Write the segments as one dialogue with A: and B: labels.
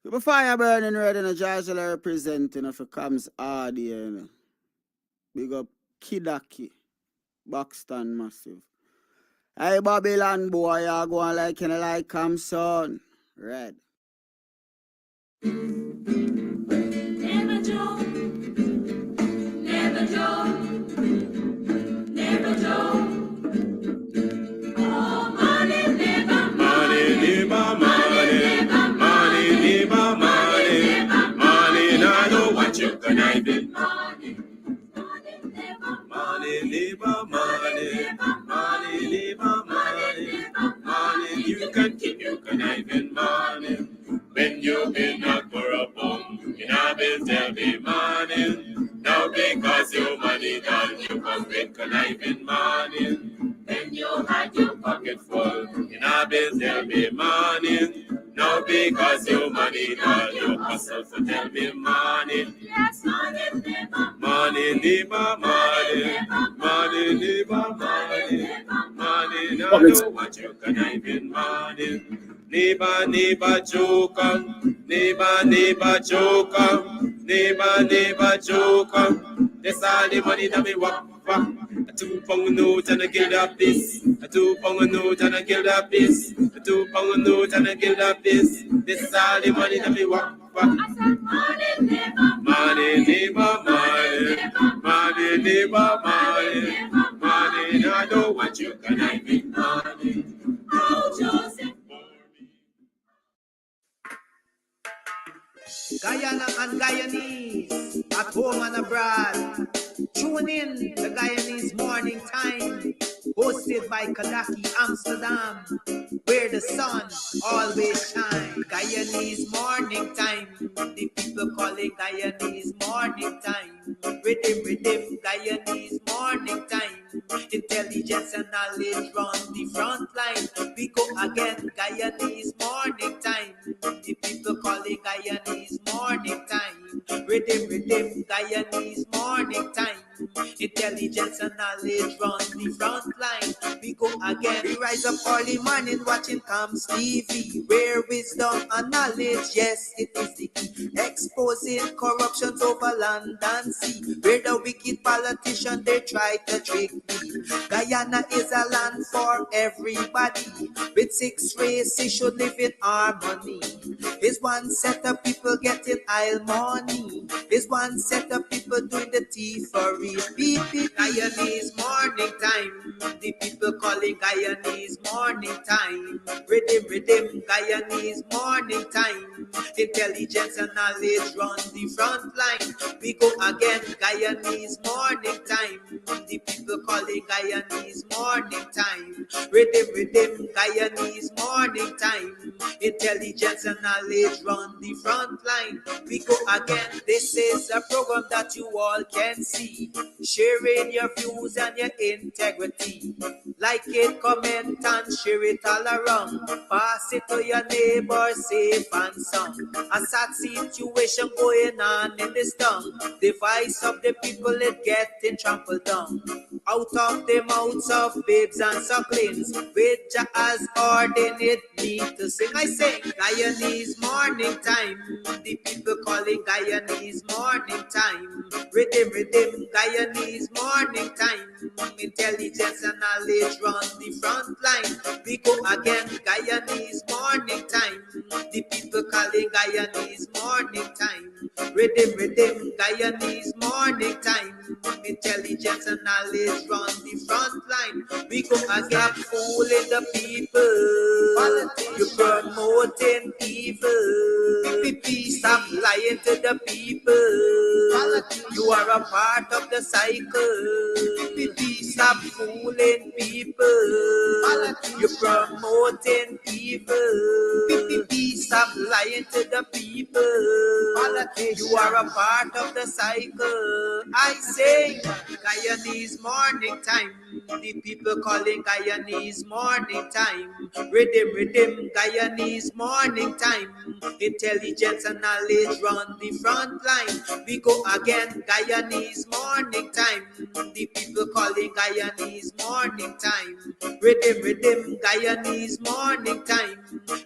A: Keep a fire burning red in a Georgia representing of a comes hard here, you know. Big up Kidaki, Buxton massive. Hey Babylon boy, you go on like you know, like come son. Red.
B: Never joke, never joke, never joke. Oh, money, never money, never money, money, never money, money. Now know what you can I be money. Money, never money, money, money. You can keep your conniving money. When you've been out for a bum, you have been tell me money. Now because your money done, you come with conniving money. When you had your pocket full, you have been tell me money. Now because your money done, you hustle for tell me money. Yes, money, never money, never money, money, never money, money. Now know what you conniving money. Neighbor joker, neighbor joker, neighbor joker. That's all the money that me walk. A 2 pound note and a kill that piece. A 2 pound note and a kill that piece. A 2 pound note and a kill that piece. This is all the money that me walk. Money, never money, money, never money, money. Now I know what you can I be money. Oh, Joseph.
C: Guyana and Guyanese, at home and abroad. Tune in the Guyanese Morning Time, hosted by Kadaki Amsterdam, where the sun always shines. Guyanese Morning Time, the people call it Guyanese Morning Time. Rhythm, Guyanese Morning Time. Intelligence and knowledge run the front line. We go again, Guyanese Morning Time. The people call it Guyanese Morning Time. Rhythm, Guyanese Morning Time. Intelligence and knowledge run the front line. We go again. We rise up early morning watching Comes TV, where wisdom and knowledge, yes, it is the key. Exposing corruptions over land and sea, where the wicked politician they try to trick me. Guyana is a land for everybody. With 6 races should live in harmony. Is one set of people getting aisle money. Is one set of people doing the thievery. Guyanese Morning Time. The people calling Guyanese Morning Time. Rhythm, Guyanese Morning Time. Intelligence and knowledge run the front line. We go again, Guyanese Morning Time. The people calling Guyanese Morning Time. Rhythm, Guyanese Morning Time. Intelligence and knowledge run the front line. We go again. This is a program that you all can see. Sharing your views and your integrity. Like it, comment and share it all around. Pass it to your neighbor, safe and sound. A sad situation going on in this town. The voice of the people is getting trampled down. Out of the mouths of babes and sucklings, with Jah as ordained me to sing. I sing Guyanese Morning Time. The people calling Guyanese Morning Time. Rhythm, Guyanese Morning Time. Intelligence and knowledge run the front line. We go again, Guyanese Morning Time. The people calling Guyanese Morning Time. Rhythm, Guyanese Morning Time. Intelligence and knowledge run the front line. We go again, fooling the people. You're promoting evil. Stop lying to the people. You are a part of the cycle. Stop fooling people. You're promoting evil. Stop lying to the people. You are a part of the cycle. I say Guyanese morning time. The people calling Guyanese morning time. Rhythm, Guyanese morning time. Intelligence and knowledge run the front line. We go again, Guyanese morning time. The people calling Guyanese morning time. Rhythm, Guyanese morning time.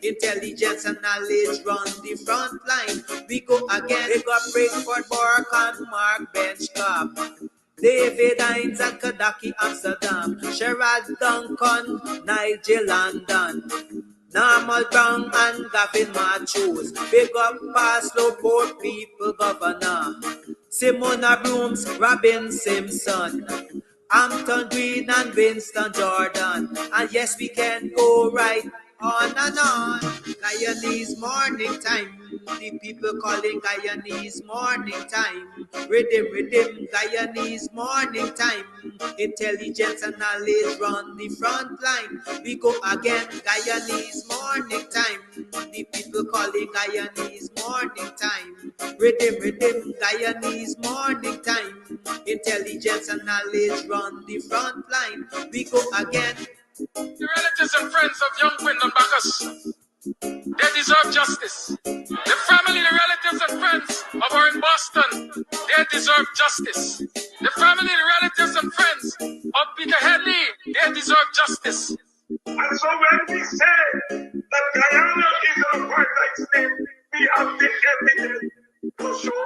C: Intelligence and knowledge run the front line. We go again. We got Breakford, Bork and Mark Benchcop. David Hines and Kadaki Amsterdam. Sherrod Duncan, Nigel London. Normal Brown and Gavin Matthews. Big up Paslow, Port People Governor. Simona Brooms, Robin Simpson. Hampton Green and Winston Jordan. And yes, we can go right on and on. Guyanese morning time. The people calling Guyanese morning time. Rhythm, Guyanese morning time. Intelligence and knowledge run the front line. We go again, Guyanese morning time. The people calling Guyanese morning time. Rhythm, Guyanese morning time. Intelligence and knowledge run the front line. We go again.
B: The relatives and friends of young Wyndham Bacchus, they deserve justice. The family, the relatives and friends of our in Boston, they deserve justice. The family, the relatives and friends of Peter Headley, they deserve justice. And so when we say that Guyana is an apartheid state, we have the evidence to show.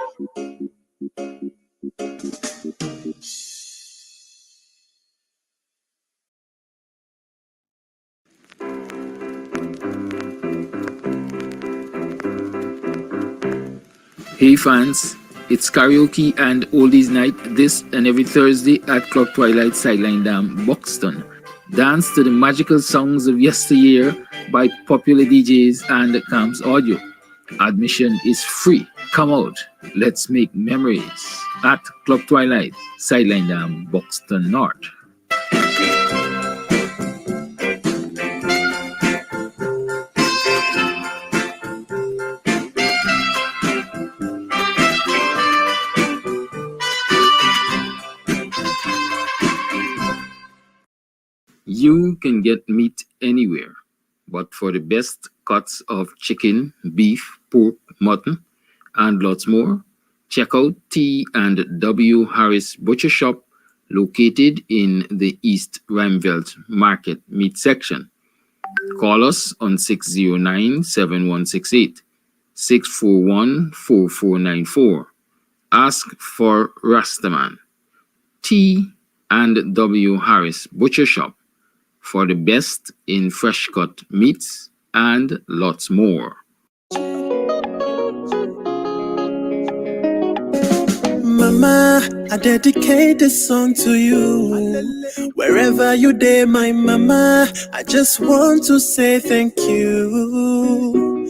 D: Hey fans, it's karaoke and oldies night this and every Thursday at Club Twilight Sideline Dam, Buxton. Dance to the magical songs of yesteryear by popular DJs and Camps Audio. Admission is free. Come out, let's make memories at Club Twilight Sideline Dam, Buxton North. You can get meat anywhere, but for the best cuts of chicken, beef, pork, mutton, and lots more, check out T&W Harris Butcher Shop located in the East Rheinveld Market Meat Section. Call us on 609-7168, 641-4494. Ask for Rastaman. T&W Harris Butcher Shop for the best in fresh cut meats and lots more.
E: Mama, I dedicate this song to you. Wherever you day, my mama, I just want to say thank you.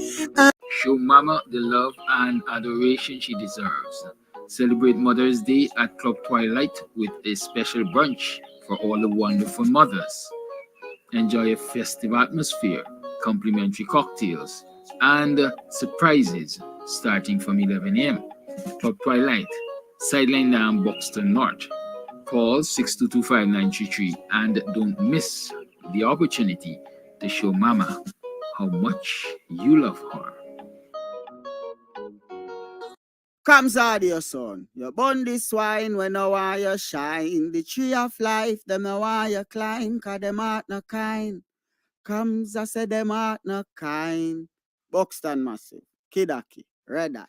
D: Show Mama the love and adoration she deserves. Celebrate Mother's Day at Club Twilight with a special brunch for all the wonderful mothers. Enjoy a festive atmosphere, complimentary cocktails, and surprises starting from 11 a.m. Club Twilight, Sideline Dam, Buxton North. Call 6225933 and don't miss the opportunity to show Mama how much you love her.
A: Comes audio son. You burn this wine when I want you shine. The tree of life, them I want you climb, cause them heart no kind. Comes I say them heart no kind. Buxton Massive, Kidaki, Red Hat.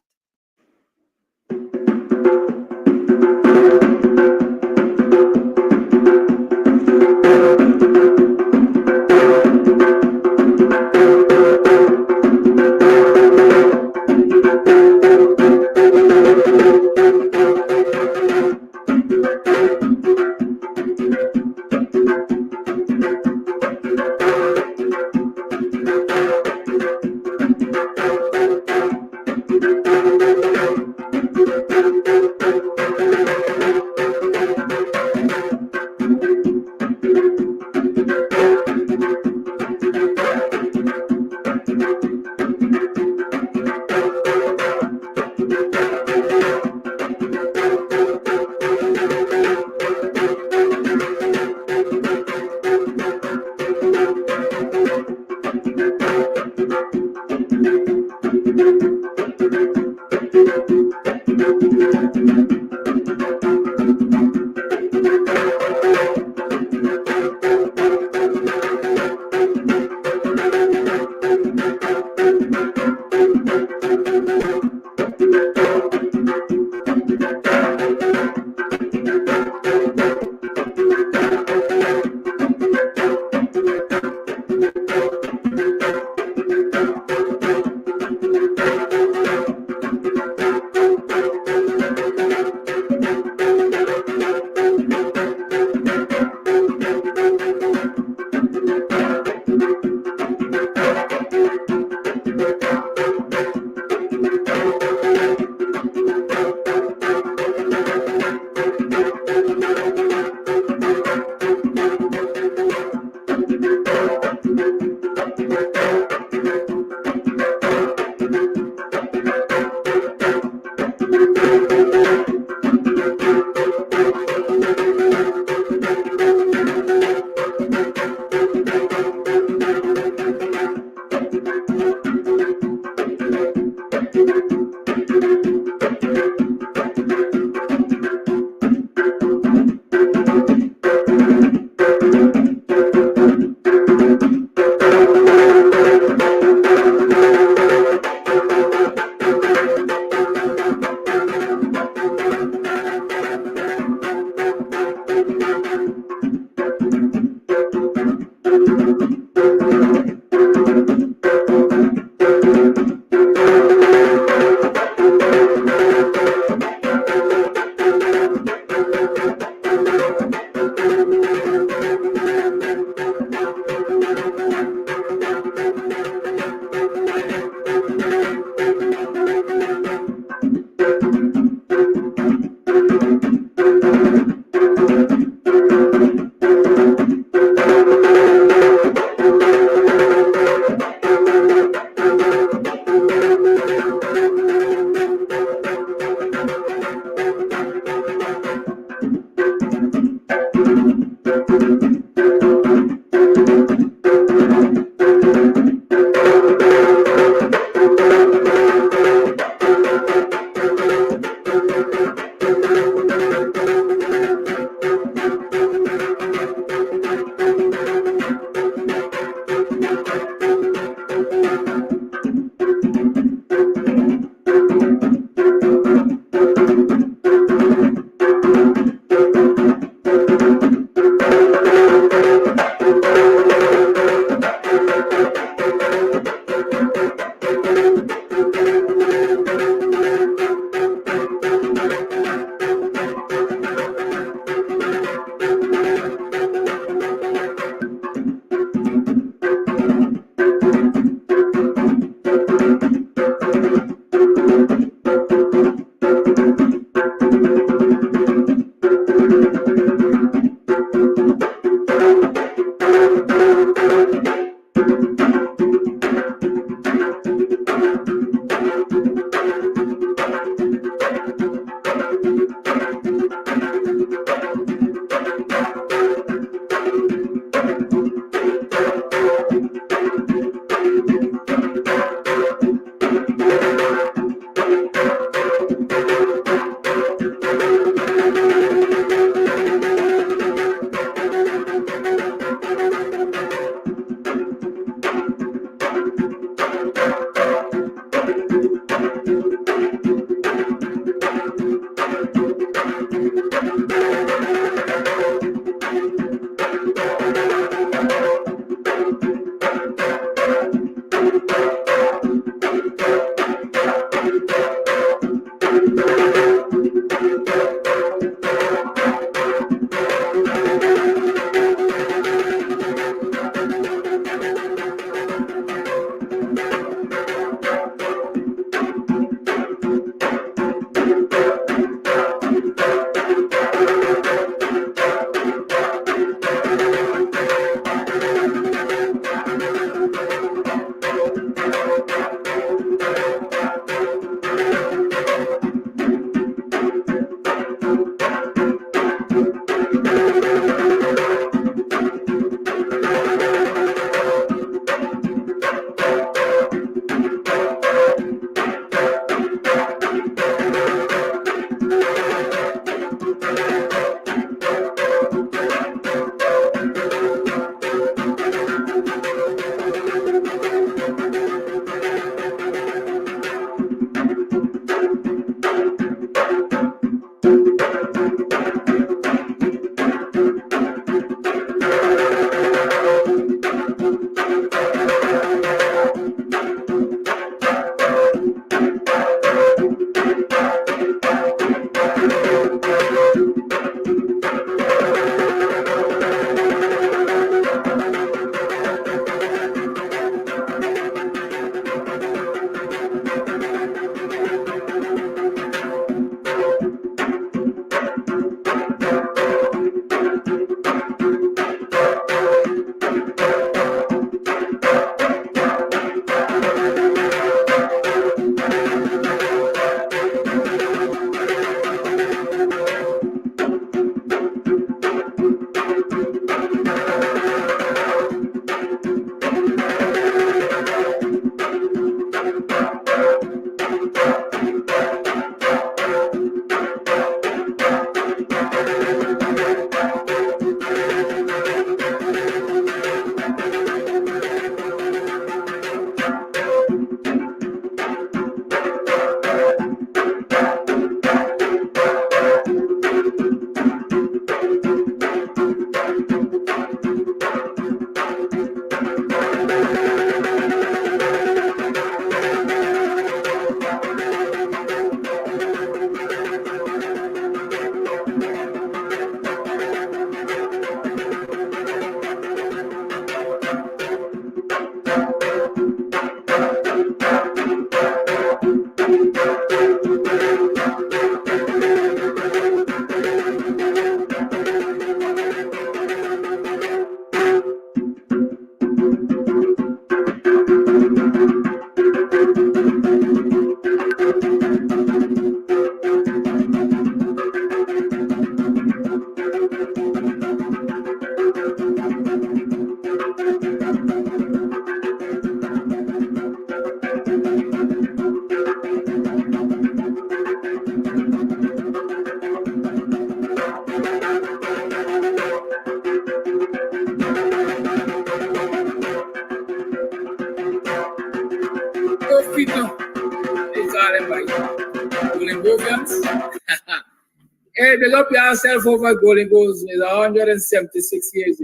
D: Hey, big up yourself over Golden Goals is 176 years.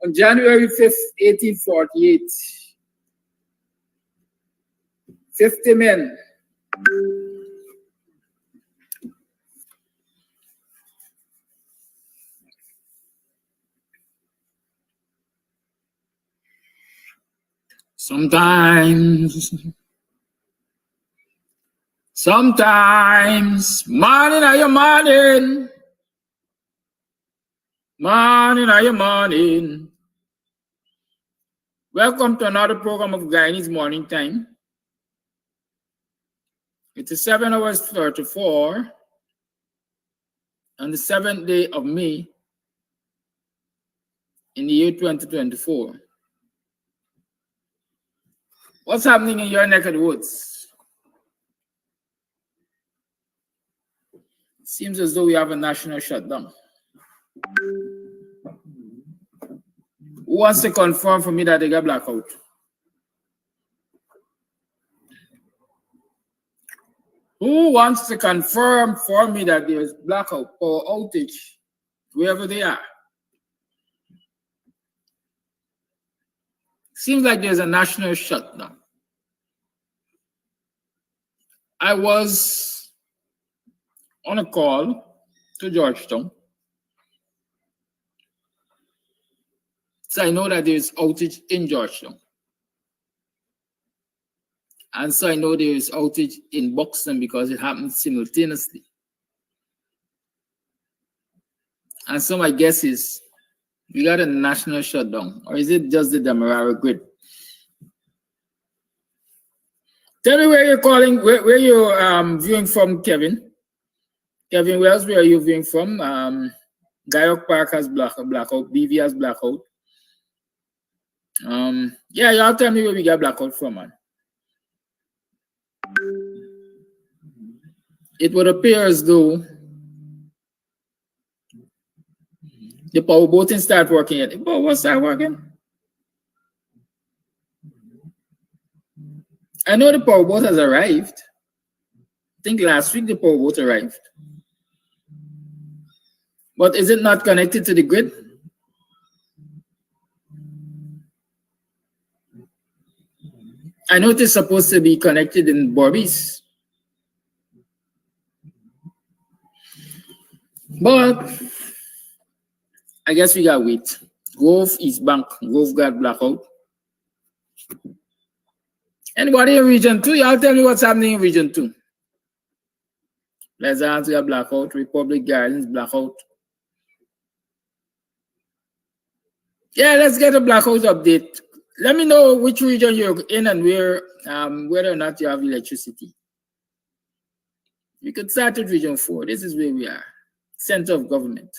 D: On January 5th, 1848, 50 men Sometimes, morning are your morning, morning are your morning. Welcome to another program of Guyanese Morning Time. It's 7 hours 34 on the 7th day of May in the year 2024. What's happening in your neck of the woods? It seems as though we have a national shutdown. Who wants to confirm for me that they got blackout? Who wants to confirm for me that there is blackout or outage wherever they are? Seems like there's a national shutdown. I was on a call to Georgetown. So I know that there's outage in Georgetown. And so I know there is outage in Buxton because it happened simultaneously. And so my guess is we got a national shutdown, or is it just the Demerara grid? Tell me where you're calling, where you're viewing from, Kevin. Kevin Wells, where are you viewing from? Guyok Park has blackout, BV has blackout. Yeah, y'all tell me where we got blackout from, man. It would appear as though the power boat didn't start working yet. The power boat start working? I know the power boat has arrived. I think last week the power boat arrived. But is it not connected to the grid? I know it is supposed to be connected in Borbies. But I guess we got wait. Grove East Bank, Grove got blackout. Anybody in Region 2? Y'all tell me what's happening in Region 2. Pleasant got blackout, Republic Gardens blackout. Yeah, let's get a blackout update. Let me know which region you're in and where, whether or not you have electricity. We could start with Region 4. This is where we are. Center of government.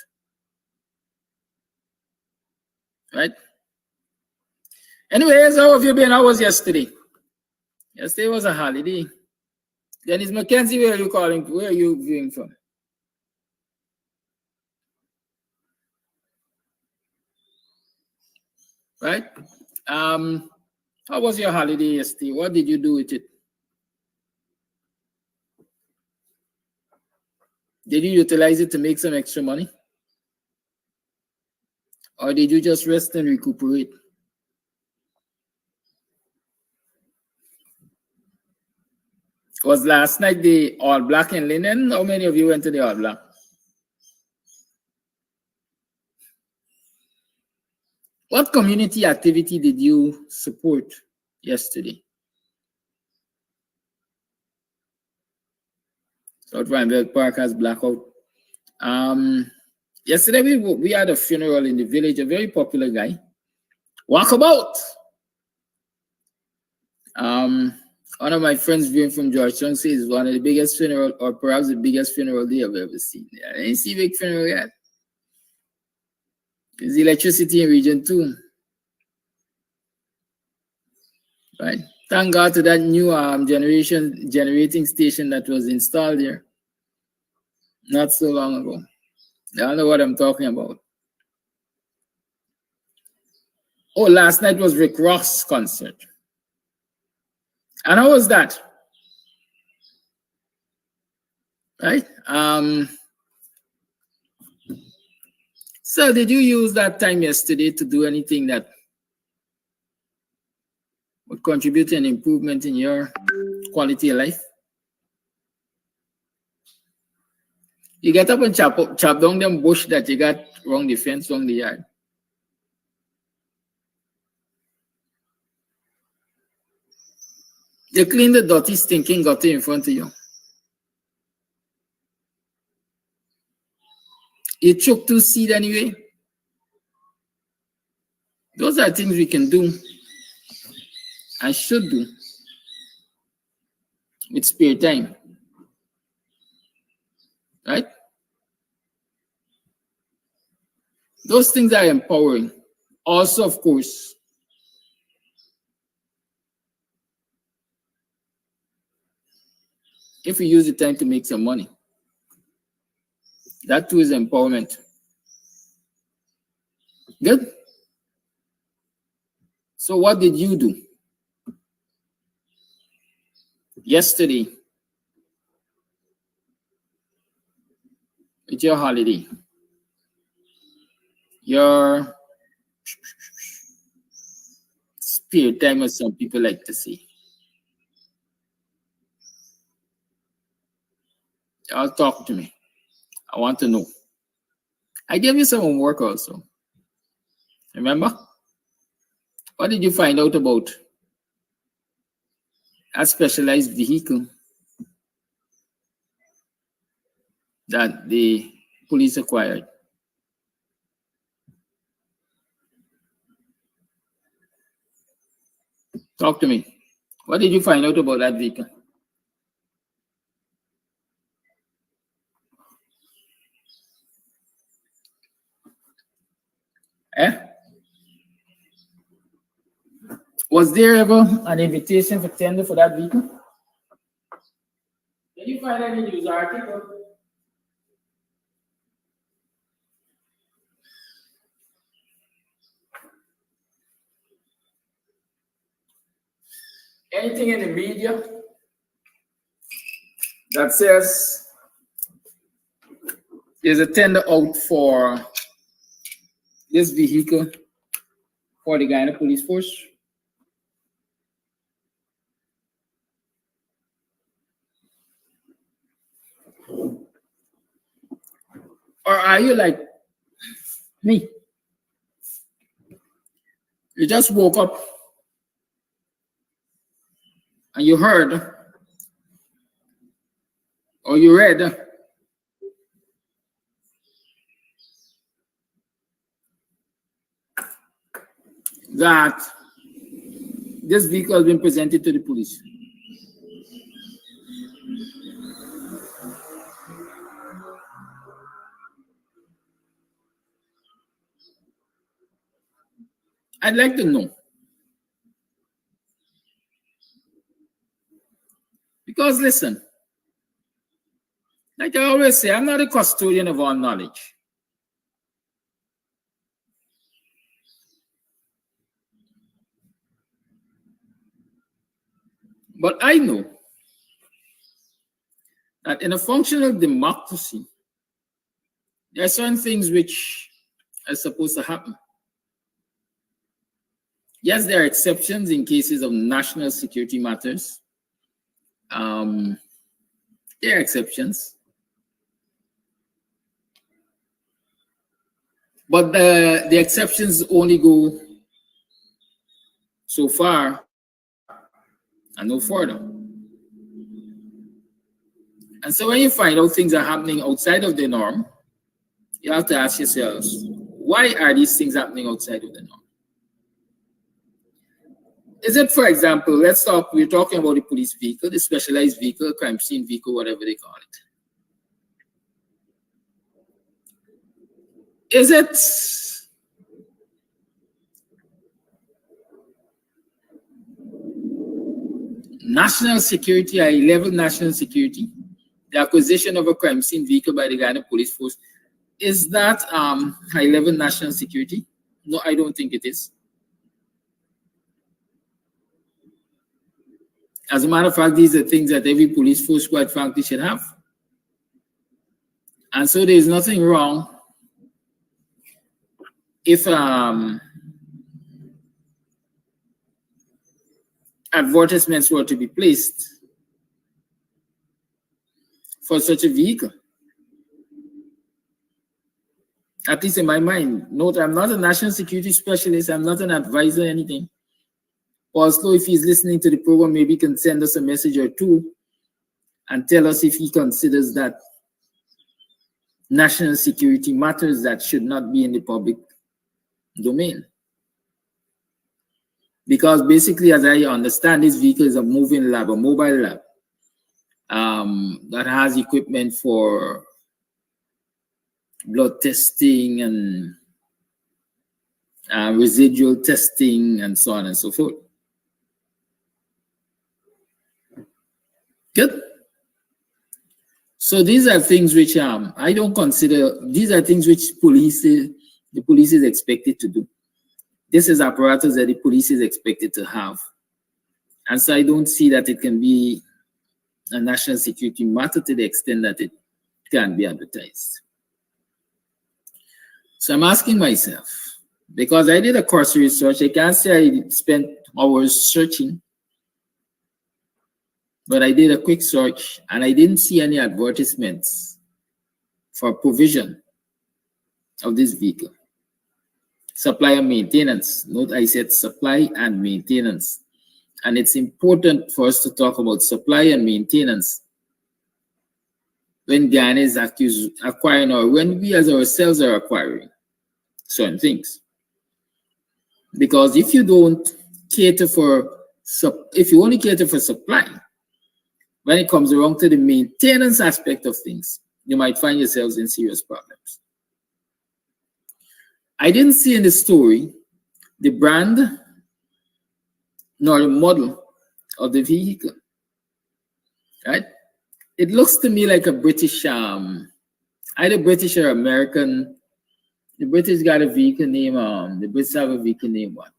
D: Right? Anyways, how have you been? How was yesterday? Yesterday was a holiday. Dennis Mackenzie, where are you calling? Where are you viewing from? Right? How was your holiday yesterday? What did you do with it? Did you utilize it to make some extra money? Or did you just rest and recuperate? Was last night the All Black in Linen? How many of you went to the All Black? What community activity did you support yesterday? South Rhinebeck Park has blackout. Yesterday we had a funeral in the village, a very popular guy. Walkabout. One of my friends viewing from Georgetown says one of the biggest funeral, or perhaps the biggest funeral they have ever seen. I didn't see a big funeral yet. There's electricity in Region 2. Right? Thank God to that new generating station that was installed here not so long ago. I don't know what I'm talking about. Oh, last night was Rick Ross' concert. And how was that? Right? So did you use that time yesterday to do anything that would contribute to an improvement in your quality of life? You get up and chop down them bush that you got around the fence, around the yard. You clean the dirty, stinking gutter in front of you. You choke to seed anyway. Those are things we can do and should do with spare time. Right? Those things are empowering. Also, of course, if we use the time to make some money, that too is empowerment. Good? So what did you do yesterday with your holiday, your spirit time, as some people like to say. Y'all talk to me. I want to know. I gave you some homework also. Remember? What did you find out about a specialized vehicle that the police acquired? Talk to me. What did you find out about that vehicle? Eh? Was there ever an invitation for tender for that vehicle? Did you find any news article? Anything in the media that says there's a tender out for this vehicle for the Guyana Police Force? Or are you like me? You just woke up and you heard or you read that this vehicle has been presented to the police. I'd like to know. Because listen, like I always say, I'm not a custodian of all knowledge. But I know that in a functional democracy, there are certain things which are supposed to happen. Yes, there are exceptions in cases of national security matters. There are exceptions. But the exceptions only go so far and no further. And so when you find out things are happening outside of the norm, you have to ask yourselves, why are these things happening outside of the norm? Is it, for example, we're talking about the police vehicle, the specialized vehicle, crime scene vehicle, whatever they call it. Is it national security, high-level national security? The acquisition of a crime scene vehicle by the Guyana Police Force, is that high-level national security? No, I don't think it is. As a matter of fact, these are things that every police force, quite frankly, should have. And so there's nothing wrong if advertisements were to be placed for such a vehicle. At least in my mind. Note, I'm not a national security specialist. I'm not an advisor or anything. Also, if he's listening to the program, maybe he can send us a message or two and tell us if he considers that national security matters that should not be in the public domain. Because basically, as I understand, this vehicle is a moving lab, a mobile lab, that has equipment for blood testing and residual testing and so on and so forth. Good. So these are things which I don't consider, these are things which the police is expected to do. This is apparatus that the police is expected to have. And so I don't see that it can be a national security matter to the extent that it can be advertised. So I'm asking myself, because I did a course research, I can't say I spent hours searching, but I did a quick search and I didn't see any advertisements for provision of this vehicle. Supply and maintenance. Note I said supply and maintenance. And it's important for us to talk about supply and maintenance when Guyana is acquiring, or when we as ourselves are acquiring certain things. Because if you don't cater for, if you only cater for supply, when it comes around to the maintenance aspect of things, you might find yourselves in serious problems. I didn't see in the story the brand nor the model of the vehicle, right? It looks to me like a British, either British or American. The British got a vehicle name, the Brits have a vehicle name, what?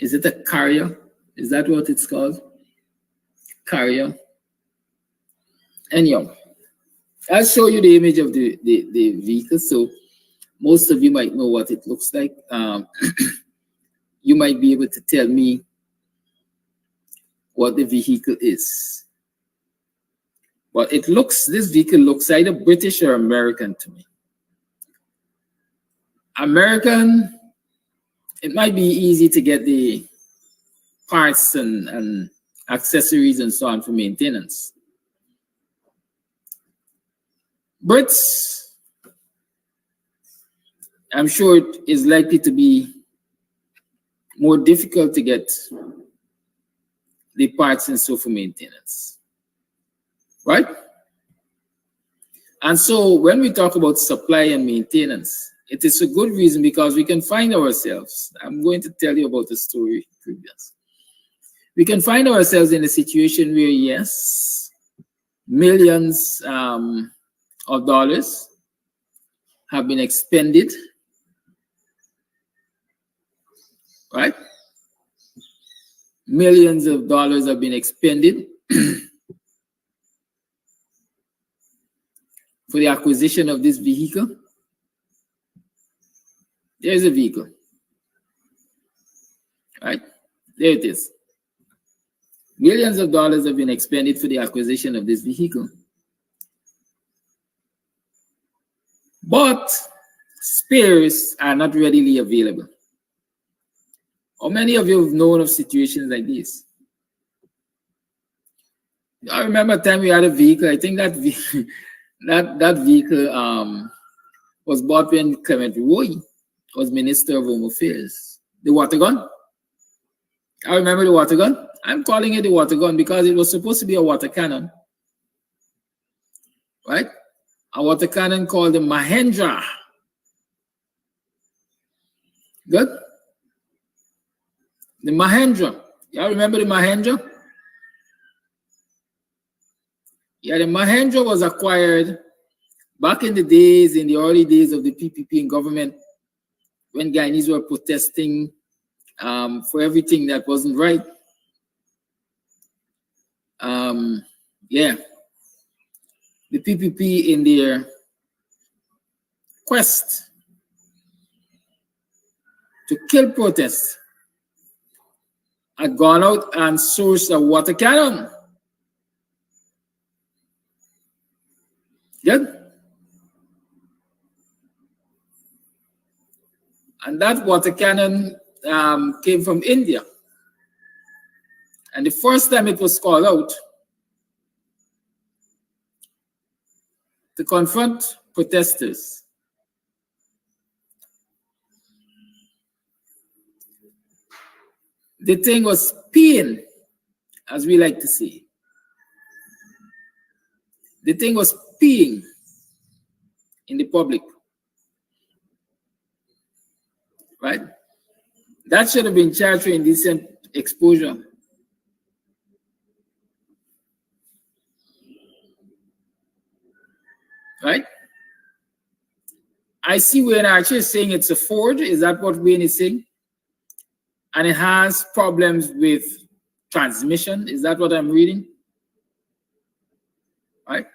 D: Is it a carrier? Is that what it's called? Carrier. Anyhow, I'll show you the image of the vehicle, so most of you might know what it looks like. You might be able to tell me what the vehicle is. But it looks, this vehicle looks either British or American to me. American, it might be easy to get the parts and accessories and so on for maintenance. Brits, I'm sure it is likely to be more difficult to get the parts and so for maintenance, right? And so when we talk about supply and maintenance, it is a good reason because we can find ourselves, I'm going to tell you about the story previous. We can find ourselves in a situation where, yes, millions of dollars have been expended, right? Millions of dollars have been expended for the acquisition of this vehicle. There's a vehicle, right? There it is. Millions of dollars have been expended for the acquisition of this vehicle. But spares are not readily available. How many of you have known of situations like this? I remember a time we had a vehicle, I think that that vehicle was bought when Clement Roy was Minister of Home Affairs. The water gun. I remember the water gun. I'm calling it the water gun because it was supposed to be a water cannon, right? A water cannon called the Mahendra. Good? The Mahendra. Y'all remember the Mahendra? Yeah, the Mahendra was acquired back in the days, in the early days of the PPP in government, when Guyanese were protesting for everything that wasn't right. Yeah, the PPP in their quest to kill protests had gone out and sourced a water cannon. Good? And that water cannon came from India. And the first time it was called out to confront protesters, the thing was peeing, as we like to say. The thing was peeing in the public, right? That should have been charged for indecent exposure. Right? I see Wayne actually saying it's a Ford. Is that what Wayne is saying? And it has problems with transmission. Is that what I'm reading? Right?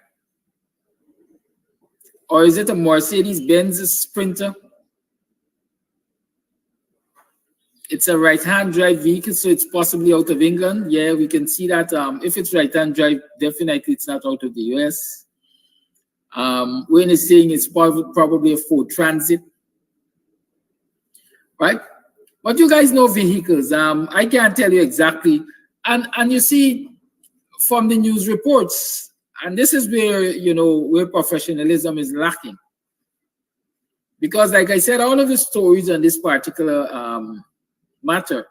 D: Or is it a Mercedes-Benz Sprinter? It's a right-hand drive vehicle, so it's possibly out of England. Yeah, we can see that. If it's right-hand drive, definitely it's not out of the US. Wayne is saying it's probably a Ford Transit, right? But you guys know vehicles. I can't tell you exactly. And you see from the news reports, and this is where, you know, where professionalism is lacking. Because like I said, all of the stories on this particular matter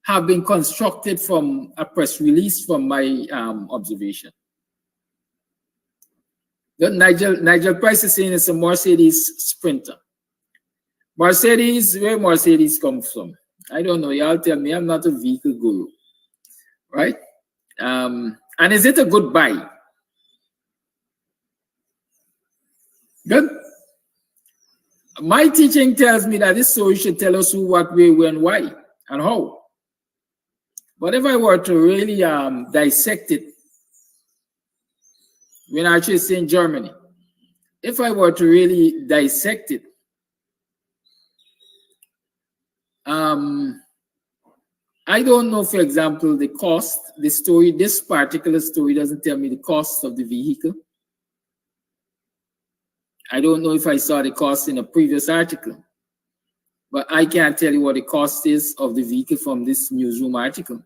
D: have been constructed from a press release from my observation. Nigel Price is saying it's a Mercedes Sprinter. Mercedes, where Mercedes comes from? I don't know. Y'all tell me. I'm not a vehicle guru, right? And is it a good buy? Good. My teaching tells me that this story should tell us who, what, where, when, why, and how. But if I were to really dissect it, when I actually say in Germany, if I were to really dissect it, I don't know, for example, the cost. The story, this particular story doesn't tell me the cost of the vehicle. I don't know if I saw the cost in a previous article, but I can't tell you what the cost is of the vehicle from this newsroom article.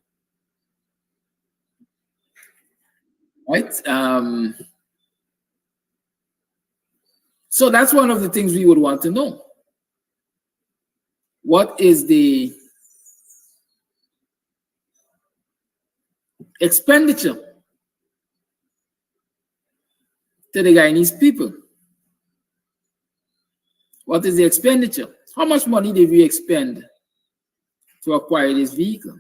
D: Right? So that's one of the things we would want to know. What is the expenditure to the Guyanese people? What is the expenditure? How much money did we expend to acquire this vehicle?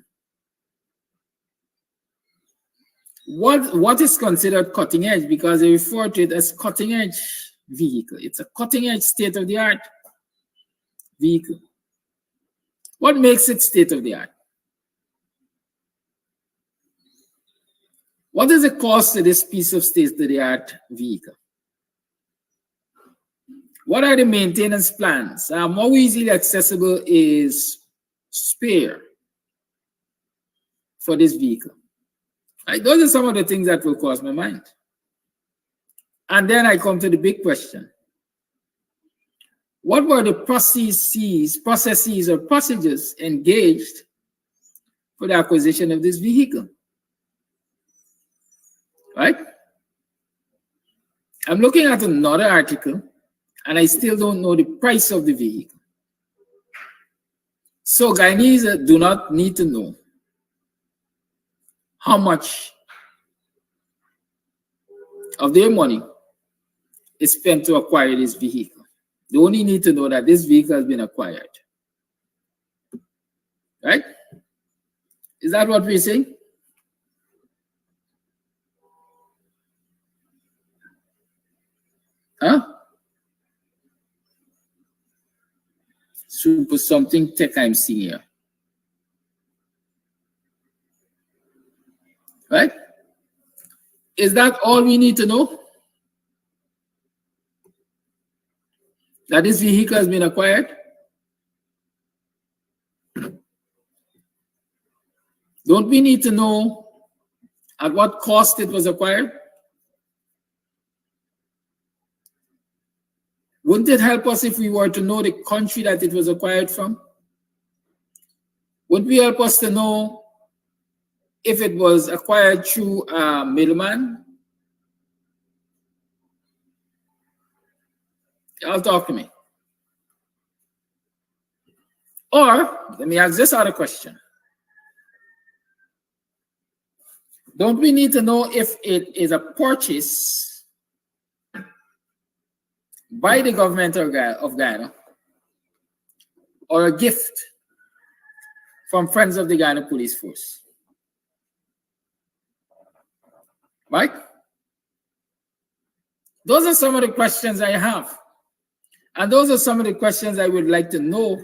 D: What is considered cutting edge? Because they refer to it as cutting edge vehicle. It's a cutting edge, state of the art vehicle. What makes it state of the art? What is the cost of this piece of state of the art vehicle? What are the maintenance plans? How easily accessible is spare for this vehicle? Right, those are some of the things that will cross my mind. And then I come to the big question. What were the processes or procedures engaged for the acquisition of this vehicle? Right? I'm looking at another article, and I still don't know the price of the vehicle. So Guyanese do not need to know how much of their money is spent to acquire this vehicle. They only need to know that this vehicle has been acquired. Right? Is that what we're saying? Huh? Super something tech I'm seeing here. Right? Is that all we need to know? That this vehicle has been acquired? Don't we need to know at what cost it was acquired? Wouldn't it help us if we were to know the country that it was acquired from? Wouldn't it help us to know if it was acquired through a middleman? Y'all talk to me. Or, let me ask this other question. Don't we need to know if it is a purchase by the government of Guyana or a gift from Friends of the Guyana Police Force? Right? Those are some of the questions I have. And those are some of the questions I would like to know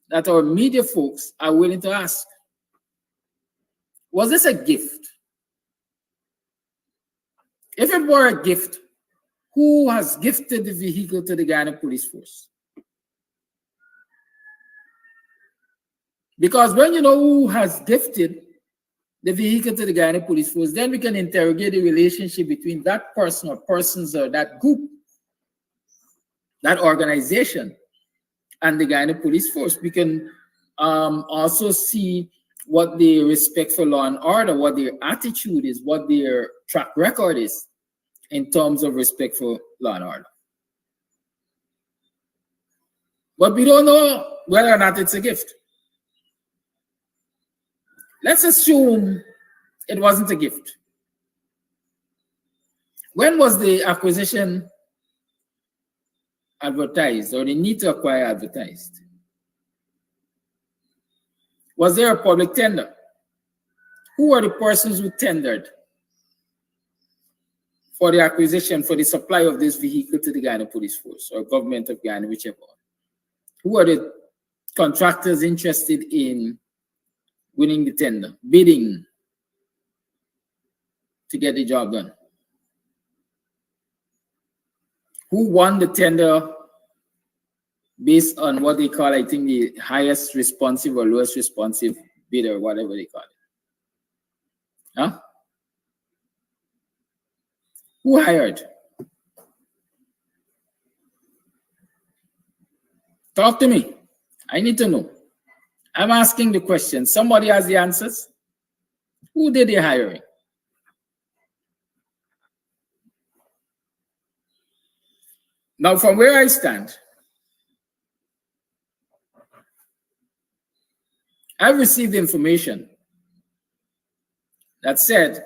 D: that our media folks are willing to ask. Was this a gift? If it were a gift, who has gifted the vehicle to the Guyana Police Force? Because when you know who has gifted the vehicle to the Guyana Police Force, then we can interrogate the relationship between that person or persons or that group, that organization, and the Guyana Police Force. We can also see what their respect for law and order, what their attitude is, what their track record is in terms of respect for law and order. But we don't know whether or not it's a gift. Let's assume it wasn't a gift. When was the acquisition advertised, or the need to acquire advertised? Was there a public tender? Who are the persons who tendered for the acquisition, for the supply of this vehicle to the Guyana Police Force or government of Guyana, whichever? Who are the contractors interested in winning the tender, bidding to get the job done? Who won the tender based on what they call, I think, the highest responsive or lowest responsive bidder, whatever they call it? Huh? Who hired? Talk to me. I need to know. I'm asking the question. Somebody has the answers. Who did the hiring? Now, from where I stand, I've received information that said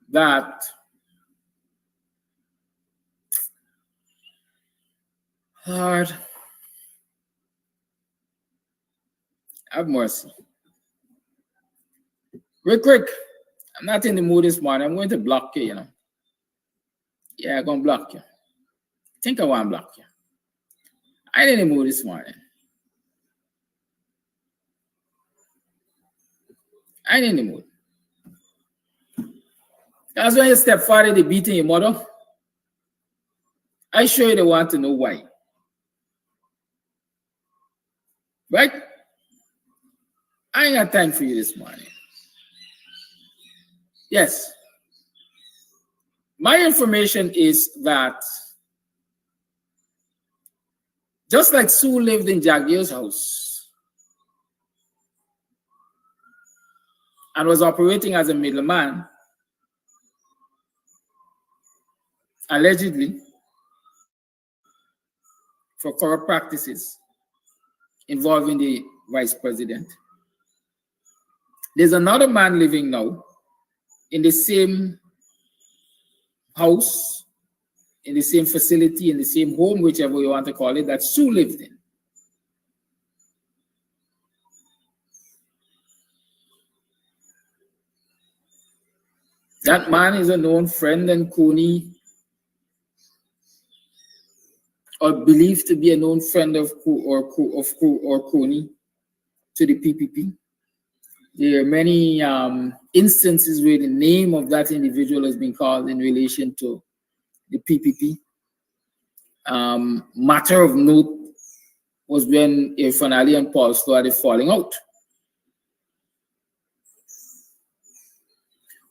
D: that Lord, have mercy. Rick, I'm not in the mood this morning. I'm going to block you, you know. Yeah, I'm going to block you. I think I want to block you. I ain't in the mood this morning. I ain't in the mood. That's when your stepfather, they beating your mother. I sure they want to know why. Right? I ain't got time for you this morning. Yes. My information is that just like Sue lived in Jagir's house and was operating as a middleman, allegedly, for corrupt practices involving the vice president. There's another man living now in the same house, in the same facility, in the same home, whichever you want to call it, that Sue lived in. That man is a known friend and crony, or believed to be a known friend of crony to the PPP. There are many instances where the name of that individual has been called in relation to the PPP. Matter of note was when Irfan Ali and Paul started falling out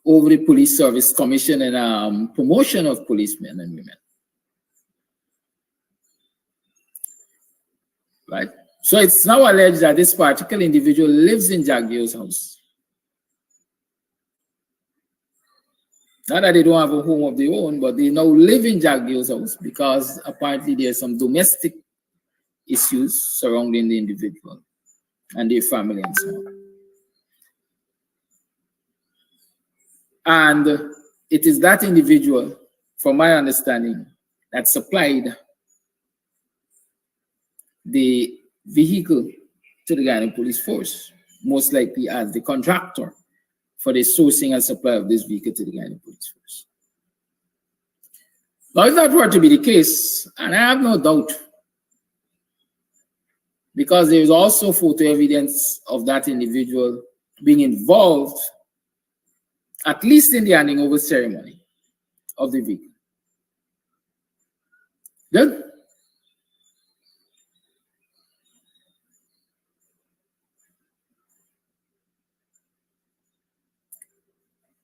D: over the police service commission and promotion of policemen and women. Right? So it's now alleged that this particular individual lives in Jagir's house. Not that they don't have a home of their own, but they now live in Jagir's house because apparently there's some domestic issues surrounding the individual and their family and so on. And it is that individual, from my understanding, that supplied the vehicle to the Guyana Police Force, most likely as the contractor for the sourcing and supply of this vehicle to the Guyana Police Force. Now, if that were to be the case, and I have no doubt, because there is also photo evidence of that individual being involved, at least in the handing over ceremony of the vehicle. Good.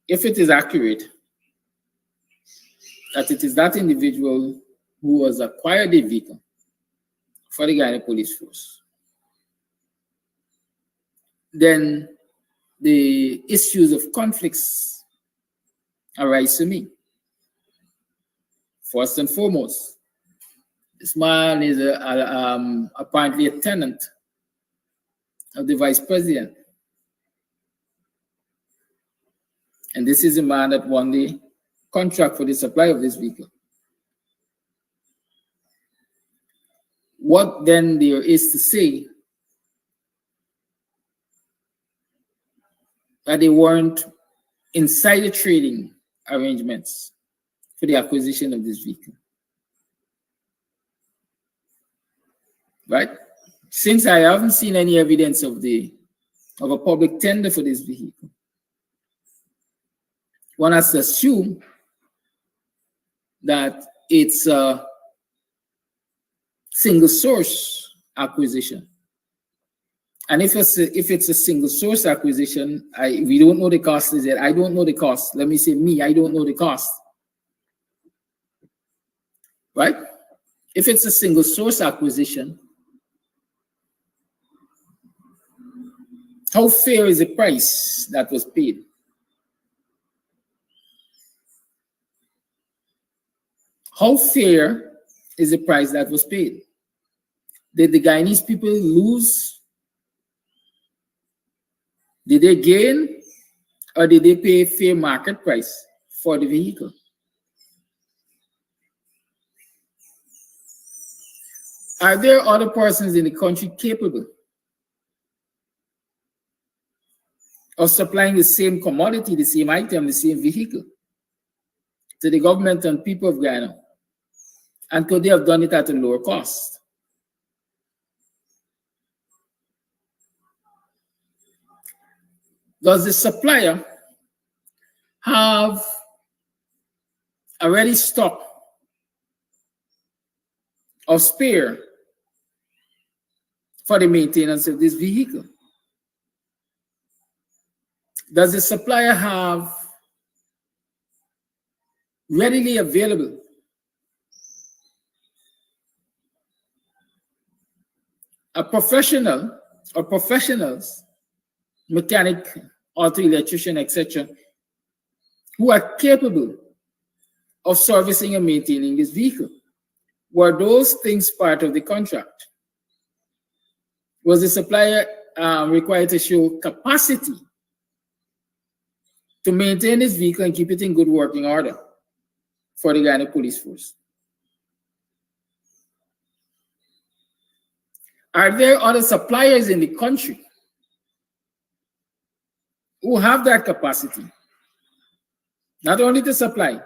D: If it is accurate that it is that individual who has acquired the vehicle for the Guyana Police Force, then the issues of conflicts arise to me. First and foremost, this man is apparently a tenant of the vice president. And this is a man that won the contract for the supply of this vehicle. What then there is to say that they weren't insider trading arrangements for the acquisition of this vehicle? Right? Since I haven't seen any evidence of a public tender for this vehicle, one has to assume that it's a single source acquisition. And if it's a single source acquisition, we don't know the cost, is it? I don't know the cost. Let me say me, I don't know the cost. Right? If it's a single source acquisition, how fair is the price that was paid? How fair is the price that was paid? Did the Guyanese people lose? Did they gain? Or did they pay fair market price for the vehicle? Are there other persons in the country capable of supplying the same commodity, the same item, the same vehicle to the government and people of Guyana? And could they have done it at a lower cost? Does the supplier have a ready stock of spare for the maintenance of this vehicle? Does the supplier have readily available a professional or professionals, mechanic, auto electrician, etc., who are capable of servicing and maintaining this vehicle? Were those things part of the contract? Was the supplier required to show capacity to maintain this vehicle and keep it in good working order for the Guyana Police Force? Are there other suppliers in the country who have that capacity, not only to supply,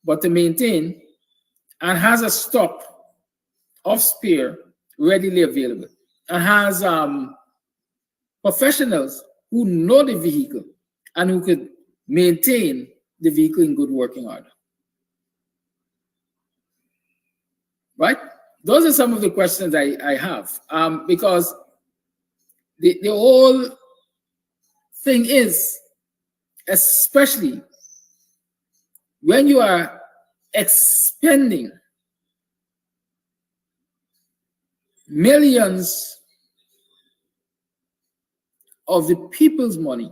D: but to maintain, and has a stock of spare readily available, and has professionals who know the vehicle and who could maintain the vehicle in good working order? Right? Those are some of the questions I have, because the whole thing is, especially when you are expending millions of the people's money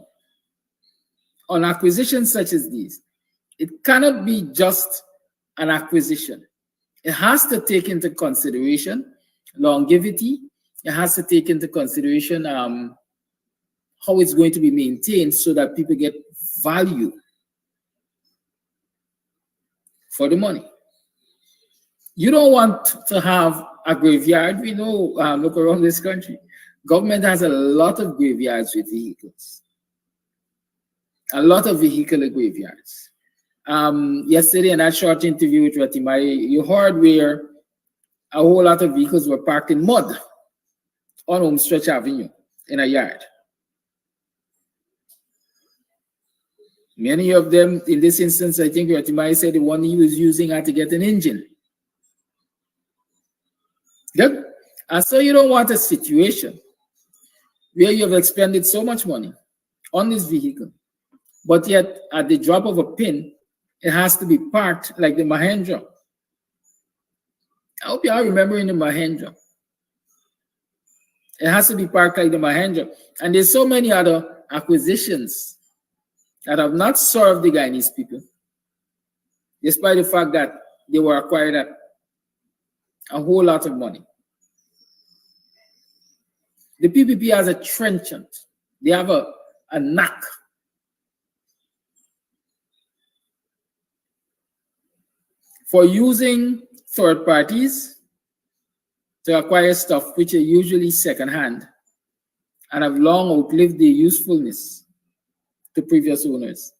D: on acquisitions such as these, it cannot be just an acquisition. It has to take into consideration longevity. It has to take into consideration how it's going to be maintained so that people get value for the money. You don't want to have a graveyard. We know, look around this country. Government has a lot of graveyards with vehicles. A lot of vehicular graveyards. Yesterday in that short interview with Ratimari, you heard where a whole lot of vehicles were parked in mud on Homestretch Avenue in a yard. Many of them, in this instance, I think Ratimari said the one he was using had to get an engine. Good. And so you don't want a situation where you have expended so much money on this vehicle, but yet at the drop of a pin, it has to be parked like the Mahindra. I hope you are remembering the Mahindra. It has to be parked like the Mahindra. And there's so many other acquisitions that have not served the Guyanese people, despite the fact that they were acquired at a whole lot of money. The PPP has a trenchant. They have a knack for using third parties to acquire stuff which are usually secondhand and have long outlived their usefulness to previous owners.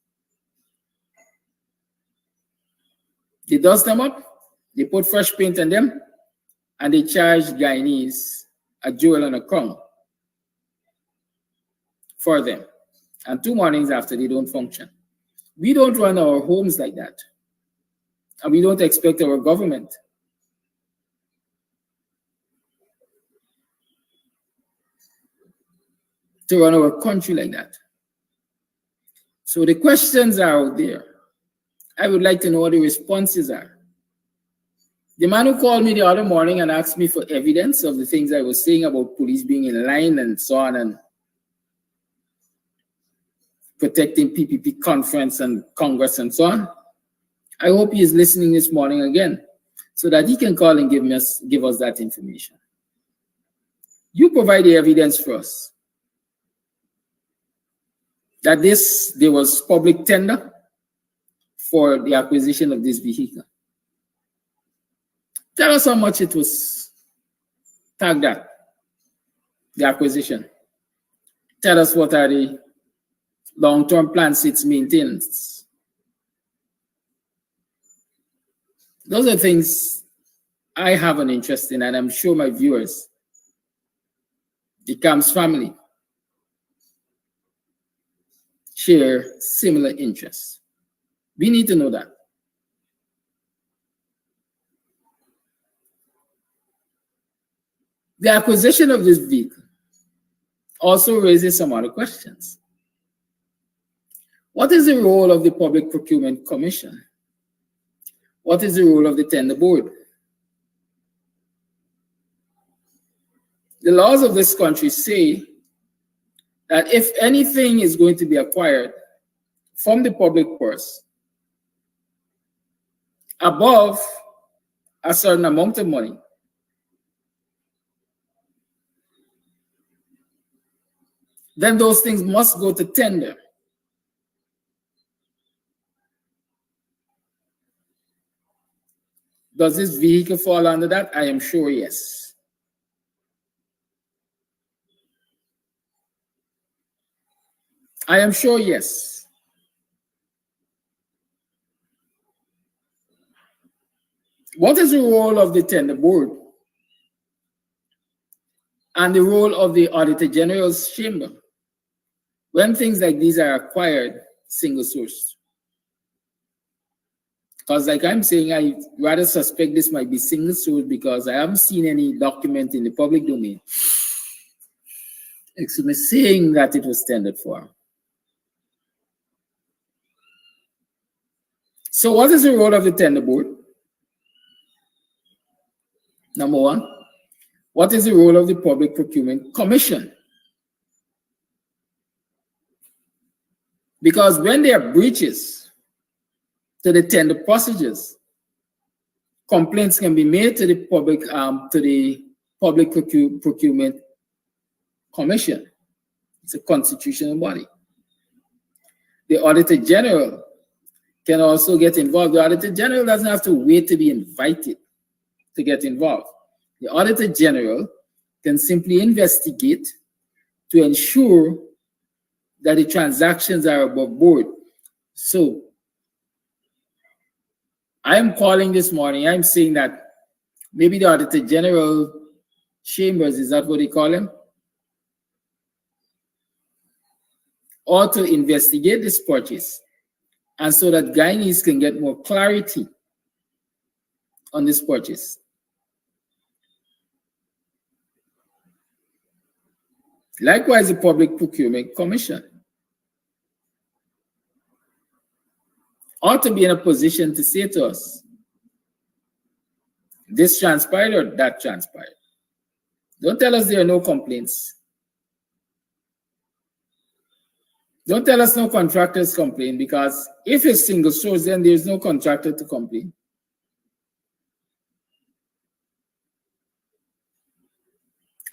D: They dust them up, they put fresh paint on them, and they charge Guyanese a jewel and a crown for them. And 2 mornings after, they don't function. We don't run our homes like that. And we don't expect our government to run our country like that. So the questions are out there. I would like to know what the responses are. The man who called me the other morning and asked me for evidence of the things I was saying about police being in line and so on and protecting PPP conference and Congress and so on, I hope he is listening this morning again so that he can call and give us that information. You provide the evidence for us that there was public tender for the acquisition of this vehicle. Tell us how much it was tagged at, the acquisition. Tell us what are the long-term plans it's maintains. Those are things I have an interest in, and I'm sure my viewers, the Camps family, share similar interests. We need to know that. The acquisition of this vehicle also raises some other questions. What is the role of the Public Procurement Commission? What is the role of the Tender Board? The laws of this country say that if anything is going to be acquired from the public purse above a certain amount of money, then those things must go to tender. Does this vehicle fall under that? I am sure yes. I am sure yes. What is the role of the tender board and the role of the Auditor General's chamber when things like these are acquired single sourced? Because like I'm saying, I rather suspect this might be single sourced because I haven't seen any document in the public domain saying that it was tendered for. So what is the role of the tender board? Number one, what is the role of the Public Procurement Commission? Because when there are breaches to the tender procedures, complaints can be made to the Public Procurement Commission. It's a constitutional body. The Auditor General can also get involved. The Auditor General doesn't have to wait to be invited to get involved. The Auditor General can simply investigate to ensure that the transactions are above board. So I'm calling this morning, I'm saying that maybe the Auditor General chambers, is that what they call them? Or to investigate this purchase, and so that Guyanese can get more clarity on this purchase. Likewise, the Public Procurement Commission ought to be in a position to say to us, this transpired or that transpired. Don't tell us there are no complaints. Don't tell us no contractors complain, because if it's single source, then there's no contractor to complain.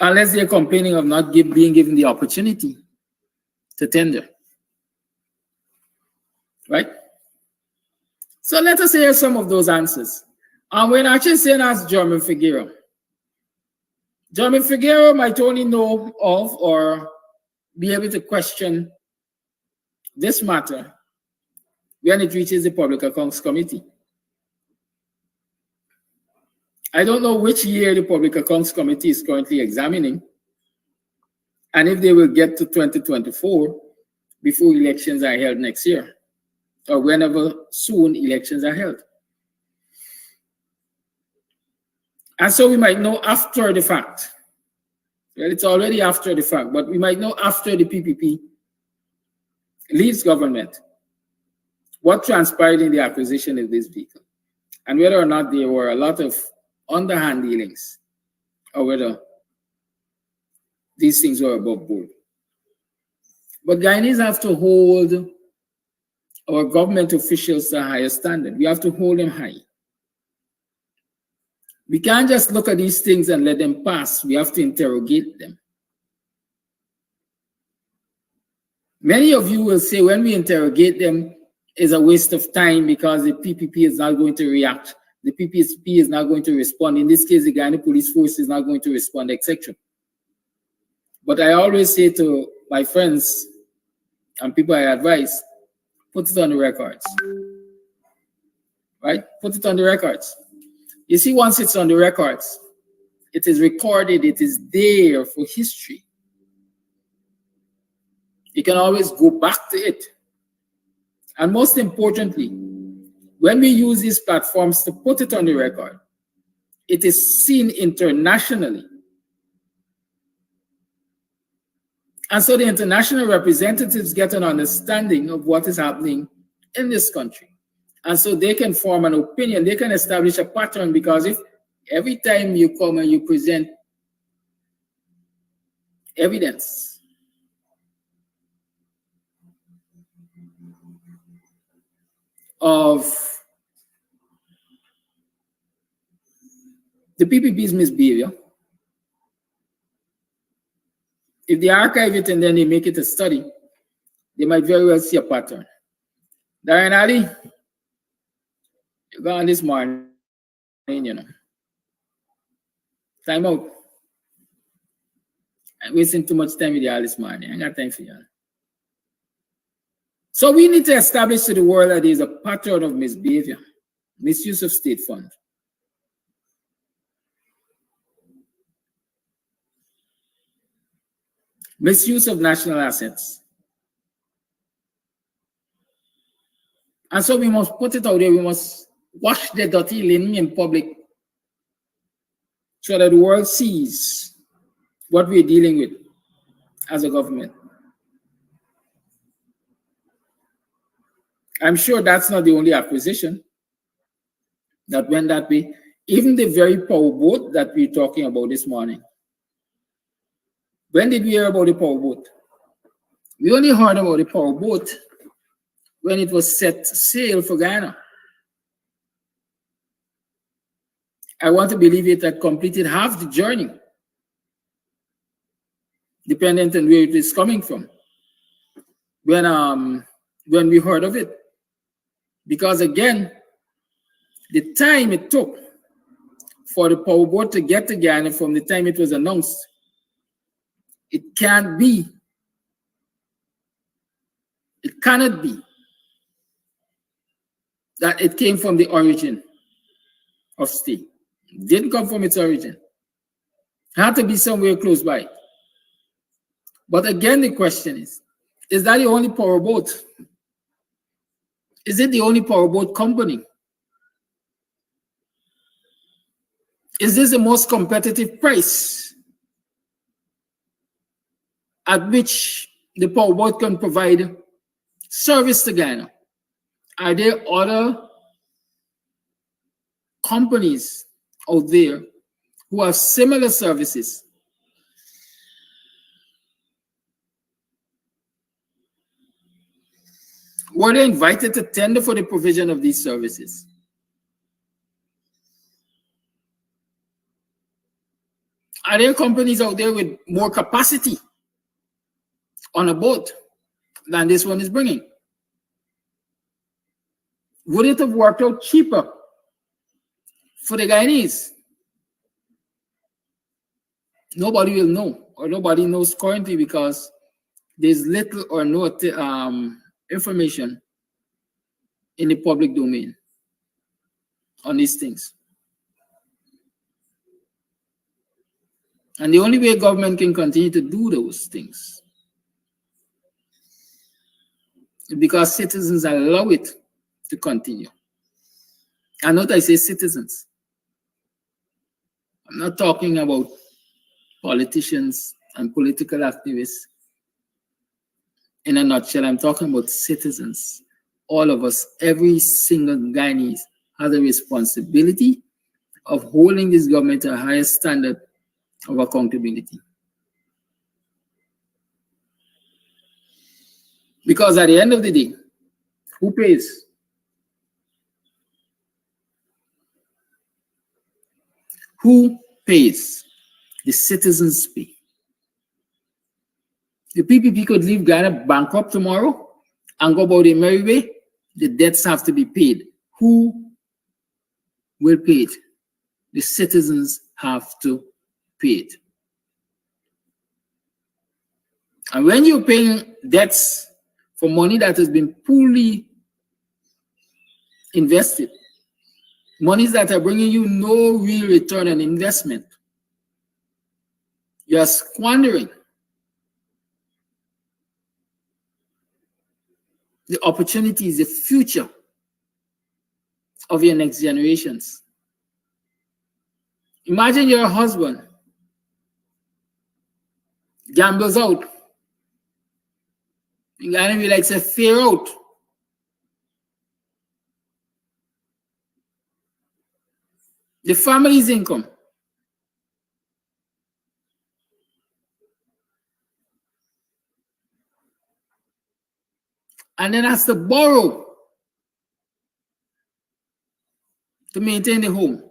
D: Unless they're complaining of not being given the opportunity to tender. Right? So let us hear some of those answers. And we're actually saying as German Figueroa. German Figueroa might only know of or be able to question this matter when it reaches the Public Accounts Committee. I don't know which year the Public Accounts Committee is currently examining, and if they will get to 2024 before elections are held next year, or whenever soon elections are held. And so we might know after the fact. Well, it's already after the fact, but we might know after the PPP leaves government what transpired in the acquisition of this vehicle, and whether or not there were a lot of underhand dealings, or whether these things were above board. But Guyanese have to hold our government officials to a higher standard. We have to hold them high. We can't just look at these things and let them pass. We have to interrogate them. Many of you will say when we interrogate them, it's a waste of time because the PPP is not going to react. The PPSP is not going to respond. In this case, the Guyana Police Force is not going to respond, etc. But I always say to my friends and people I advise, put it on the records. Right? Put it on the records. You see, once it's on the records, it is recorded, it is there for history. You can always go back to it. And most importantly, when we use these platforms to put it on the record, it is seen internationally. And so the international representatives get an understanding of what is happening in this country. And so they can form an opinion, they can establish a pattern, because if every time you come and you present evidence of the PPP's misbehavior, if they archive it and then they make it a study, they might very well see a pattern. Darren Ali, you're gone this morning, you know. Time out. I'm wasting too much time with y'all this morning. I ain't got time for y'all. So we need to establish to the world that there is a pattern of misbehavior, misuse of state funds. Misuse of national assets. And so we must put it out there, we must wash the dirty linen in public so that the world sees what we're dealing with as a government. I'm sure that's not the only acquisition that went that way. Even the very powerboat that we're talking about this morning. When did we hear about the powerboat? We only heard about the powerboat when it was set sail for Guyana. I want to believe it had completed half the journey, dependent on where it is coming from, when we heard of it. Because again, the time it took for the powerboat to get to Guyana from the time it was announced, it can't be, it cannot be that it came from the origin of steel. It didn't come from its origin. It had to be somewhere close by. But again, the question is that the only powerboat? Is it the only powerboat company? Is this the most competitive price? at which the power board can provide service to Guyana? Are there other companies out there who have similar services? Were they invited to tender for the provision of these services? Are there companies out there with more capacity on a boat than this one is bringing? Would it have worked out cheaper for the Guyanese? Nobody will know, or nobody knows currently, because there's little or no information in the public domain on these things. And the only way government can continue to do those things is because citizens allow it to continue. And note I say citizens. I'm not talking about politicians and political activists. In a nutshell, I'm talking about citizens. All of us, every single Guyanese has a responsibility of holding this government to a higher standard of accountability. Because at the end of the day, who pays? Who pays? The citizens pay. The PPP could leave Ghana bankrupt tomorrow and go about their merry way. The debts have to be paid. Who will pay it? The citizens have to pay it. And when you're paying debts for money that has been poorly invested, monies that are bringing you no real return on investment, you are squandering the opportunities, the future of your next generations. Imagine your husband gambles out. You're gonna be like, say, fair out. The family's income. And then has to borrow to maintain the home.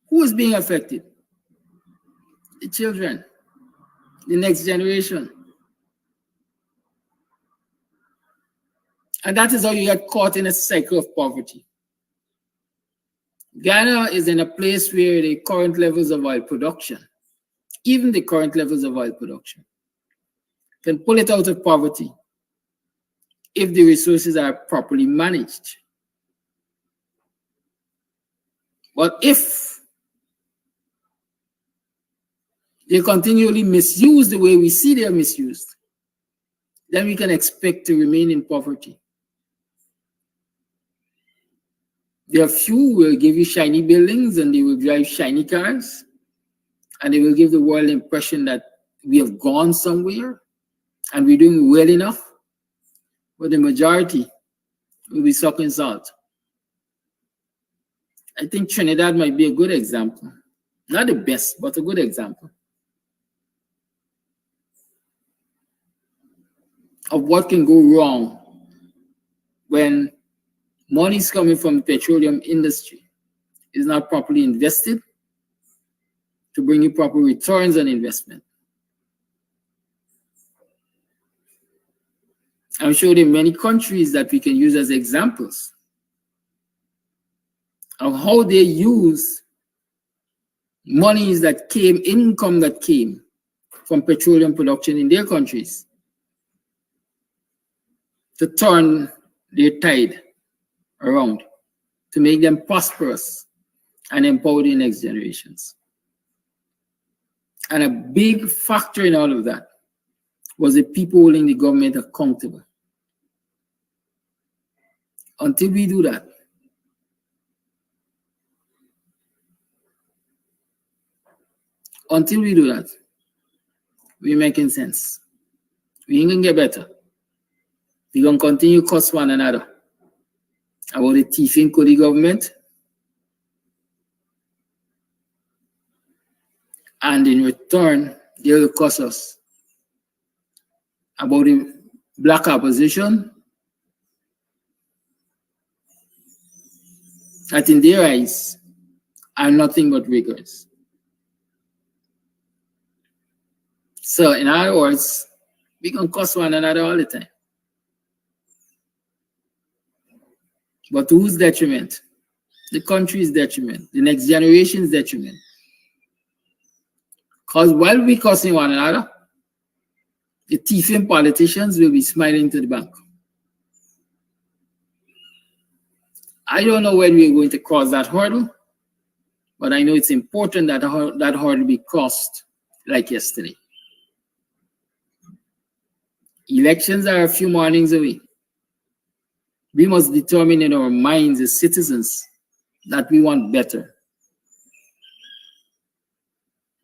D: Who is being affected? The children, the next generation. And that is how you get caught in a cycle of poverty. Ghana is in a place where the current levels of oil production, even the current levels of oil production, can pull it out of poverty if the resources are properly managed. But if they continually misuse the way we see they are misused, then we can expect to remain in poverty. There are few who will give you shiny buildings and they will drive shiny cars and they will give the world the impression that we have gone somewhere and we're doing well enough, but the majority will be sucking salt. I think Trinidad might be a good example. Not the best, but a good example of what can go wrong when money is coming from the petroleum industry is not properly invested to bring you proper returns on investment. I'm sure there are many countries that we can use as examples of how they use monies that came, income that came from petroleum production in their countries to turn their tide around, to make them prosperous and empower the next generations. And a big factor in all of that was the people holding the government accountable. Until we do that, Until we do that, we're making sense. We ain't gonna get better. We're gonna continue to cuss one another about the thieving of the government. And in return, they will cuss us about the black opposition that in their eyes are nothing but riggers. So in other words, we can cuss one another all the time. But to whose detriment? The country's detriment, the next generation's detriment. Because while we cussing one another, the thieving politicians will be smiling to the bank. I don't know when we're going to cross that hurdle, but I know it's important that that hurdle be crossed like yesterday. Elections are a few mornings away. We must determine in our minds as citizens that we want better.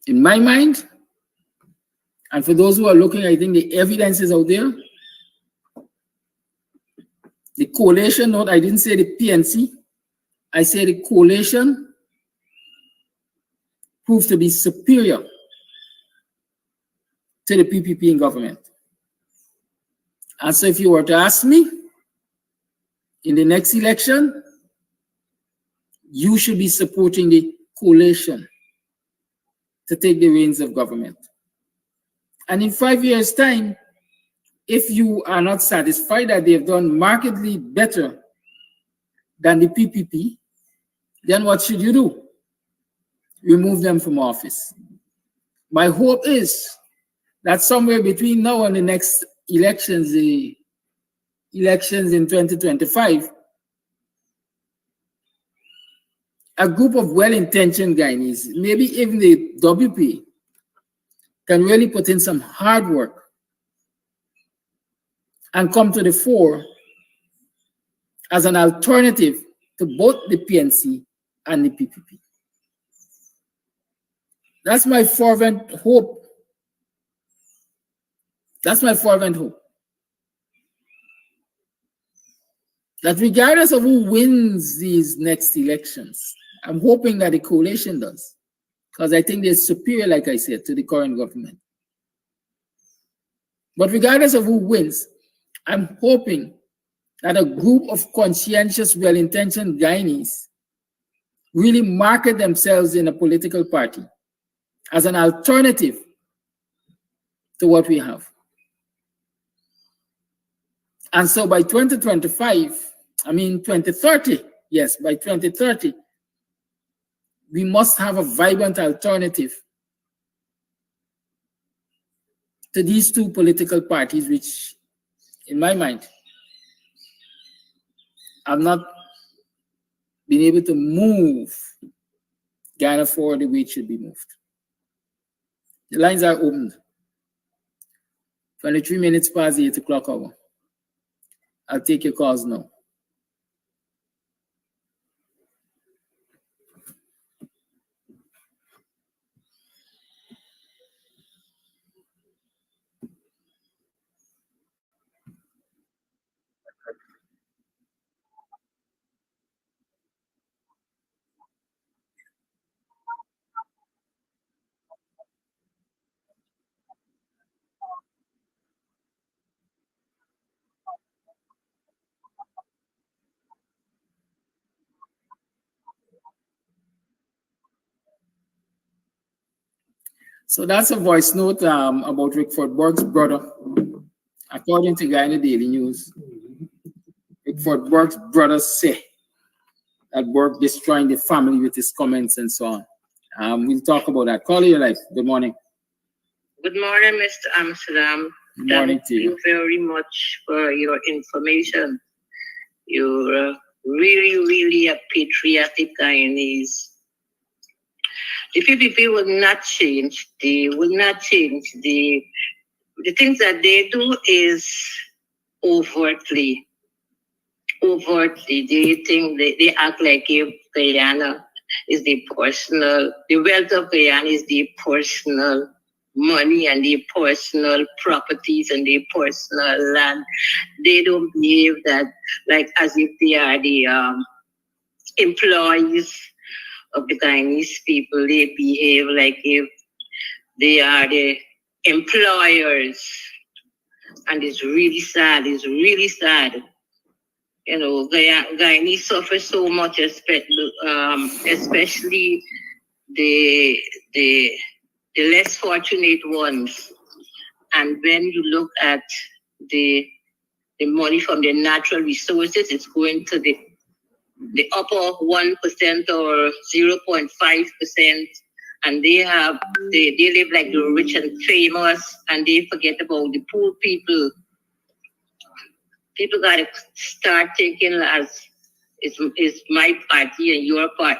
D: In my mind, and for those who are looking, I think the evidence is out there. The coalition, note, I didn't say the PNC, I said the coalition proved to be superior to the PPP in government. And so if you were to ask me, in the next election, you should be supporting the coalition to take the reins of government. And in 5 years' time, if you are not satisfied that they've done markedly better than the PPP, then what should you do? Remove them from office. My hope is that somewhere between now and the next elections, the elections in 2025, a group of well-intentioned Guyanese, maybe even the WP, can really put in some hard work and come to the fore as an alternative to both the PNC and the PPP. That's my fervent hope. That's my fervent hope. That regardless of who wins these next elections, I'm hoping that the coalition does, because I think they're superior, like I said, to the current government. But regardless of who wins, I'm hoping that a group of conscientious, well-intentioned Guyanese really market themselves in a political party as an alternative to what we have. And so by 2030, yes, by 2030, we must have a vibrant alternative to these two political parties, which, in my mind, have not been able to move Guyana forward the way it should be moved. The lines are opened. 23 minutes past the 8 o'clock hour. I'll take your calls now. So that's a voice note about Rickford Burke's brother. According to Guyana Daily News, Rickford Burke's brother say that Burke destroying the family with his comments and so on. We'll talk about that. Call your life. Good morning.
F: Good morning, Mr. Amsterdam.
D: Good morning to you.
F: Thank you very much for your information. You're really, really a patriotic Guyanese. The PPP will not change. The things that they do is overtly. They think they act like if Guyana is the personal, the wealth of Guyana is the personal money and the personal properties and the personal land. They don't behave that like as if they are the employees of the Guyanese people. They behave like if they are the employers. And it's really sad. It's really sad. You know, Guyanese suffer so much, especially the less fortunate ones. And when you look at the money from the natural resources, it's going to the upper 1% or 0.5%. And they live like the rich and famous, and they forget about the poor people. People gotta start thinking as it's my party and your party.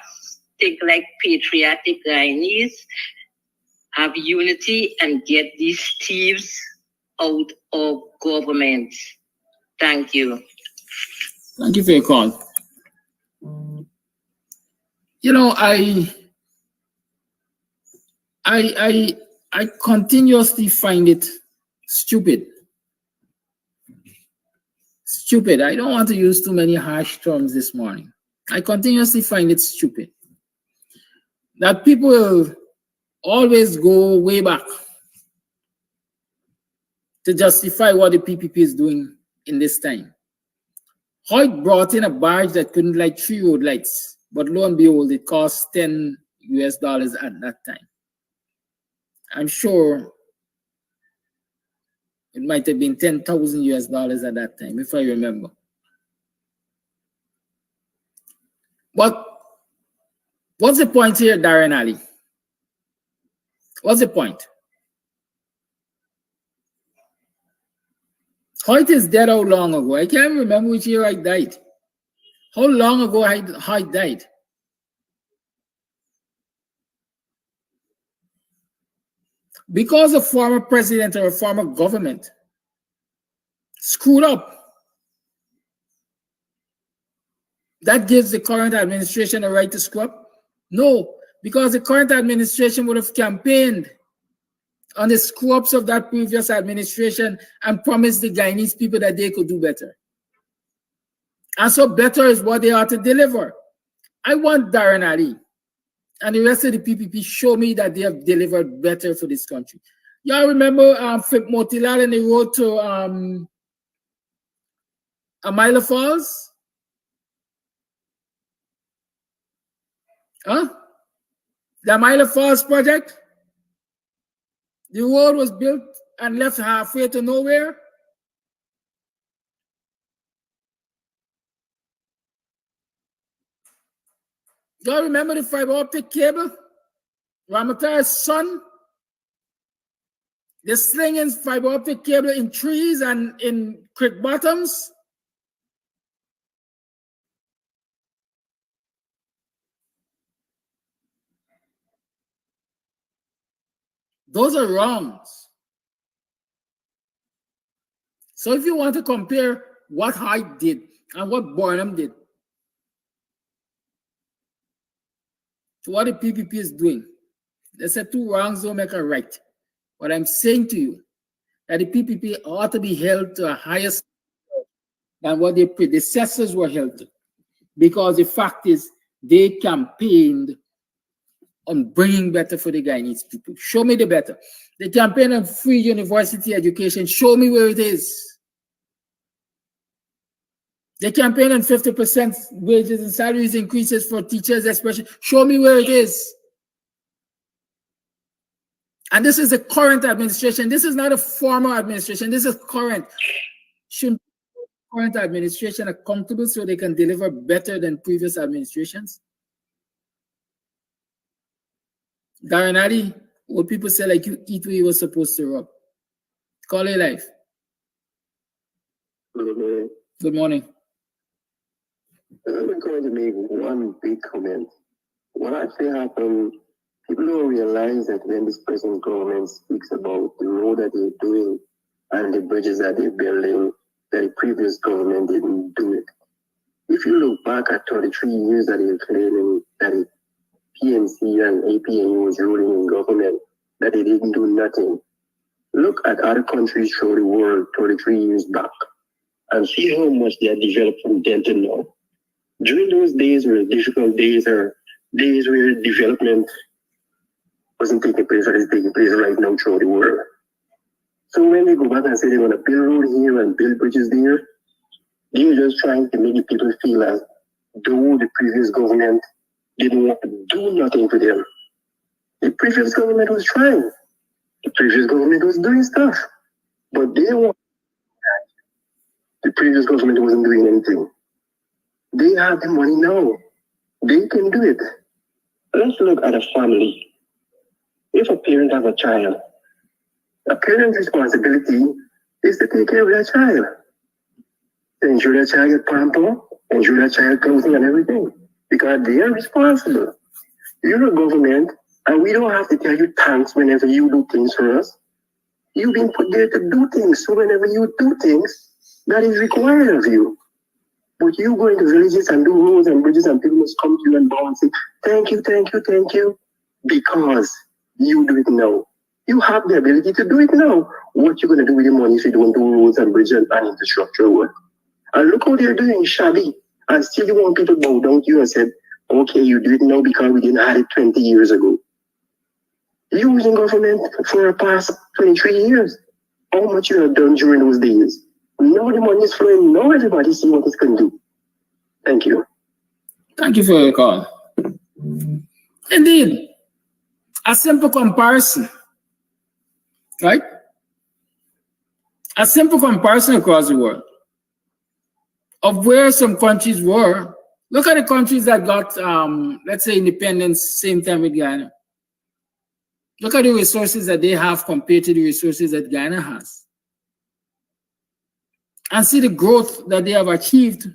F: Think like patriotic Guyanese, have unity, and get these thieves out of government. Thank you.
D: Thank you for your call. You know, I continuously find it stupid. Stupid. I don't want to use too many harsh terms this morning. I continuously find it stupid that people will always go way back to justify what the PPP is doing in this time. Hoyt brought in a barge that couldn't light 3 road lights, but lo and behold, it cost $10 US at that time. I'm sure it might have been $10,000 US at that time, if I remember. But what's the point here, Darren Ali? What's the point? Hoyt is dead how long ago? I can't remember which year Hoyt died. How long ago Hoyt died? Because a former president or a former government screwed up, that gives the current administration a right to screw up? No, because the current administration would have campaigned on the screw-ups of that previous administration and promised the Guyanese people that they could do better. And so better is what they are to deliver. I want Darren Ali and the rest of the PPP show me that they have delivered better for this country. Y'all remember Philip Motilal and the road to Amila Falls? Huh? The Amila Falls project? The road was built and left halfway to nowhere. Do you remember the fiber optic cable? Ramatar's son? They're slinging fiber optic cable in trees and in creek bottoms. Those are wrongs. So if you want to compare what Hyde did and what Barnum did to what the PPP is doing, they said 2 wrongs don't make a right. What I'm saying to you, that the PPP ought to be held to a higher standard than what their predecessors were held to. Because the fact is, they campaigned on bringing better for the Guyanese people. Show me the better. They campaigned on free university education. Show me where it is. They campaigned on 50% wages and salaries increases for teachers, especially. Show me where it is. And this is the current administration. This is not a former administration. This is current. Shouldn't current administration accountable so they can deliver better than previous administrations? Darren Ali, what people say, like, you eat where you were supposed to rub. Call it life. Good morning.
G: I'm going to make one big comment. What actually happened, people don't realize that when this present government speaks about the road that they're doing and the bridges that they're building, that the previous government didn't do it. If you look back at 33 years that they're claiming that PNC and APNU was ruling in government, that they didn't do nothing. Look at other countries throughout the world 33 years back and see how much they have developed from then to now. During those days were difficult days, or days where development wasn't taking place, or is taking place right now throughout the world. So when they go back and say they're going to build road here and build bridges there, they're just trying to make the people feel as though the previous government didn't want to do nothing for them. The previous government was trying. The previous government was doing stuff. But they want the previous government wasn't doing anything. They have the money now. They can do it. Let's look at a family. If a parent has a child, a parent's responsibility is to take care of their child. Ensure their child gets pampered, ensure their child clothing and everything. Because they are responsible. You're a government, and we don't have to tell you thanks whenever you do things for us. You've been put there to do things. So whenever you do things, that is required of you. But you go into villages and do roads and bridges, and people must come to you and bow and say, thank you, thank you, thank you. Because you do it now. You have the ability to do it now. What you going to do with your money if you don't do roads and bridges and infrastructure work? And look how they're doing shabby. And still you want people to bow down to you and say, okay, you do it now because we didn't have it 20 years ago. You was in government for the past 23 years. How much you have done during those days? Now the money is flowing. Now everybody see what it can do. Thank you.
D: Thank you for your call. Indeed, a simple comparison, right? A simple comparison across the world of where some countries were. Look at the countries that got, let's say, independence same time with Guyana. Look at the resources that they have compared to the resources that Guyana has. And see the growth that they have achieved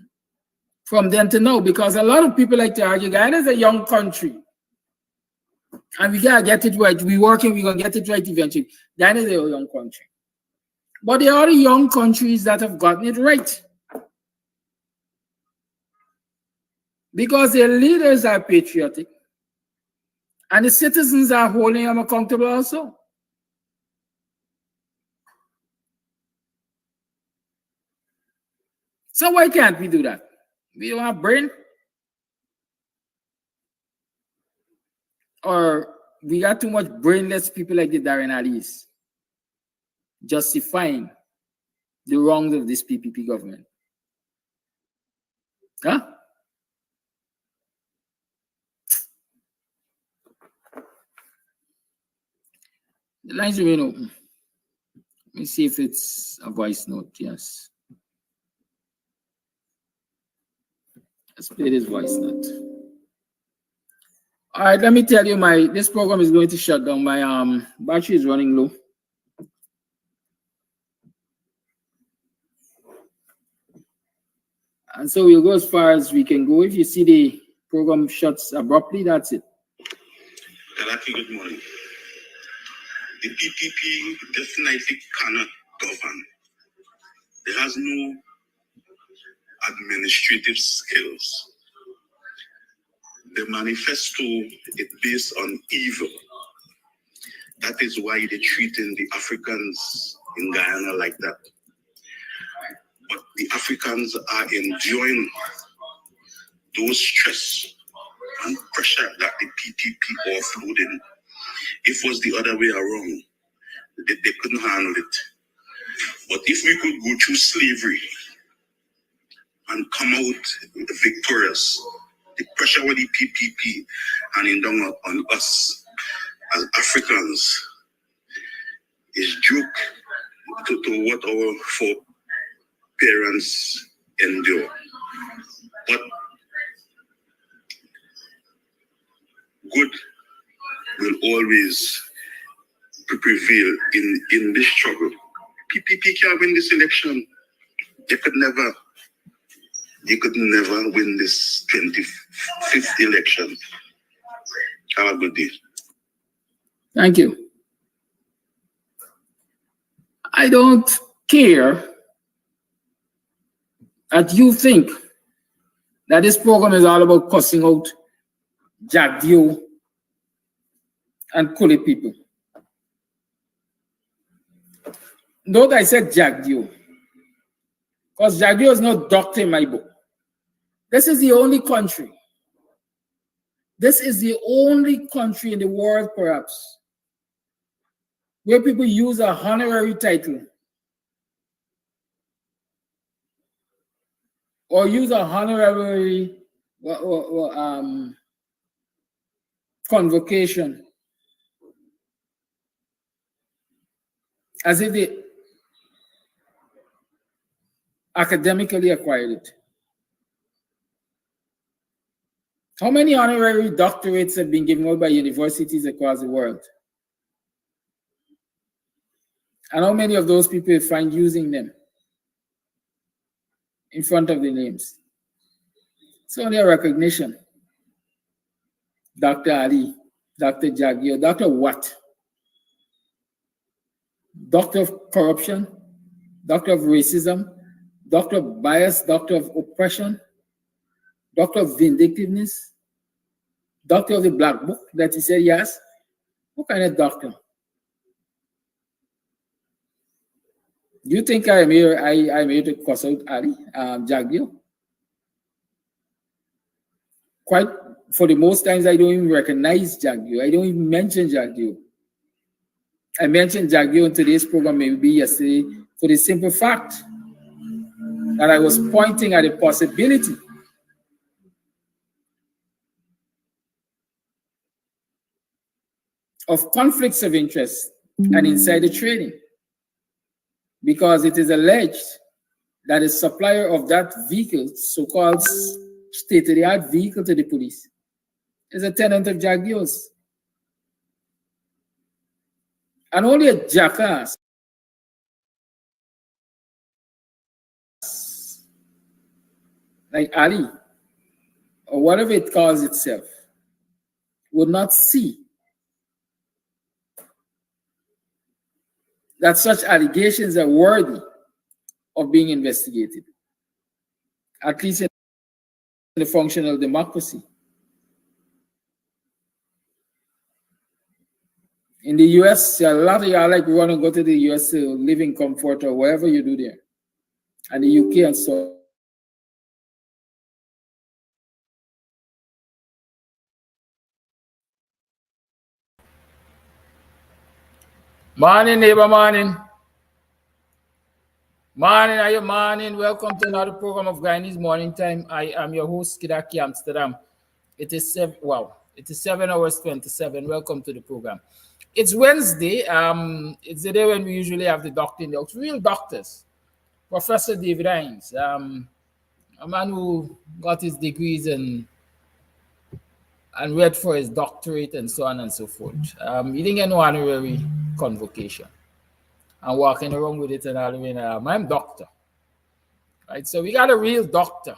D: from then to now. Because a lot of people like to argue, Guyana is a young country. And we gotta get it right. We're working, we're gonna get it right eventually. Guyana is a young country. But there are the young countries that have gotten it right. Because their leaders are patriotic. And the citizens are holding them accountable also. So why can't we do that? We don't have brain? Or we got too much brainless people like the Darren Alis justifying the wrongs of this PPP government? Huh? The lines remain open. Let me see if it's a voice note. Yes. Let's play this voice note. All right, let me tell you, this program is going to shut down. My battery is running low. And so we'll go as far as we can go. If you see the program shuts abruptly, that's it.
H: Kalaki, good morning. The PPP definitely cannot govern. It has no administrative skills. The manifesto is based on evil. That is why they're treating the Africans in Guyana like that. But the Africans are enjoying those stress and pressure that the PPP offloading. If it was the other way around, they couldn't handle it. But if we could go through slavery and come out victorious, the pressure with the PPP and down on us as Africans is joke to what our foreparents endure. But good will always prevail in this struggle. PPP can't win this election. They could never win this 25th election. Have a good day.
D: Thank you. I don't care that you think that this program is all about cussing out Jack Dio and Kuli people. Note I said Jagdio, because Jagdio is not doctor in my book. This is the only country. This is the only country in the world, perhaps, where people use a honorary title or use a honorary convocation as if they academically acquired it. How many honorary doctorates have been given out by universities across the world? And how many of those people find using them in front of the names? It's only a recognition. Dr. Ali, Dr. Jagio, Dr. what? Doctor of corruption, doctor of racism, doctor of bias, doctor of oppression, doctor of vindictiveness, doctor of the black book that he said yes. What kind of doctor? Do you think I'm here to cuss out Ali, Jagio? Quite for the most times, I don't even recognize Jagio. I don't even mention Jagio. I mentioned Jagio in today's program, maybe yesterday, for the simple fact that I was pointing at the possibility of conflicts of interest and insider trading, because it is alleged that a supplier of that vehicle, so-called state-of-the-art vehicle to the police, is a tenant of Jagio's. And only a jackass like Ali, or whatever it calls itself, would not see that such allegations are worthy of being investigated, at least in a functional democracy. In the US, a lot of y'all like we want to go to the US to live in comfort or wherever you do there. And the UK and so. Morning, neighbor, morning. Morning, are you morning? Welcome to another program of Guyanese Morning Time. I am your host, Kidaki Amsterdam. It is 7 hours 27. Welcome to the program. It's Wednesday. It's the day when we usually have the doctor in the house, real doctors. Professor David Hines, a man who got his degrees and read for his doctorate and so on and so forth. He didn't get no honorary convocation. I'm walking around with it and all, I'm doctor. Right, so we got a real doctor.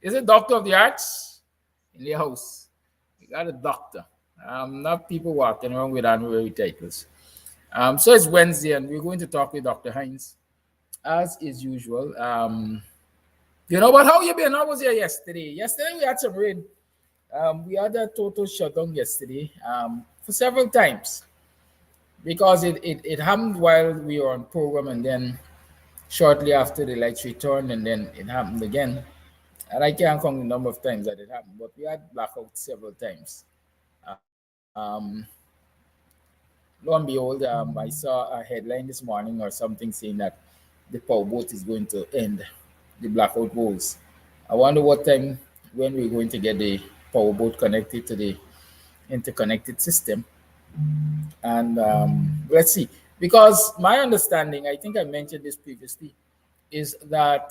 D: Is it doctor of the arts? In the house. We got a doctor. Not people walking around with honorary titles. So it's Wednesday, and we're going to talk with Dr. Hines, as is usual. But how you been? I was here yesterday. Yesterday we had some rain. We had a total shutdown yesterday for several times, because it happened while we were on program, and then shortly after the lights returned, and then it happened again. And I can't count the number of times that it happened, but we had blackouts several times. Lo and behold, I saw a headline this morning or something saying that the power boat is going to end the blackout woes. I wonder what time when we're going to get the power boat connected to the interconnected system. And let's see. Because my understanding, I think I mentioned this previously, is that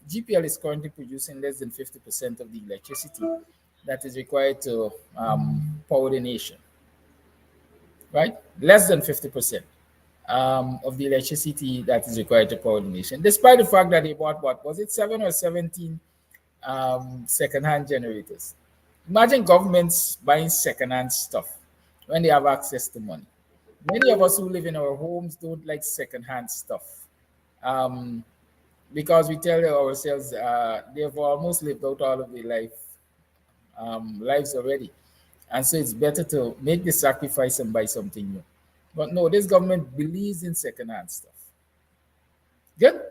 D: GPL is currently producing less than 50% of the electricity that is required to power the nation. Right? Less than 50% of the electricity that is required to power the nation, despite the fact that they bought, what was it, 7 or 17 second-hand generators. Imagine governments buying second-hand stuff when they have access to money. Many of us who live in our homes don't like second-hand stuff, because we tell ourselves they've almost lived out all of their lives already. And so it's better to make the sacrifice and buy something new. But no, this government believes in second-hand stuff. Good.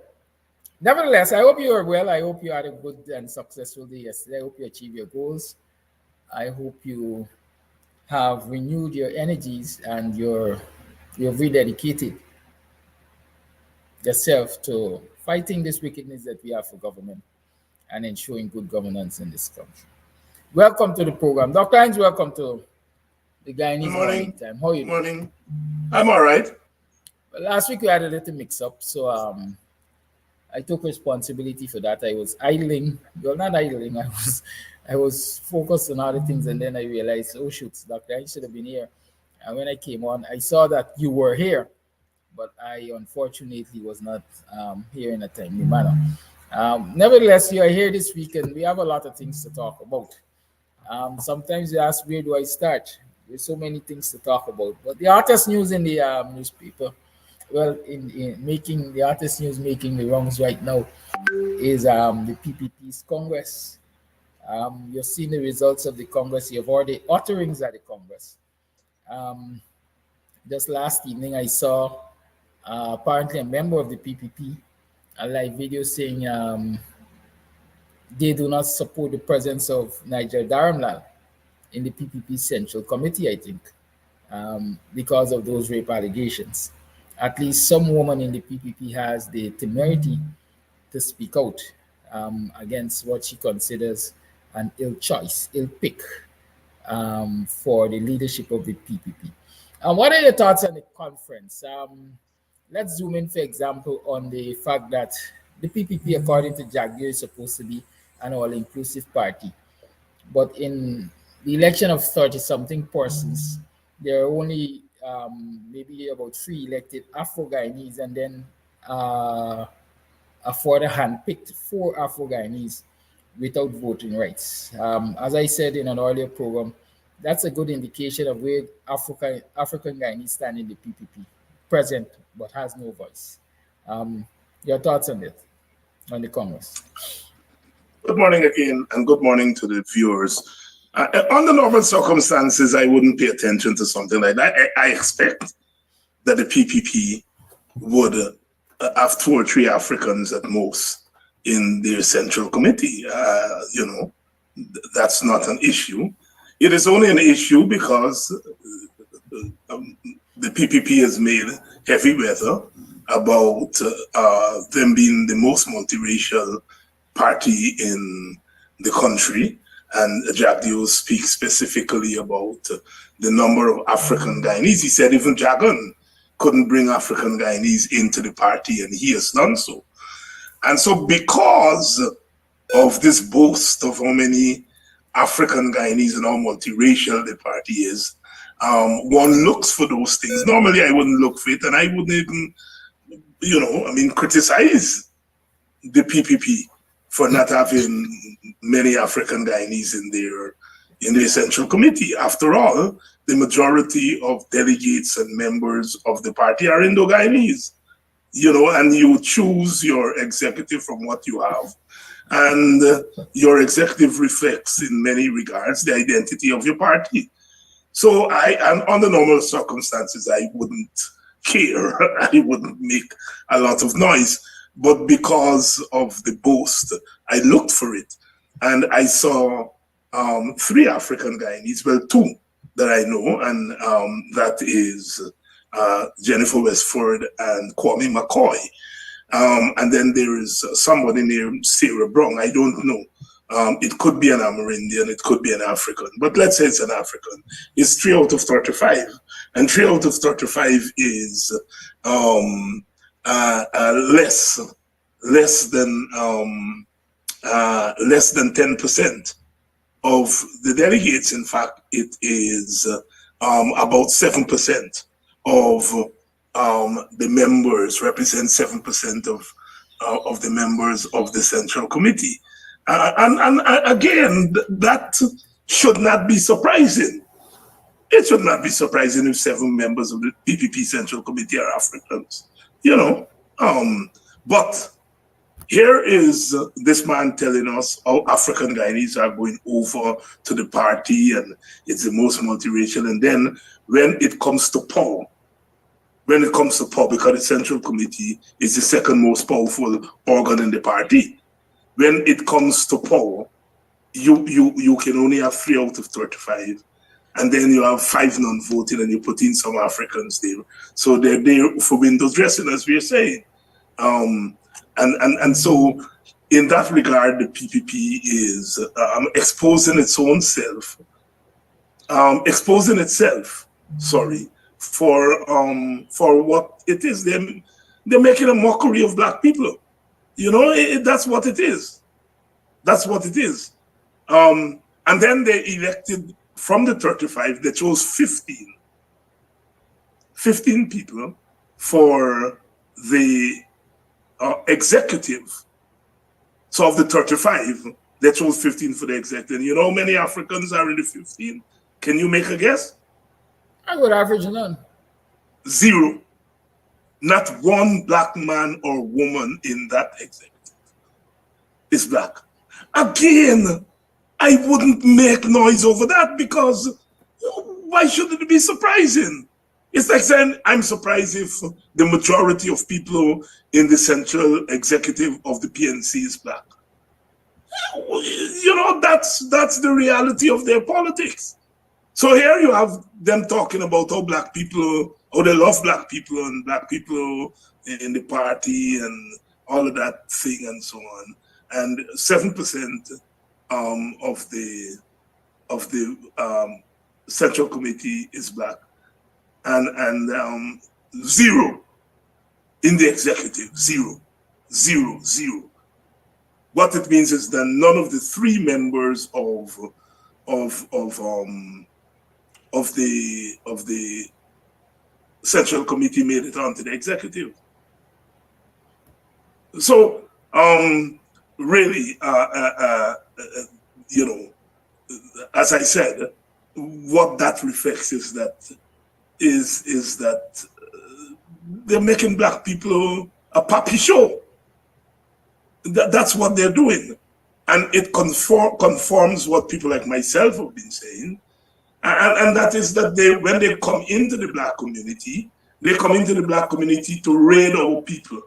D: Nevertheless, I hope you are well. I hope you had a good and successful day yesterday. I hope you achieve your goals. I hope you have renewed your energies and you've rededicated yourself to fighting this wickedness that we have for government and ensuring good governance in this country. Welcome to the program. Dr. Hines, welcome to the Guyanese Morning Time. How are you doing?
I: Morning. I'm all right.
D: Well, last week we had a little mix-up, so I took responsibility for that. I was idling. Well, not idling. I was focused on other things, and then I realized, oh shoot, Dr. I should have been here. And when I came on, I saw that you were here, but I unfortunately was not here in a timely manner. Nevertheless, you are here this week, and we have a lot of things to talk about. Sometimes you ask, where do I start? There's so many things to talk about. But the hottest news in the newspaper, well, in making the hottest news, making the rounds right now, is the PPP's Congress. You've seen the results of the Congress. You've heard the utterings at the Congress. Just last evening, I saw apparently a member of the PPP, a live video saying they do not support the presence of Niger Dharamlal in the PPP Central Committee, I think, because of those rape allegations. At least some woman in the PPP has the temerity to speak out against what she considers an ill choice, ill pick for the leadership of the PPP. What are your thoughts on the conference? Let's zoom in, for example, on the fact that the PPP, according to Jagger, is supposed to be an all-inclusive party. But in the election of 30-something persons, there are only maybe about 3 elected Afro-Guyanese, and then a further hand-picked 4 Afro-Guyanese without voting rights. As I said in an earlier program, that's a good indication of where African Guyanese stand in the PPP, present but has no voice. Your thoughts on it, on the Congress?
I: Good morning again, and good morning to the viewers. Under normal circumstances, I wouldn't pay attention to something like that. I expect that the PPP would have 2 or 3 Africans at most in their central committee. That's not an issue. It is only an issue because the PPP has made heavy weather about them being the most multiracial party in the country. And Jagdio speaks specifically about the number of African Guyanese. He said even Jagan couldn't bring African Guyanese into the party, and he has done so. And so because of this boast of how many African Guyanese and how multiracial the party is, one looks for those things. Normally I wouldn't look for it, and I wouldn't even, criticize the PPP for not having many African Guyanese in their central committee. After all, the majority of delegates and members of the party are Indo-Guyanese, and you choose your executive from what you have. And your executive reflects in many regards the identity of your party. So and under normal circumstances, I wouldn't care. I wouldn't make a lot of noise. But because of the boast, I looked for it. And I saw 3 African Guyanese, well, 2 that I know, and that is Jennifer Westford and Kwame McCoy. And then there is somebody named Sarah Brown. I don't know. It could be an Amerindian, it could be an African, but let's say it's an African. It's 3 out of 35, and 3 out of 35 is less than 10% of the delegates. In fact, it is about 7% of the members, represent 7% of the members of the Central Committee. And again, that should not be surprising. It should not be surprising if 7 members of the PPP Central Committee are Africans, But Here is this man telling us how African Guyanese are going over to the party and it's the most multiracial. And then when it comes to power, because the Central Committee is the second most powerful organ in the party, when it comes to power, you can only have 3 out of 35. And then you have 5 non-voting and you put in some Africans there. So they're there for window dressing, as we're saying. And so in that regard, the PPP is exposing its own self, for what it is. They're making a mockery of black people. You know, that's what it is. That's what it is. And then they elected, from the 35, they chose 15 people for the executive. So of the 35, they chose 15 for the executive. You know how many Africans are in the 15? Can you make a guess?
D: I would average none.
I: 0. Not one black man or woman in that executive is black. Again, I wouldn't make noise over that, because why should it be surprising? It's like saying I'm surprised if the majority of people in the central executive of the PNC is black. You know, that's the reality of their politics. So here you have them talking about how black people, how they love black people and black people in the party and all of that thing and so on. And 7% of the Central Committee is black, and 0 in the executive. 0. What it means is that none of the 3 members of the Central Committee made it onto the executive. So really, you know, as I said, what that reflects is that they're making black people a puppy show. That's what they're doing, and it conforms what people like myself have been saying, and that is that when they come into the black community, they come into the black community to raid our people,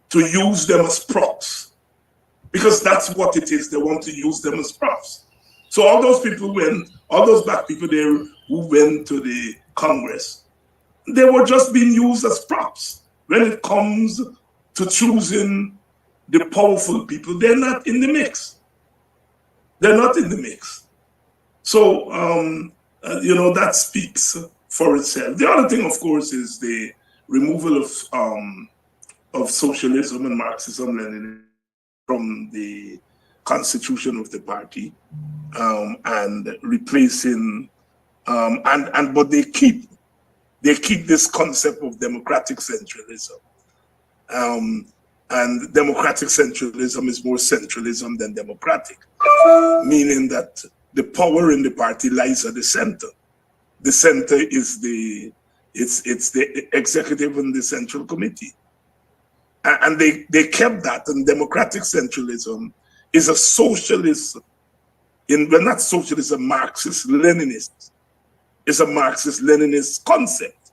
I: to use them as props. Because that's what it is. They want to use them as props. So all those black people there who went to the Congress, they were just being used as props. When it comes to choosing the powerful people, they're not in the mix. They're not in the mix. So, you know, that speaks for itself. The other thing, of course, is the removal of socialism and Marxism-Leninism from the constitution of the party, and replacing, but they keep this concept of democratic centralism, and democratic centralism is more centralism than democratic, meaning that the power in the party lies at the center. The center is it's the executive and the Central Committee. And they kept that, and democratic centralism is a socialist, not socialist, a Marxist-Leninist. It's a Marxist-Leninist concept.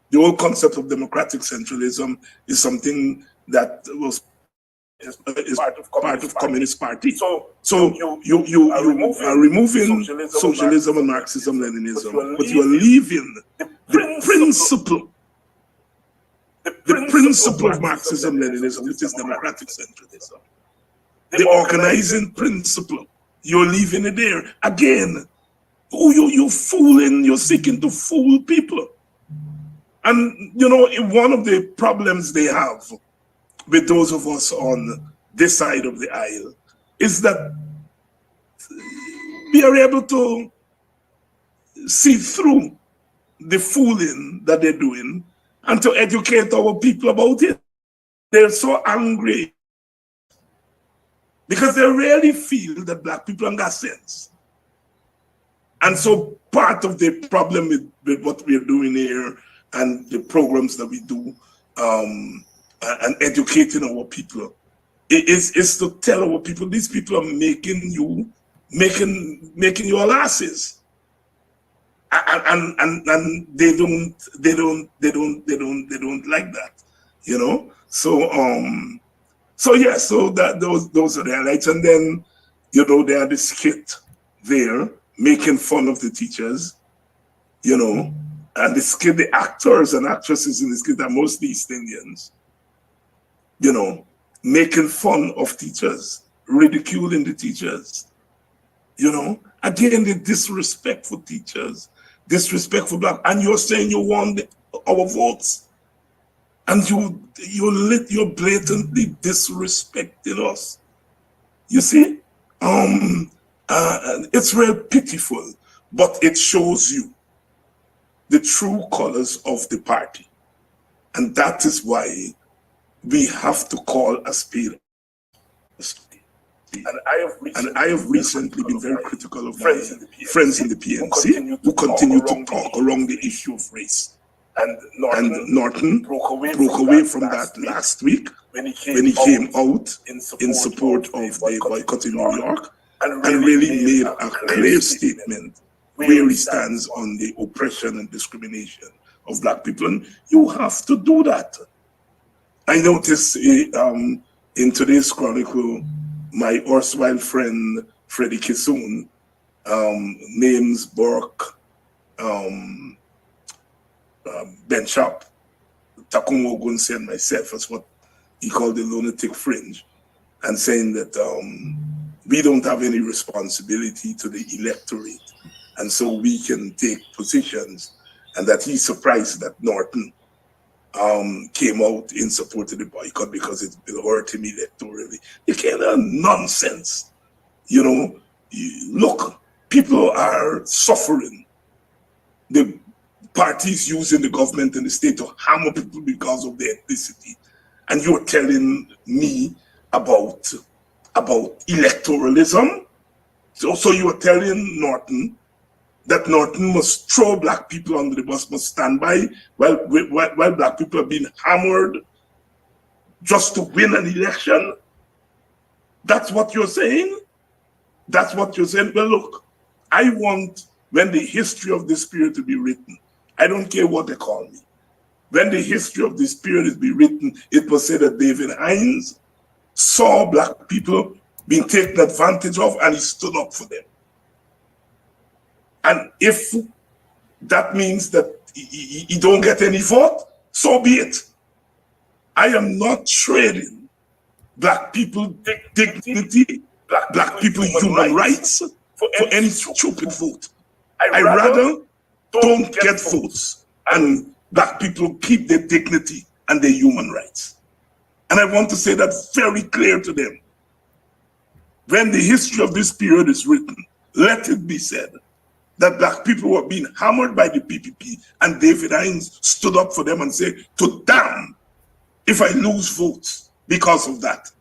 I: The whole concept of democratic centralism is something that is part of Communist Party. So you are removing socialism and Marxism-Leninism, but you are leaving the principle. The principle of Marxism-Leninism, which is democratic centralism, the organizing principle, you're leaving it there. Again, you're fooling, you're seeking to fool people. And, you know, one of the problems they have with those of us on this side of the aisle is that we are able to see through the fooling that they're doing and to educate our people about it. They're so angry because they really feel that black people don't got sense. And so part of the problem with what we're doing here and the programs that we do, and educating our people, is to tell our people, these people are making you all asses. And they don't like that, you know. So yeah, so that those are the highlights. And then, you know, they had the skit there making fun of the teachers, you know, and the skit, the actors and actresses in the skit are mostly East Indians, you know, making fun of teachers, ridiculing the teachers, you know. Again, the disrespect for teachers, disrespect for black, and you're saying you want our votes, and you're blatantly disrespecting us. You see, it's real pitiful, but it shows you the true colors of the party, and that is why we have to call a spade a spade. And I have recently been very critical of my friends in the PNC who continue to talk around the issue of race. And Norton broke away from that last week when he came out in support of the boycott in New York and really made a clear statement where he stands on the oppression and discrimination of black people. And you have to do that. I noticed in today's Chronicle, my erstwhile friend Freddie Kissoon names Burke, Ben Sharp, Takumo Ogunse, and myself as what he called the lunatic fringe, and saying that we don't have any responsibility to the electorate, and so we can take positions, and that he's surprised that Norton came out in support of the boycott because it will hurt him electorally. You kind of nonsense. You know, look, people are suffering. The parties using the government and the state to hammer people because of their ethnicity. And you're telling me about electoralism? So you're telling Norton that Norton must throw black people under the bus, must stand by while black people are being hammered just to win an election? That's what you're saying? That's what you're saying? Well, look, I want, when the history of this period to be written, I don't care what they call me. When the history of this period is be written, it was said that David HINDS saw black people being taken advantage of and he stood up for them. And if that means that he don't get any vote, so be it. I am not trading black people dignity, black people human rights for any stupid vote. I rather don't get votes and black people keep their dignity and their human rights. And I want to say that very clear to them. When the history of this period is written, let it be said that black people were being hammered by the PPP and David HINDS stood up for them and said, to damn if I lose votes because of that.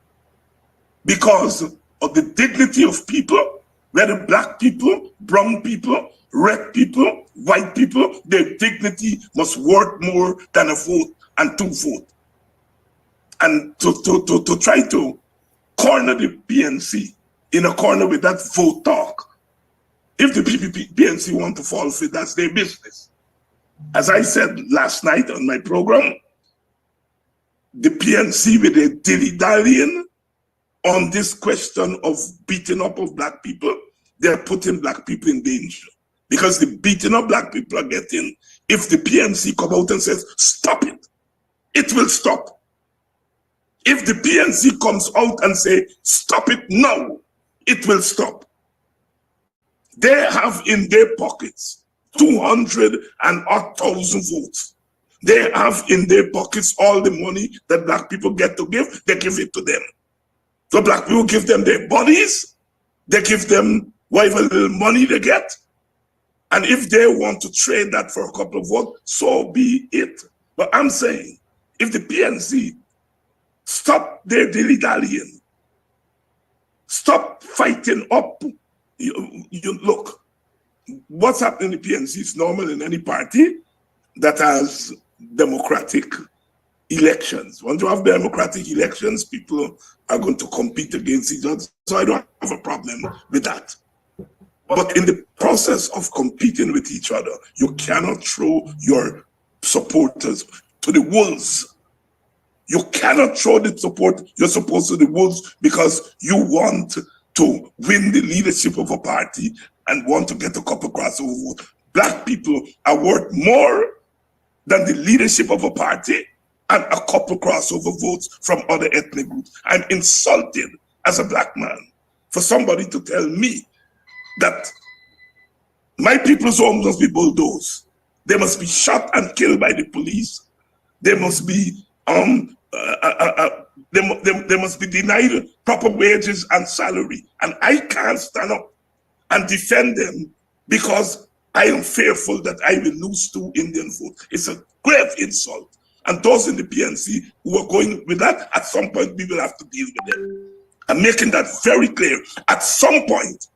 I: Because of the dignity of people, whether black people, brown people, red people, white people, their dignity must worth more than a vote and two votes. And to try to corner the PNC in a corner with that vote talk, if the PNC want to fall for it, that's their business. As I said last night on my program, the PNC with their dilly-dallying on this question of beating up of black people, they're putting black people in danger. Because the beating up black people are getting, if the PNC come out and says, stop it, it will stop. If the PNC comes out and say, stop it now, it will stop. They have in their pockets 200,000 votes. They have in their pockets all the money that black people get to give, they give it to them. So black people give them their bodies, they give them whatever little money they get. And if they want to trade that for a couple of votes, so be it. But I'm saying, if the PNC stop their dilly-dallying, stop fighting up, you look, what's happening in the PNC is normal in any party that has democratic elections. Once you have democratic elections, people are going to compete against each other. So I don't have a problem with that. But in the process of competing with each other, you cannot throw your supporters to the wolves. You cannot throw the support you're supposed to the wolves because you want to win the leadership of a party and want to get a couple crossover votes. Black people are worth more than the leadership of a party and a couple crossover votes from other ethnic groups. I'm insulted as a black man for somebody to tell me that my people's homes must be bulldozed. They must be shot and killed by the police. They must be they must be denied proper wages and salary. And I can't stand up and defend them because I am fearful that I will lose 2 Indian votes. It's a grave insult. And those in the PNC who are going with that, at some point we will have to deal with them. I'm making that very clear. At some point,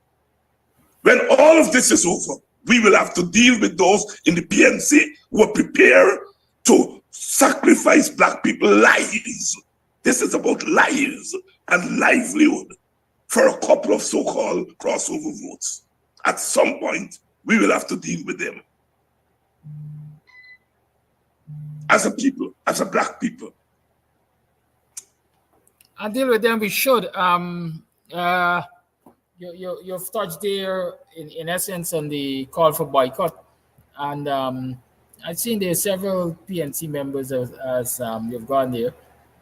I: when all of this is over, we will have to deal with those in the PNC who are prepared to sacrifice black people's lives. This is about lives and livelihood for a couple of so-called crossover votes. At some point, we will have to deal with them. As a people, as a black people.
D: And deal with them we should. You've touched there, in essence, on the call for boycott. And I've seen there are several PNC members as you've gone there,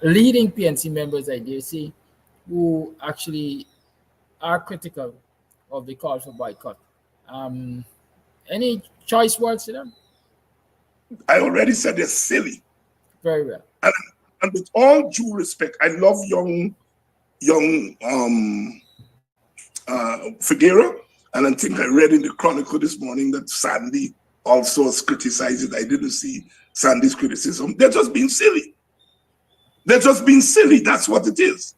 D: leading PNC members, I dare say, who actually are critical of the call for boycott. Any choice words to them?
I: I already said they're silly.
D: Very well.
I: And with all due respect, I love young Figueroa, and I think I read in the Chronicle this morning that Sandy also was criticizing. I didn't see Sandy's criticism. They're just being silly. They're just being silly. That's what it is.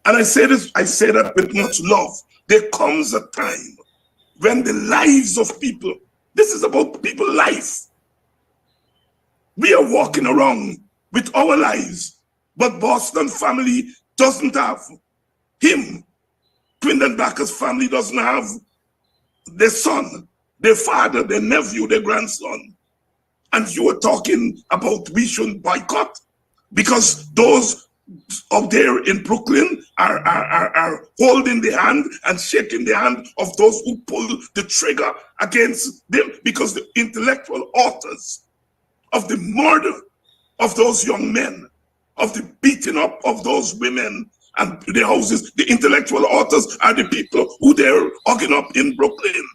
I: And I say that with much love. There comes a time when the lives of people, this is about people's life. We are walking around with our lives, but Boston family doesn't have him. Quindon Backer's family doesn't have their son, their father, their nephew, their grandson. And you were talking about we shouldn't boycott because those up there in Brooklyn are holding the hand and shaking the hand of those who pull the trigger against them, because the intellectual authors of the murder of those young men, of the beating up of those women and the houses, the intellectual authors are the people who they're hugging up in Brooklyn.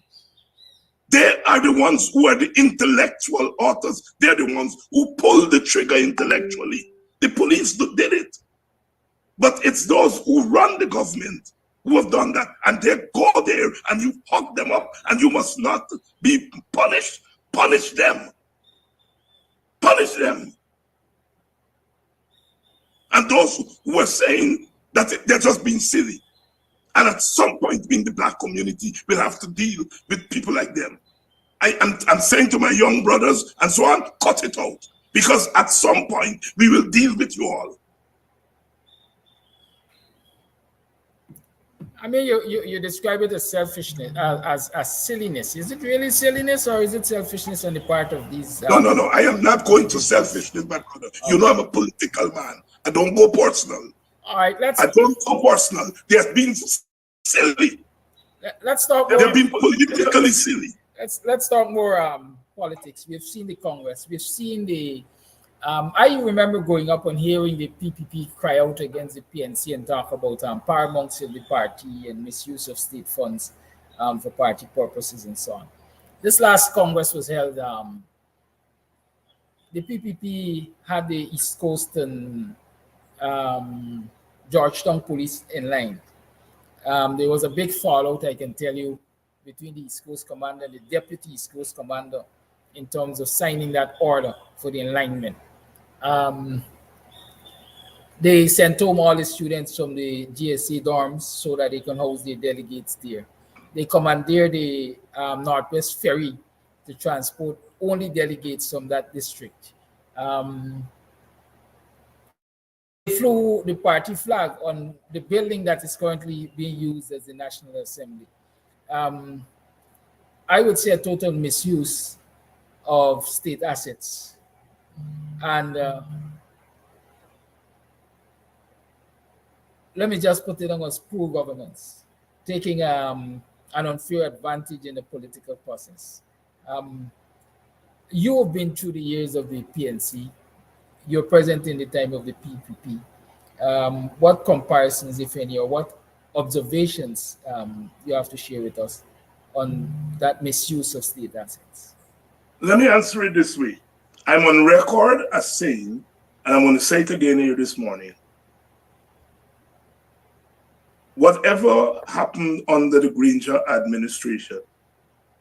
I: They are the ones who are the intellectual authors. They're the ones who pull the trigger intellectually. The police did it. But it's those who run the government who have done that, and they go there and you hug them up and you must not be punished. Punish them. Punish them. And those who are saying that they're just being silly. And at some point in the black community, we'll have to deal with people like them. I'm saying to my young brothers and so on, cut it out. Because at some point, we will deal with you all.
D: I mean, you describe it as selfishness, as silliness. Is it really silliness, or is it selfishness on the part of these?
I: No. I am not going to selfishness, my brother. Okay. You know I'm a political man. I don't go personal.
D: All right,
I: I don't go personal. They have been silly.
D: Let's talk.
I: They've been politically silly.
D: Let's talk more politics. We've seen the Congress. We've seen the. I remember growing up and hearing the PPP cry out against the PNC and talk about paramountcy of the party and misuse of state funds for party purposes and so on. This last Congress was held. The PPP had the East Coast and Georgetown police in line. There was a big fallout, I can tell you, between the East Coast commander and the deputy East Coast commander in terms of signing that order for the alignment. They sent home all the students from the GSA dorms so that they can house their delegates there. They commandeered the Northwest Ferry to transport only delegates from that district. flew the party flag on the building that is currently being used as the National Assembly. I would say a total misuse of state assets. And let me just put it on as poor governance, taking an unfair advantage in the political process. You have been through the years of the PNC. You're present in the time of the PPP. What comparisons, if any, or what observations you have to share with us on that misuse of state assets?
I: Let me answer it this way. I'm on record as saying, and I'm going to say it again here this morning, whatever happened under the Granger administration,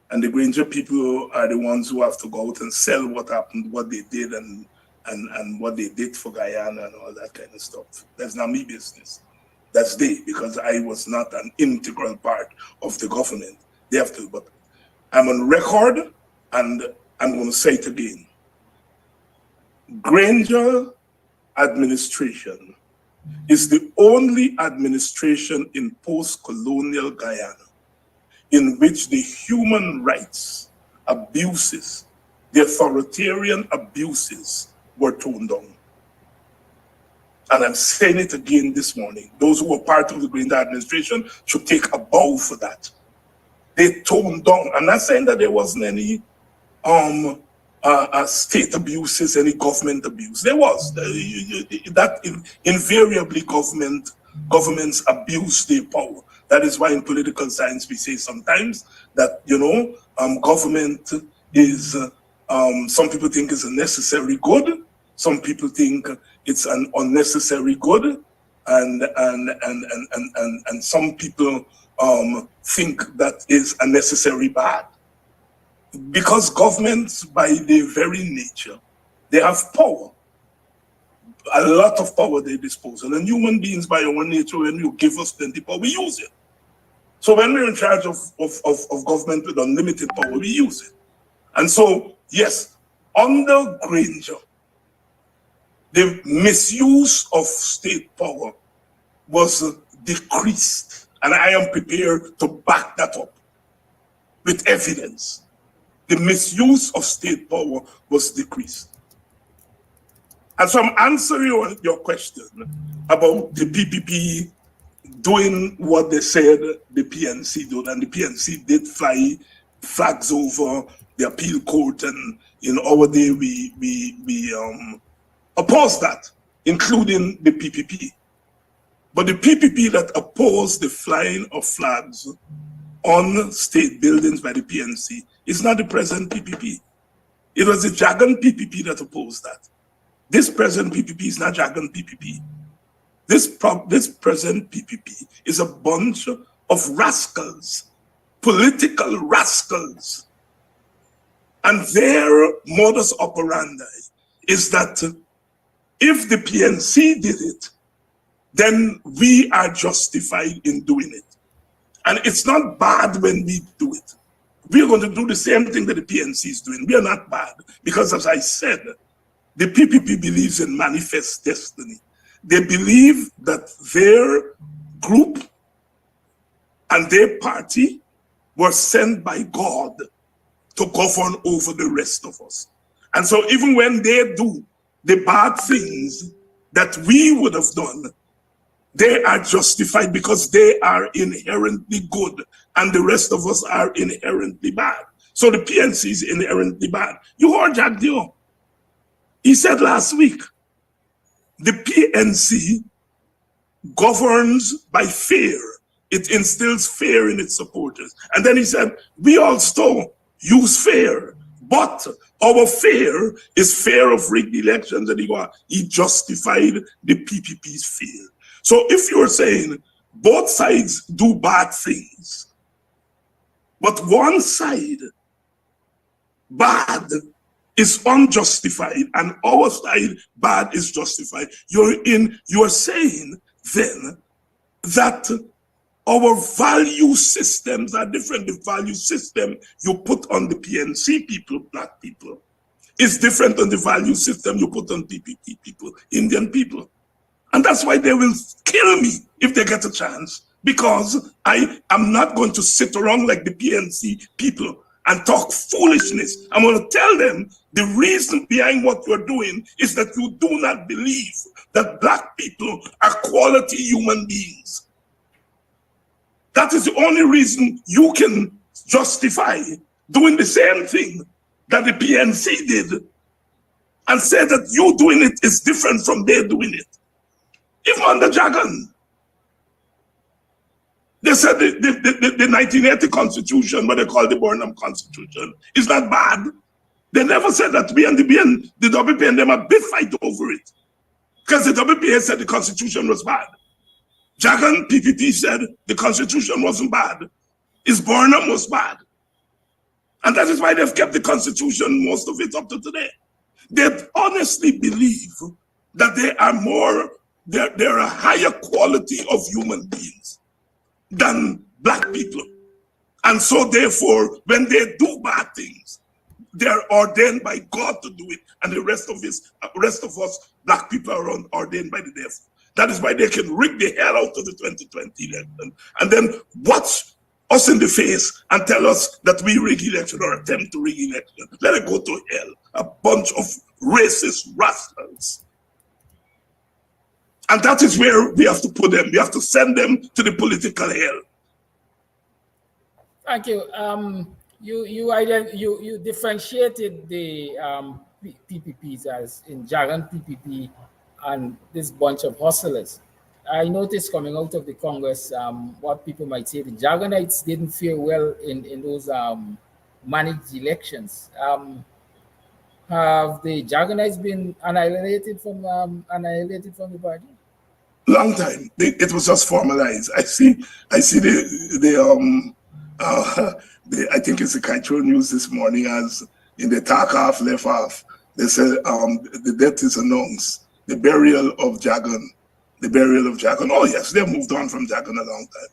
I: and the Granger people are the ones who have to go out and sell what happened, what they did, and what they did for Guyana and all that kind of stuff. That's not me business. That's they, because I was not an integral part of the government. They have to, but I'm on record, and I'm going to say it again. Granger administration is the only administration in post-colonial Guyana in which the human rights abuses, the authoritarian abuses were toned down. And I'm saying it again this morning. Those who were part of the Granger administration should take a bow for that. They toned down. I'm not saying that there wasn't any state abuses, any government abuse. There was. Invariably governments abuse their power. That is why in political science we say sometimes that, government is, some people think it's a necessary good, some people think it's an unnecessary good, and some people think that is a necessary bad. Because governments, by their very nature, they have power. A lot of power they dispose. And human beings, by our nature, when you give us plenty power, we use it. So when we're in charge of government with unlimited power, we use it. And so, yes, under Granger, the misuse of state power was decreased. And I am prepared to back that up with evidence. The misuse of state power was decreased. And so I'm answering your question about the PPP doing what they said the PNC did, and the PNC did fly flags over the appeal court, and in our day we opposed that, including the PPP. But the PPP that opposed the flying of flags on state buildings by the PNC is not the present PPP. It was the Dragon PPP that opposed that. This present PPP is not Dragon PPP. This present PPP is a bunch of rascals, political rascals. And their modus operandi is that if the PNC did it, then we are justified in doing it. And it's not bad when we do it. We are going to do the same thing that the PNC is doing. We are not bad because, as I said, the PPP believes in manifest destiny. They believe that their group and their party were sent by God to govern over the rest of us. And so even when they do the bad things that we would have done, they are justified because they are inherently good and the rest of us are inherently bad. So the PNC is inherently bad. You heard Jack Dio. He said last week, the PNC governs by fear. It instills fear in its supporters. And then he said, we also use fear, but our fear is fear of rigged elections. And he justified the PPP's fear. So if you're saying both sides do bad things, but one side, bad, is unjustified and our side, bad, is justified, you're saying then that our value systems are different. The value system you put on the PNC people, black people, is different than the value system you put on PPP people, Indian people. And that's why they will kill me if they get a chance, because I am not going to sit around like the PNC people and talk foolishness. I'm going to tell them the reason behind what you're doing is that you do not believe that black people are quality human beings. That is the only reason you can justify doing the same thing that the PNC did and say that you doing it is different from they doing it. Even on the Dragon, they said the 1980 Constitution, what they call the Burnham Constitution, is not bad. They never said that we and the WP and them a big fight over it. Because the WPA said the Constitution was bad. Dragon PPP said the Constitution wasn't bad. His Burnham was bad. And that is why they've kept the Constitution, most of it, up to today. They honestly believe that they are more, they're a higher quality of human beings than black people. And so therefore, when they do bad things, they're ordained by God to do it, and the rest of us, black people, are ordained by the devil. That is why they can rig the hell out of the 2020 election, and then watch us in the face and tell us that we rig election or attempt to rig election. Let it go to hell. A bunch of racist rascals. And that is where we have to put them. We have to send them to the political hell.
D: Thank you. You differentiated the PPPs as in Jargon PPP and this bunch of hustlers. I noticed coming out of the Congress, what people might say the Jargonites didn't fare well in those managed elections. Have the Jargonites been annihilated from the party?
I: Long time. It was just formalized. I see I think it's the Kaito News this morning, as in the talk off, left off, they said the death is announced, the burial of Jagan. Oh yes, they've moved on from Jagan a long time.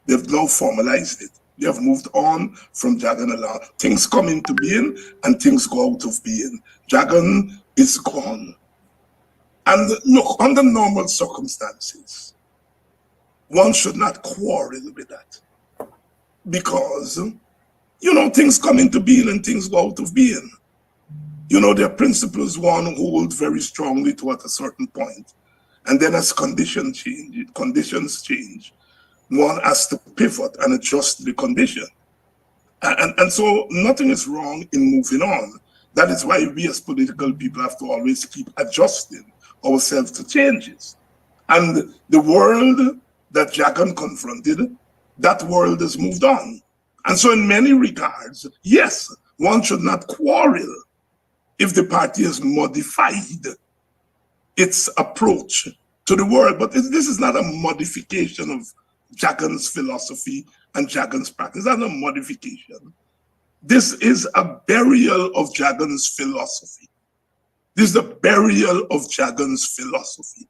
I: They've now formalized it. They have moved on from Jagan a lot. Things come into being and things go out of being. Jagan is gone. And look, under normal circumstances, one should not quarrel with that. Because, things come into being and things go out of being. There are principles one holds very strongly to at a certain point. And then as conditions change, one has to pivot and adjust the condition. And so nothing is wrong in moving on. That is why we as political people have to always keep adjusting ourselves to changes. And the world that Jagan confronted, that world has moved on. And so in many regards, yes, one should not quarrel if the party has modified its approach to the world. But this is not a modification of Jagan's philosophy and Jagan's practice. That's not a modification. This is a burial of Jagan's philosophy. This is the burial of Jagan's philosophy.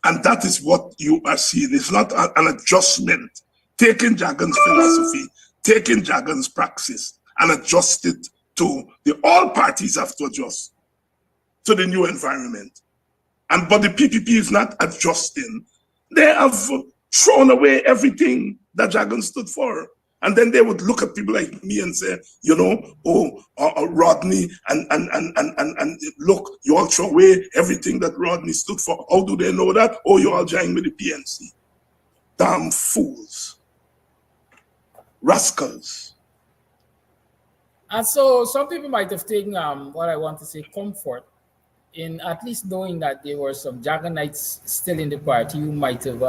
I: And that is what you are seeing. It's not an adjustment. Taking Jagan's philosophy, taking Jagan's praxis, and adjust it to all parties have to adjust to the new environment. But the PPP is not adjusting. They have thrown away everything that Jagan stood for. And then they would look at people like me and say, Rodney, and look, you all throw away everything that Rodney stood for. How do they know that? Oh, you all joined with the PNC. Damn fools. Rascals.
D: And so some people might have taken what I want to say comfort in at least knowing that there were some Jagonites still in the party who might have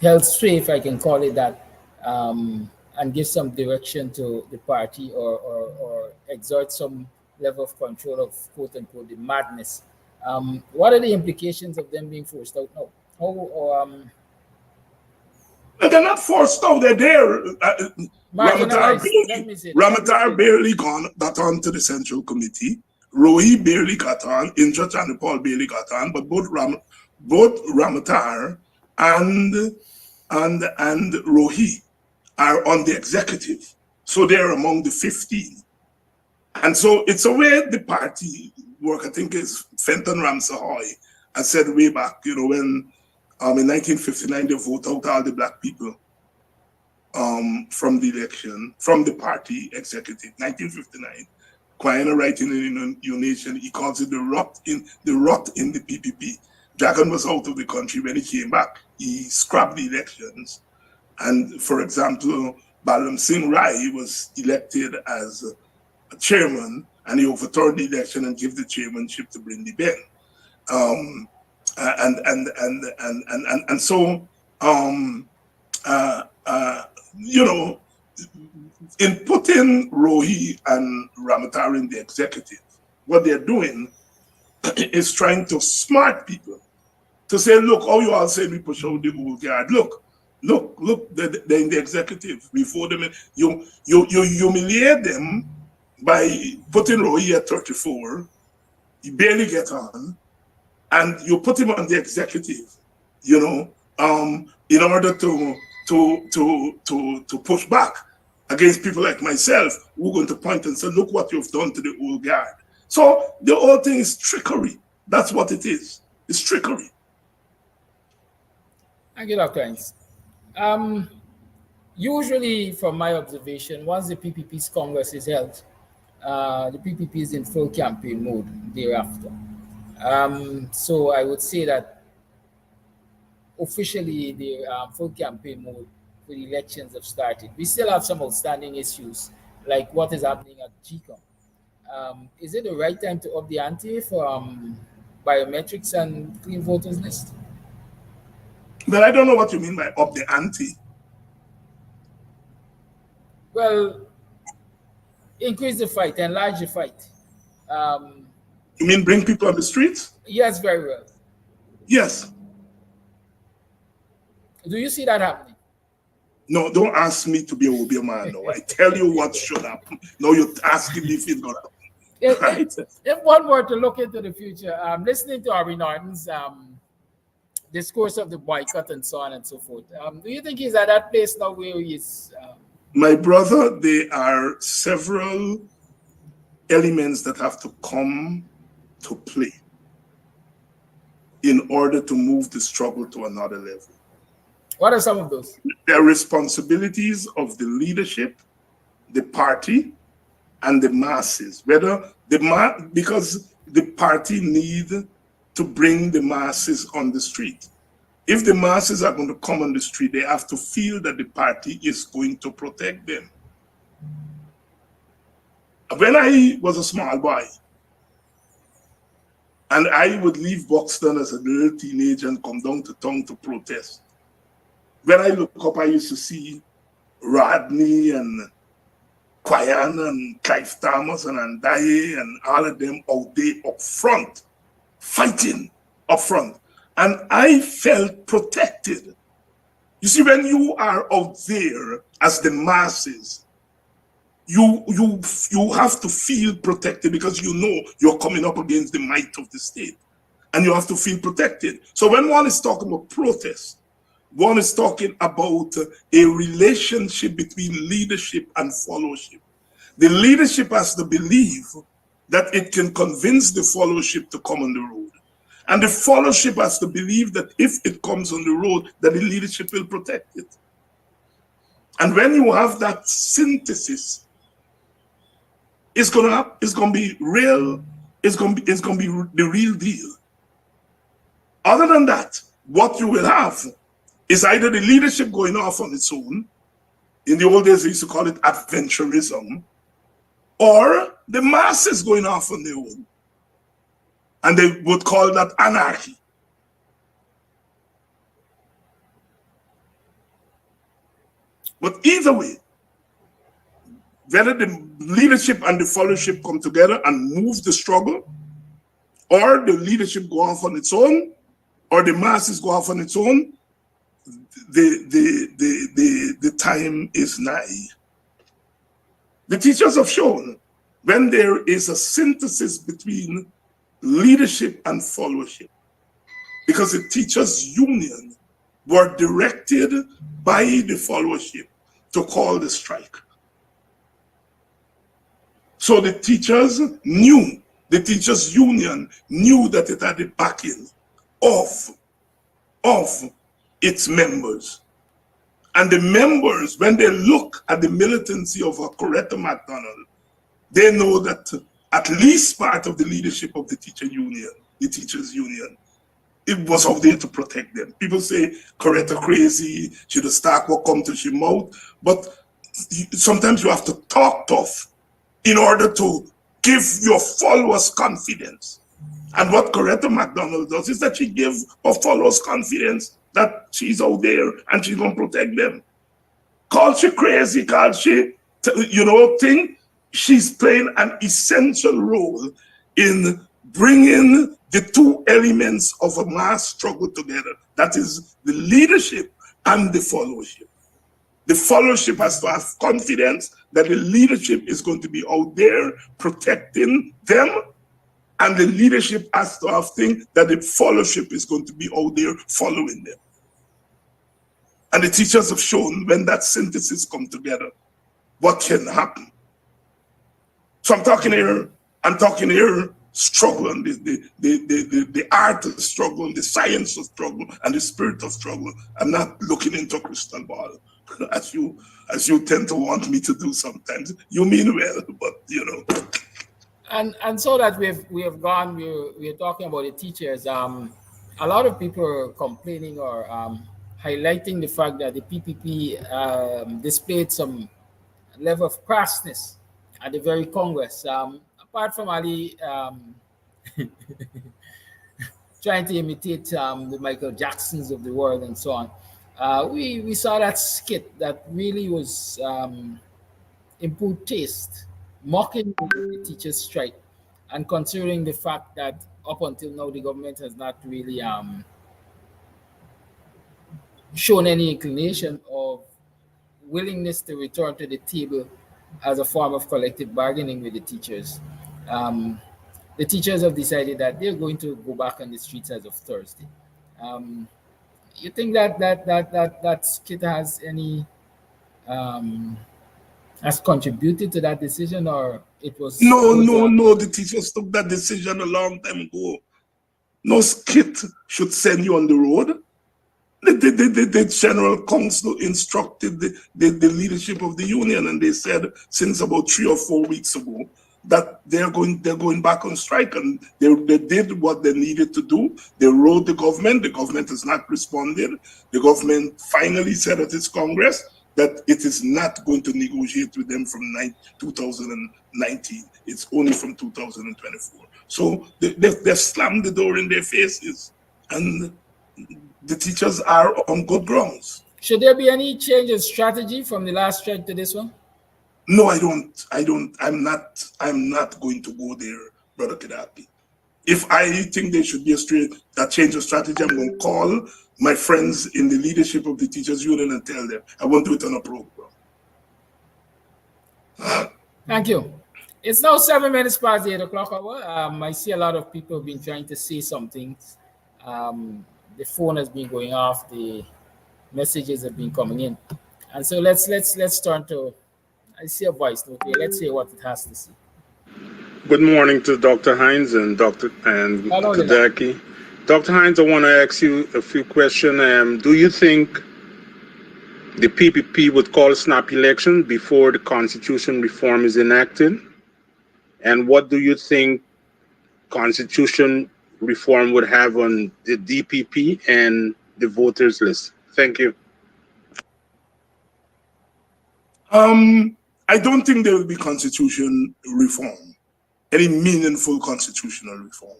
D: held sway, if I can call it that, and give some direction to the party or exert some level of control of quote unquote the madness. What are the implications of them being forced out now?
I: They're not forced out, they're there. Ramatar barely got on to the Central Committee. Rohi barely got on. Indra Chanipal barely got on. But both Ramatar and Rohi are on the executive. So they're among the 15. And so it's a way the party work. I think it's Fenton Ramsahoy I said way back, you know, when in 1959 they vote out all the black people from the election, from the party executive, 1959. Guyana writing in your nation, he calls it the rot in the PPP. Dragon was out of the country. When he came back, he scrapped the elections. And for example, Balam Singh Rai was elected as a chairman, and he overturned the election and gave the chairmanship to Brindy Ben. So you know, in putting Rohi and Ramatar in the executive, what they're doing is trying to smart people to say, look, all you all say we push out the old guard. Look, they're in the executive. We vote them in. You humiliate them by putting Rohi at 34. You barely get on, and you put him on the executive, you know, in order to push back against people like myself who are going to point and say, look what you've done to the old guard. So the whole thing is trickery. That's what it is. It's trickery.
D: Thank you, Dr. Hines. Usually, from my observation, once the PPP's Congress is held, the PPP is in full campaign mode thereafter. So I would say that officially the full campaign mode for the elections have started. We still have some outstanding issues, like what is happening at GCOM. Is it the right time to up the ante for biometrics and clean voters list?
I: But I don't know what you mean by up the ante.
D: Well, increase the fight, enlarge the fight.
I: You mean bring people on the streets?
D: Yes, very well.
I: Yes.
D: Do you see that happening?
I: No, don't ask me to be a Obi man. No, I tell you what should happen. No, you're asking me if it's gonna happen. Right?
D: If one were to look into the future, listening to Ari Norton's discourse of the boycott and so on and so forth, do you think he's at that place now where he's?
I: My brother, there are several elements that have to come to play in order to move the struggle to another level.
D: What are some of those?
I: The responsibilities of the leadership, the party, and the masses. Because the party need to bring the masses on the street. If the masses are going to come on the street, they have to feel that the party is going to protect them. When I was a small boy, and I would leave Buxton as a little teenager and come down to town to protest, when I look up, I used to see Rodney and Quayan and Clive Thomas and Andaye and all of them out there up front, fighting up front. And I felt protected. You see, when you are out there as the masses, you have to feel protected because you know you're coming up against the might of the state. And you have to feel protected. So when one is talking about protest, one is talking about a relationship between leadership and followership. The leadership has to believe that it can convince the followership to come on the road. And the followership has to believe that if it comes on the road, that the leadership will protect it. And when you have that synthesis, it's gonna be real. It's gonna be the real deal. Other than that, what you will have is either the leadership going off on its own. In the old days, they used to call it adventurism, or the masses going off on their own. And they would call that anarchy. But either way, whether the leadership and the followership come together and move the struggle, or the leadership go off on its own, or the masses go off on its own, the time is nigh. The teachers have shown when there is a synthesis between leadership and followership, because the teachers' union were directed by the followership to call the strike. So the teachers knew, the teachers' union knew that it had the backing of its members. And the members, when they look at the militancy of a Coretta McDonald, they know that at least part of the leadership of the teachers union, it was out there to protect them. People say Coretta crazy, she the stock will come to she mouth, but sometimes you have to talk tough in order to give your followers confidence. And what Coretta McDonald does is that she gives her followers confidence that she's out there and she's going to protect them. Call she crazy, call she, thing, she's playing an essential role in bringing the two elements of a mass struggle together. That is the leadership and the followership. The followership has to have confidence that the leadership is going to be out there protecting them, and the leadership has to have things that the followership is going to be out there following them. And the teachers have shown when that synthesis comes together, what can happen. So I'm talking here struggle, and the art of struggle, and the science of struggle, and the spirit of struggle. I'm not looking into a crystal ball, as you tend to want me to do sometimes. You mean well, but
D: And so that we have gone, we're talking about the teachers. A lot of people are complaining or highlighting the fact that the PPP displayed some level of crassness at the very Congress. Apart from Ali trying to imitate the Michael Jacksons of the world and so on, we saw that skit that really was in poor taste, mocking the teachers' strike, and considering the fact that up until now the government has not really shown any inclination of willingness to return to the table as a form of collective bargaining with the teachers. The teachers have decided that they're going to go back on the streets as of Thursday. You think that skit has any has contributed to that decision, or it was
I: no, the teachers took that decision a long time ago. No skit should send you on the road. The general council instructed the leadership of the union, and they said since about 3 or 4 weeks ago that they're going back on strike, and they did what they needed to do. They wrote the government has not responded. The government finally said at its Congress that it is not going to negotiate with them from 2019. It's only from 2024. So they've slammed the door in their faces, and the teachers are on good grounds.
D: Should there be any change in strategy from the last strike to this one?
I: No, I don't. I'm not going to go there, Brother Kedapi. If I think there should be a change of strategy, I'm going to call my friends in the leadership of the teachers union and tell them. I won't do it on a program.
D: Thank you. It's now 7 minutes past the 8 o'clock hour. I see a lot of people have been trying to say something. The phone has been going off. The messages have been coming in, and so let's turn to. I see a voice note here. Let's hear what it has to say.
J: Good morning to Dr. Hines and Dr. Kadaki. Dr. Hines, I want to ask you a few questions. Do you think the PPP would call a snap election before the constitution reform is enacted? And what do you think constitution reform would have on the DPP and the voters list? Thank you.
I: I don't think there will be constitution reform, any meaningful constitutional reform.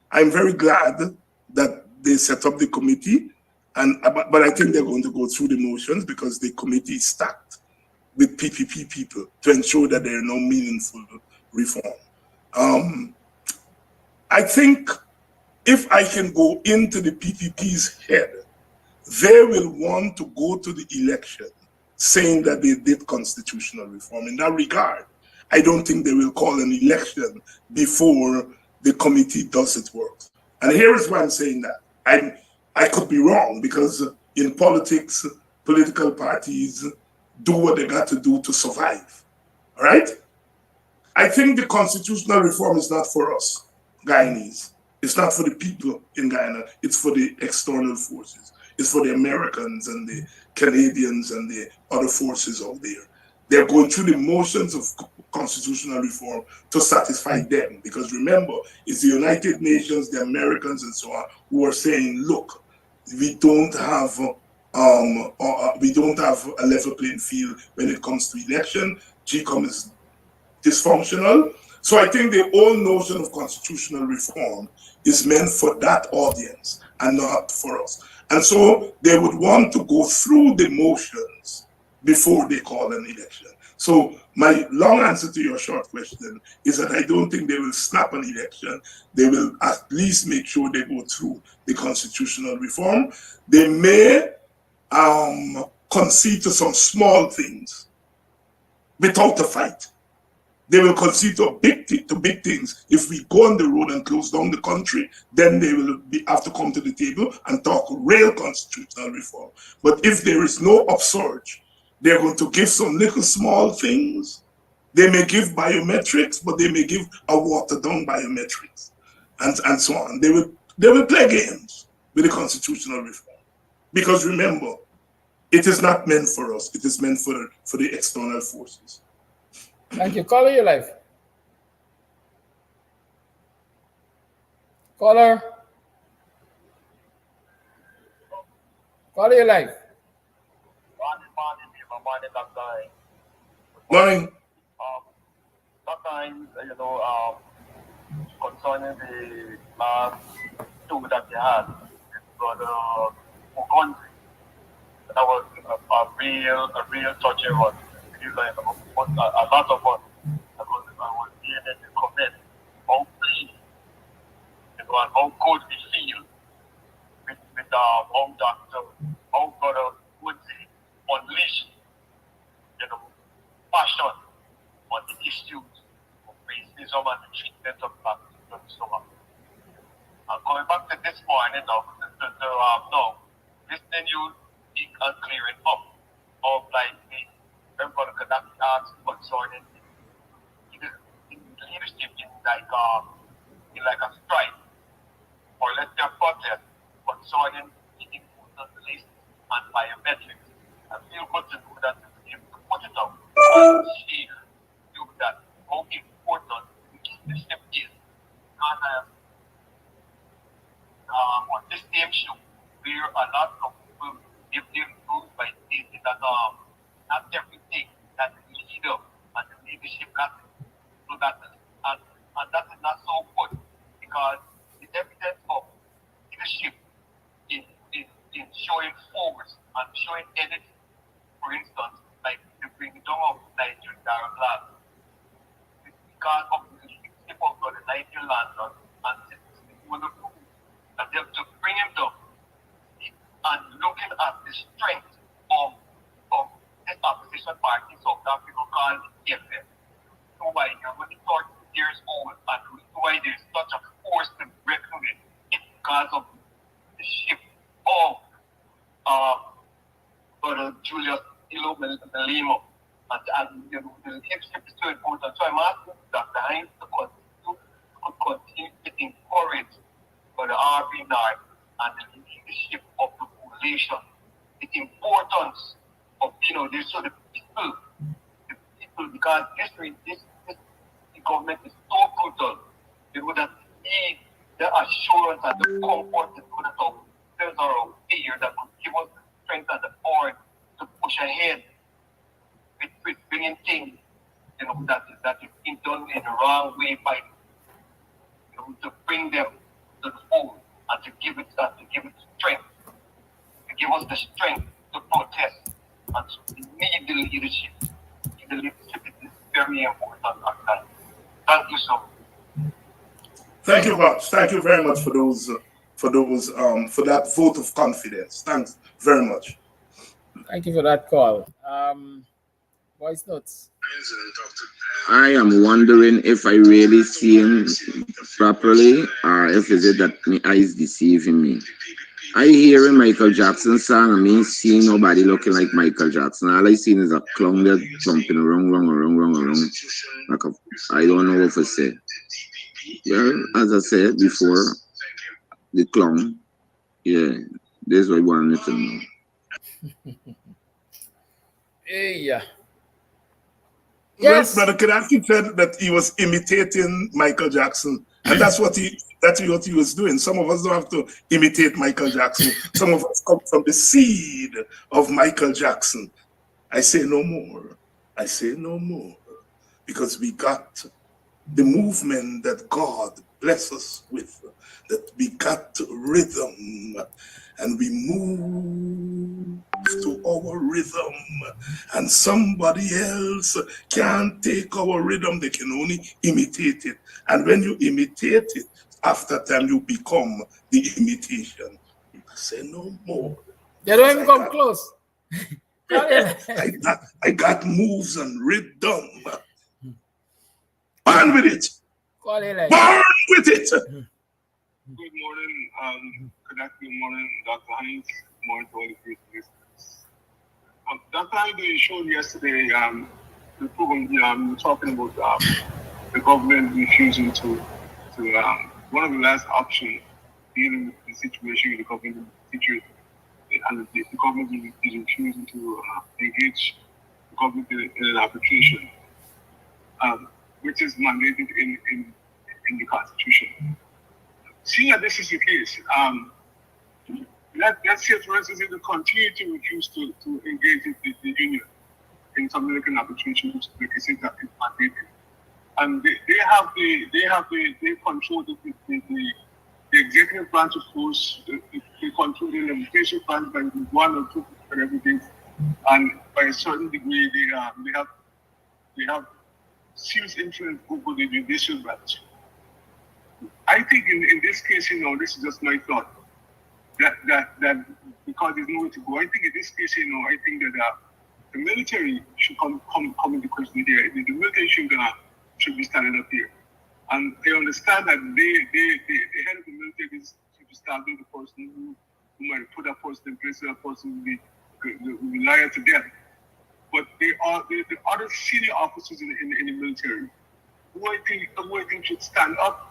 I: I'm very glad that they set up the committee, but I think they're going to go through the motions because the committee is stacked with PPP people to ensure that there are no meaningful reform. I think if I can go into the PPP's head, they will want to go to the election saying that they did constitutional reform. In that regard, I don't think they will call an election before the committee does its work. And here is why I'm saying that. I could be wrong, because in politics, political parties do what they got to do to survive. All right? I think the constitutional reform is not for us, Guyanese. It's not for the people in Guyana. It's for the external forces. It's for the Americans and the Canadians and the other forces out there. They're going through the motions of constitutional reform to satisfy them. Because remember, it's the United Nations, the Americans, and so on who are saying, look, we don't have a level playing field when it comes to election. GCOM is dysfunctional. So I think the whole notion of constitutional reform is meant for that audience and not for us. And so they would want to go through the motions before they call an election. So my long answer to your short question is that I don't think they will snap an election. They will at least make sure they go through the constitutional reform. They may concede to some small things without a fight. They will concede to big things. If we go on the road and close down the country, then they will have to come to the table and talk real constitutional reform. But if there is no upsurge, they're going to give some little small things. They may give biometrics, but they may give a watered down biometrics, and so on. They will play games with the constitutional reform. Because remember, it is not meant for us. It is meant for the external forces.
D: Thank you. Caller, your life. Caller. Caller, your life.
I: Morning.
K: Sometimes, concerning the last two that they had for the country, that was a real touching one. A lot of us I was able to comment how pleased and how good we feel with how God would unleash passion on the issues of racism and the treatment of black people and so on. And coming back to this morning now, listening you speak and clearing up of like the Brother Gaddafi asked concerning the leadership in like a strike or let's say a protest concerning the important list and biometrics. I feel good to do that if you put it out and share you that how important leadership is. And on this same show, where a lot of people give their views by stating that not everything that the leader and the leadership got so that and that is not so good because the evidence of leadership in showing force and showing energy, for instance, like the bringing down of Nigerian Darablas, because of the leadership of the Nigerian landlord and and they have to bring him down and looking at the strength of this opposition party, South Africa called EFF. So why you're only 30 years old and why there's such a force to break with it, it's because of the shift of Julius Malemo. And the leadership is so important. So I'm asking Dr. Hines to continue to encourage for the RB9 and the leadership of the population, the importance of this so the people because the government is so brutal, they would have need the assurance and the comfort that would have there's our fear that could give us the strength and the power to push ahead with bringing things that is being done in the wrong way by to bring them to the fold and to give it strength, to give us the strength to protest and to need the leadership. The leadership is very important at that. Thank you so much.
I: Thank you much. Thank you very much for that vote of confidence. Thanks very much.
D: Thank you for that call. Voice notes.
L: I am wondering if I really see him properly or if is it that my eyes deceiving me. I hear a Michael Jackson song and me seeing nobody looking like Michael Jackson. All I seen is a clown there jumping around. Like I don't know what to say. Well, as I said before, the clown. Yeah, that's what I wanted to know.
D: Hey, yeah.
I: Well,
D: Yes.
I: Brother Kadaki said that he was imitating Michael Jackson, and that's what he was doing. Some of us don't have to imitate Michael Jackson. Some of us come from the seed of Michael Jackson. I say no more. I say no more, because we got the movement that God bless us with, that we got rhythm, and we move to our rhythm, and somebody else can't take our rhythm. They can only imitate it, and when you imitate it, after time you become the imitation. I say no more.
D: They don't even come close.
I: I got moves and rhythm. Born with it. Born with it.
K: Good morning, good morning, Dr. Hines. Good morning to all the great listeners. Dr. Hines, you showed yesterday the program talking about the government refusing to one of the last options dealing with the situation the government situation, and the government is refusing to engage the government in an arbitration, which is mandated in the Constitution. Seeing that this is the case, let's say, for instance, if they continue to refuse to engage the union in some American arbitrations, like I said, that is mandated, and they control the executive branch of force, they control the legislative branch by 1 or 2% and everything, and by a certain degree they have serious influence over the judicial branch. I think in this case, this is just my thought, that because there's nowhere to go. I think in this case, I think that the military should come into question here. The military should be standing up here. And I understand that the head of the military is to stand with the person who might put that person in place, that person will be liar to death. But the other senior officers in the military who I think should stand up,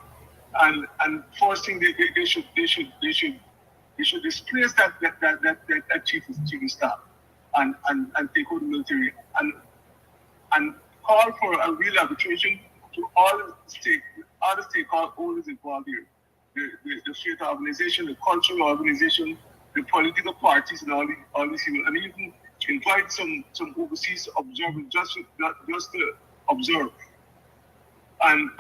K: and first thing they should displace that chief of staff and take over the military and call for a real arbitration to all the stakeholders involved here. The state organization, the cultural organization, the political parties, and all these people, and even invite some overseas observers just to observe. And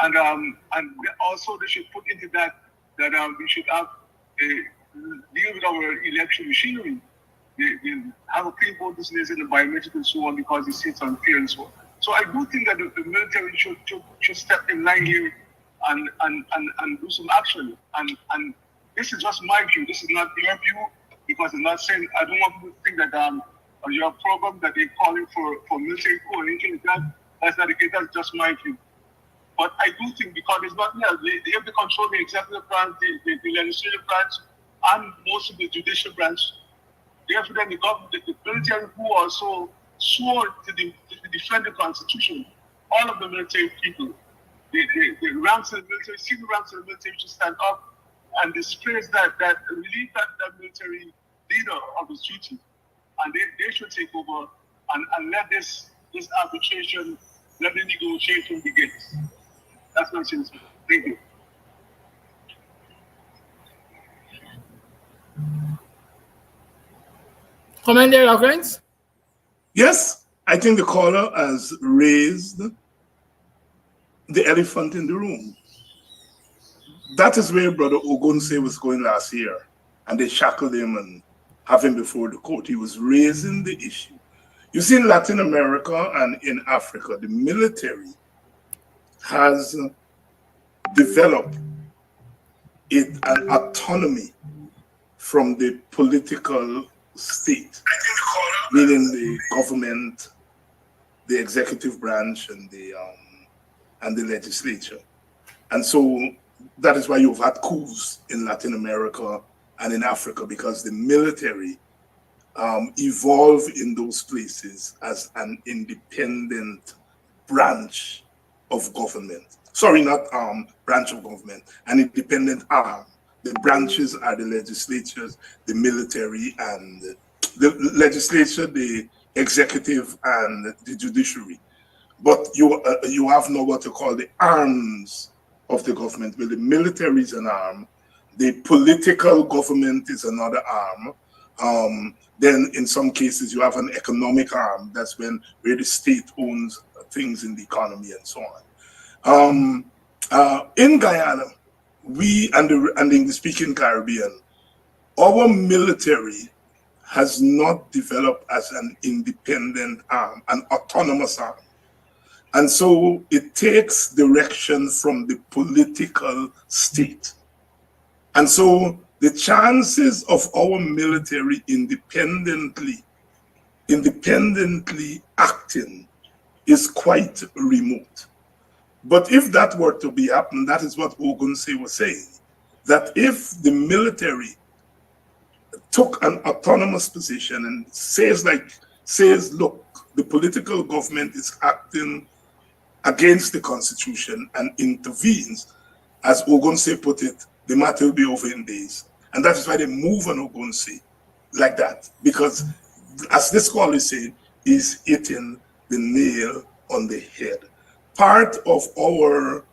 K: also they should put into that we should have deal with our election machinery. They have a clean vote list and the biometric and so on, because it sits unfair and so on. So I do think that the military should step in line here and do some action. And this is just my view. This is not your view, because it's not saying, I don't want people to think that on your program that they're calling for military coup or anything like that. That's not the case. That's just my view. But I do think, because it's not else, they have to control the executive branch, the legislative branch, and most of the judicial branch. Therefore, then the government, the military, who also swore to defend the Constitution, all of the military people, the ranks of the military, civil ranks of the military should stand up and displace that relieve that military leader of his duty. And they should take over and let this arbitration, let the negotiation begin. That's my sense. Thank you.
D: Comment there, friends?
I: Yes, I think the caller has raised the elephant in the room. That is where Brother Ogunse was going last year, and they shackled him and have him before the court. He was raising the issue. You see, in Latin America and in Africa, the military has developed an autonomy from the political state, meaning the government, the executive branch, and the legislature. And so that is why you've had coups in Latin America and in Africa, because the military evolved in those places as an independent branch of government. Sorry, not branch of government, an independent arm The branches are the legislatures, the military, and the legislature, the executive, and the judiciary. But you have now what you call the arms of the government. Well, the military is an arm, the political government is another arm. Then in some cases you have an economic arm. That's where the state owns things in the economy and so on. In Guyana, we and the English-speaking Caribbean, our military has not developed as an independent arm, an autonomous arm. And so it takes direction from the political state. And so the chances of our military independently acting is quite remote. But if that were to be happen, that is what Ogunse was saying, that if the military took an autonomous position and says, look, the political government is acting against the Constitution and intervenes, as Ogunse put it, the matter will be over in days. And that is why they move on Ogunse like that, because as this call is saying, is hitting the nail on the head. Part of our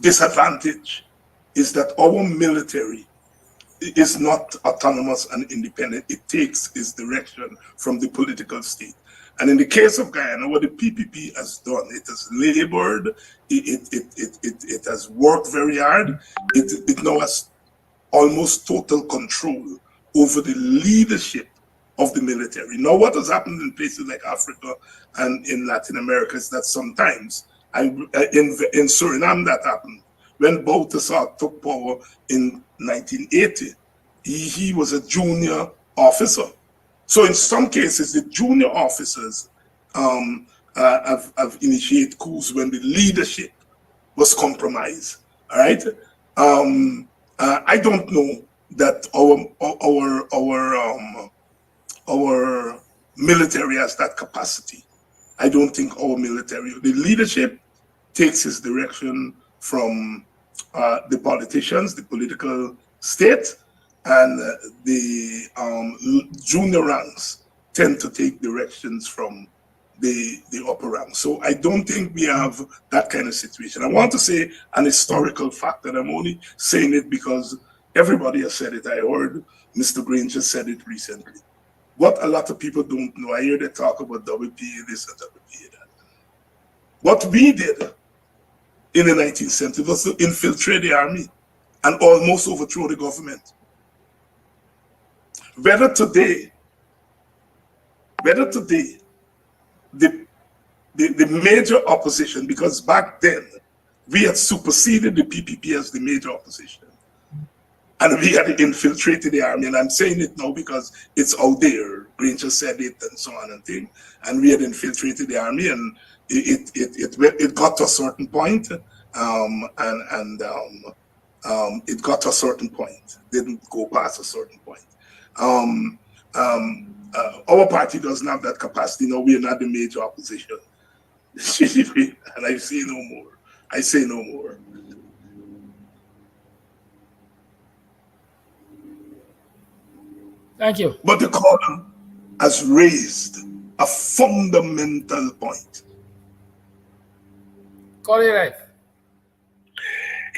I: disadvantage is that our military is not autonomous and independent. It takes its direction from the political state. And in the case of Guyana, what the PPP has done, it has labored, it has worked very hard. It now has almost total control over the leadership of the military. Now, what has happened in places like Africa and in Latin America is that sometimes, in Suriname that happened, when Bouterse took power in 1980, he was a junior officer. So in some cases, the junior officers have initiated coups when the leadership was compromised. All right. I don't know that our military has that capacity. I don't think our military, the leadership takes its direction from the politicians, the political state, and the junior ranks tend to take directions from the upper ranks. So I don't think we have that kind of situation. I want to say an historical fact, and I'm only saying it because everybody has said it. I heard Mr. Granger said it recently. What a lot of people don't know, I hear they talk about WPA this and WPA that. What we did in the 19th century was to infiltrate the army and almost overthrow the government. Whether today, the major opposition, because back then we had superseded the PPP as the major opposition, and we had infiltrated the army, and I'm saying it now because it's out there. Granger said it and so on and thing, and we had infiltrated the army, and it got to a certain point, it got to a certain point, didn't go past a certain point. Our party doesn't have that capacity. No, we are not the major opposition. And I say no more. I say no more.
M: Thank you.
I: But the caller has raised a fundamental point.
M: Call it right.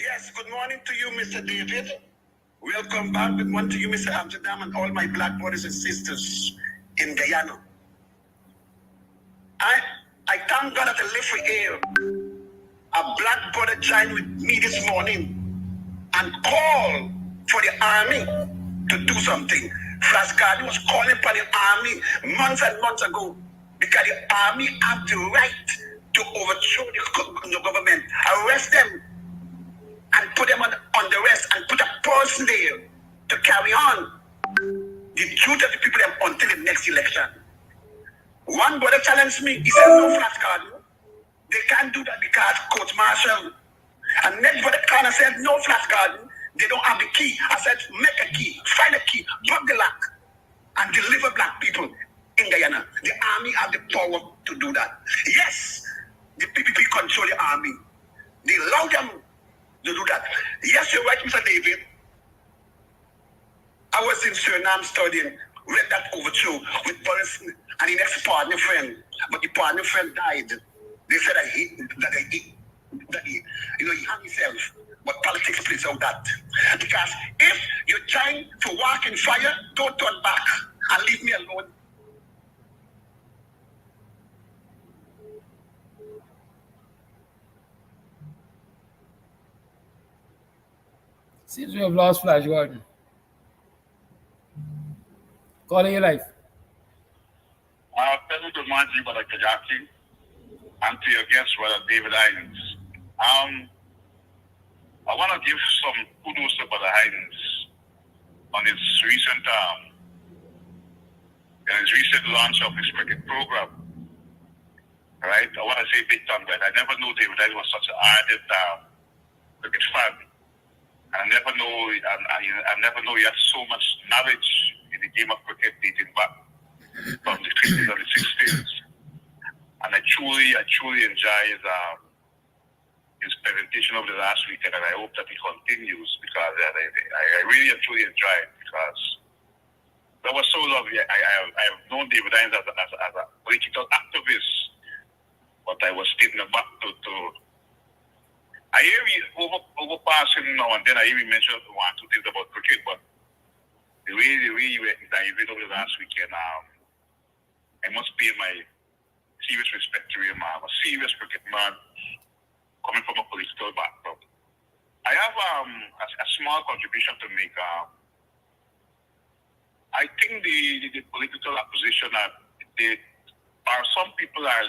N: Yes, good morning to you, Mr. David. Welcome back. Good morning to you, Mr. Amsterdam, and all my black brothers and sisters in Guyana. I thank God that I live for air. A black brother joined with me this morning and called for the army to do something. Flascardi was calling for the army months and months ago because the army have the right to overthrow the government, arrest them, and put them on the rest and put a person there to carry on the truth of the people until the next election. One brother challenged me. He said, no, Flascardi. They can't do that because court-martial. And next brother Kana said, no, Flascardi. They don't have the key. I said, make a key, find a key, plug the lock, and deliver black people in Guyana. The army have the power to do that. Yes, the PPP control the army. They allow them to do that. Yes, you're right, Mr. David. I was in Suriname studying, read that overture with Boris and his ex-partner friend, but the partner friend died. They said that he hung himself. But politics plays out that. Because if you're trying to walk in fire, don't turn back and leave me alone.
D: Seems we have lost Flash Gordon. Calling your life.
K: Pleasant to mind you, Brother Kajaki, and to your guest, Brother David Hines. I want to give some kudos to Brother Hines on his recent launch of his cricket program. Right? I want to say big time, but I never knew David Hines was such an ardent cricket fan. I never know he had so much knowledge in the game of cricket dating back from the 50s and the 60s. And I truly enjoy his presentation of the last weekend, and I hope that he continues because I really and truly enjoy it because that was so lovely. I have known David Hines as a political activist, but I was taken aback to I hear he overpassing now and then. I hear he mention one, two things about cricket, but the way you dived over the last weekend, I must pay my serious respect to him. I'm a serious cricket man coming from a political background. I have a small contribution to make. I think the political opposition some people are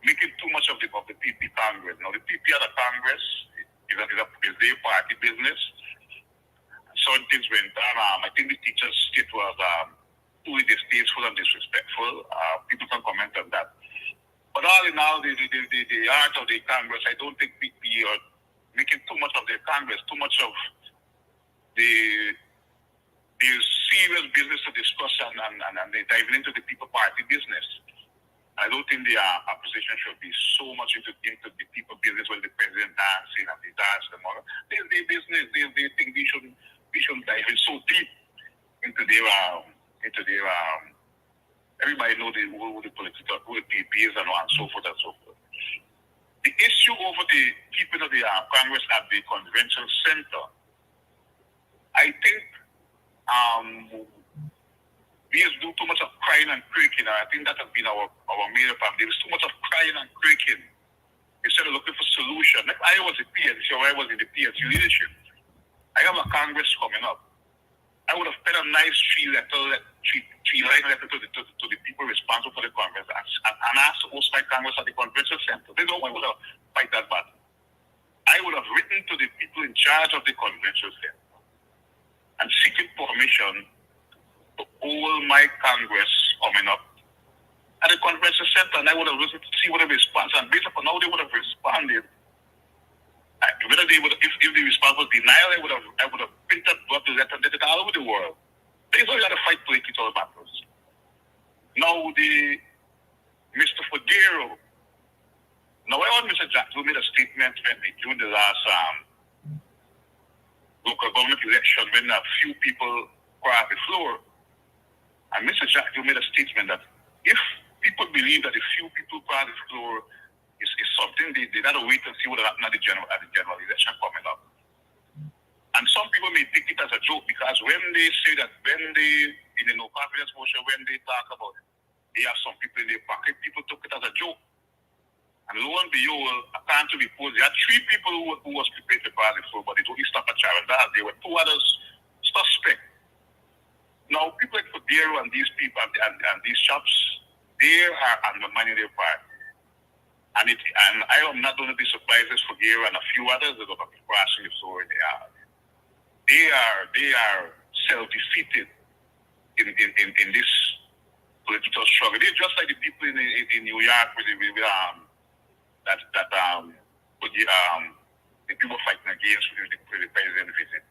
K: making too much of the PP Congress. Now, the PP at the Congress is their party business. Certain things went on. I think the teacher's state was too distasteful and disrespectful. People can comment on that. But all in all, the art of the Congress, I don't think PP are making too much of their Congress, too much of the serious business to discuss and they diving into the people party business. I don't think the opposition should be so much into the people business when the president dancing and they dance and all. Their business. They think we shouldn't dive in so deep into their everybody know who the PP is and so forth and so forth. The issue over the keeping of the Congress at the convention center, I think we used to do too much of crying and creaking. I think that has been our major problem. There was too much of crying and creaking instead of looking for solution. Like I was a PNC, or I was in the PNC leadership. I have a Congress coming up. I would have penned a nice three-line letter to the people responsible for the Congress and asked to host my Congress at the convention center. They know I would have fight that battle. I would have written to the people in charge of the convention center and seeking permission to hold my Congress coming up at the convention center, and I would have listened to see what the response, and based upon how they would have responded, whether they would, if the response was denial, I would have printed up the letter and did it all over the world. There's no other fight political battles. Now Mr. Figueroa, now I heard Mr. Jackson made a statement during the last local government election when a few people crossed the floor. And Mr. Jackson made a statement that if people believe that a few people cross the floor is something, they gotta wait and see what happens at the general election coming up. And some people may take it as a joke because when they say that, in the no confidence motion, when they talk about they have some people in their pocket, people took it as a joke. And lo and behold, according to reports, there are 3 people who was prepared to cross the floor, but they only stopped at Sharon. There were 2 others suspect. Now, people like Figueroa and these people and these shops, they are undermining their party. And I am not going to be surprised if Figueroa and a few others are going to be crossing the floor. They are self-defeated in this political struggle. They're just like the people in New York with the people fighting against the president visit.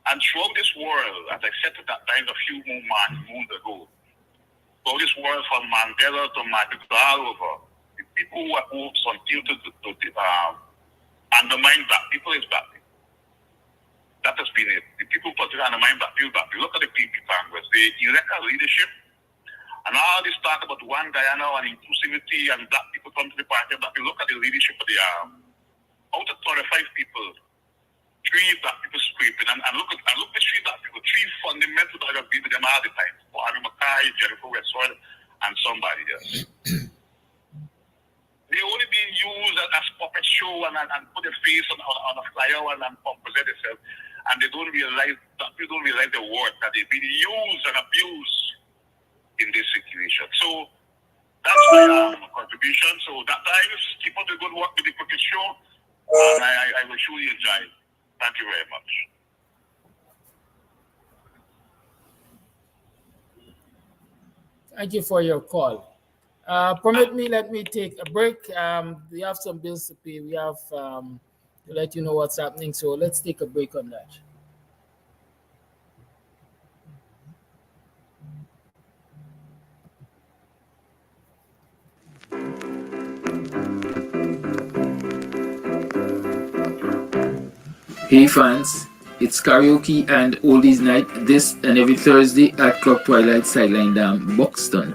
K: And throughout this world, as I said at that time a few moons ago, throughout this world from Mandela to Martin all over, the people who are hopes until to
H: undermine black people is black people. That has been it. The people put it undermine black people. Look at the PP Congress. They elect a leadership, and all this talk about one Guyana and inclusivity and black people come to the party. Black people, look at the leadership of the out of 35 people, 3 black people scraping, and look at the 3 black people, 3 fundamental black people with them all the time. Harvey Mackay, Jennifer Westwood, and somebody else. They only being used as puppet show and put their face on a flyer and present themselves, and they don't realize the work that they've been used and abused in this situation. So that's my contribution. So that time, keep up the good work with the puppet show, and I will surely enjoy it. Thank you very much.
D: Thank you for your call. Let me take a break. We have some bills to pay. We have to let you know what's happening. So let's take a break on that. Hey fans, it's karaoke and oldies night this and every Thursday at Club Twilight Sideline Dam, Buxton.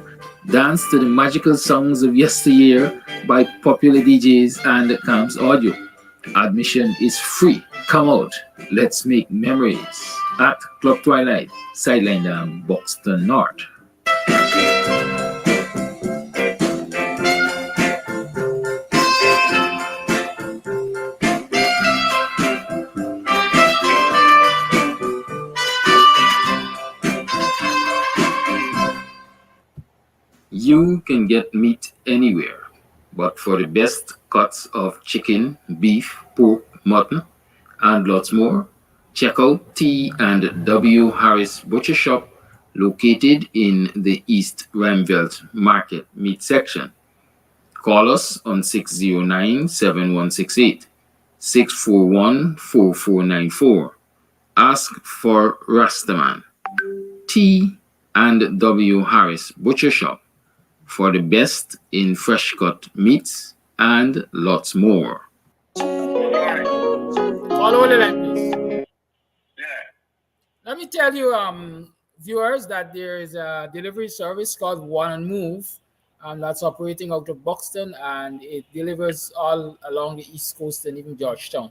D: Dance to the magical songs of yesteryear by popular DJs and Camps Audio. Admission is free. Come out. Let's make memories at Club Twilight, Sideline Dam, Buxton North. You can get meat anywhere, but for the best cuts of chicken, beef, pork, mutton, and lots more, check out T and W Harris Butcher Shop, located in the East Ramvelt Market Meat section. Call us on 609-7168, 641-4494. Ask for Rastaman. T and W Harris Butcher Shop, for the best in fresh cut meats and lots more. Follow the line, please. Let me tell you, viewers, that there is a delivery service called One and Move, and that's operating out of Buxton, and it delivers all along the East Coast and even Georgetown.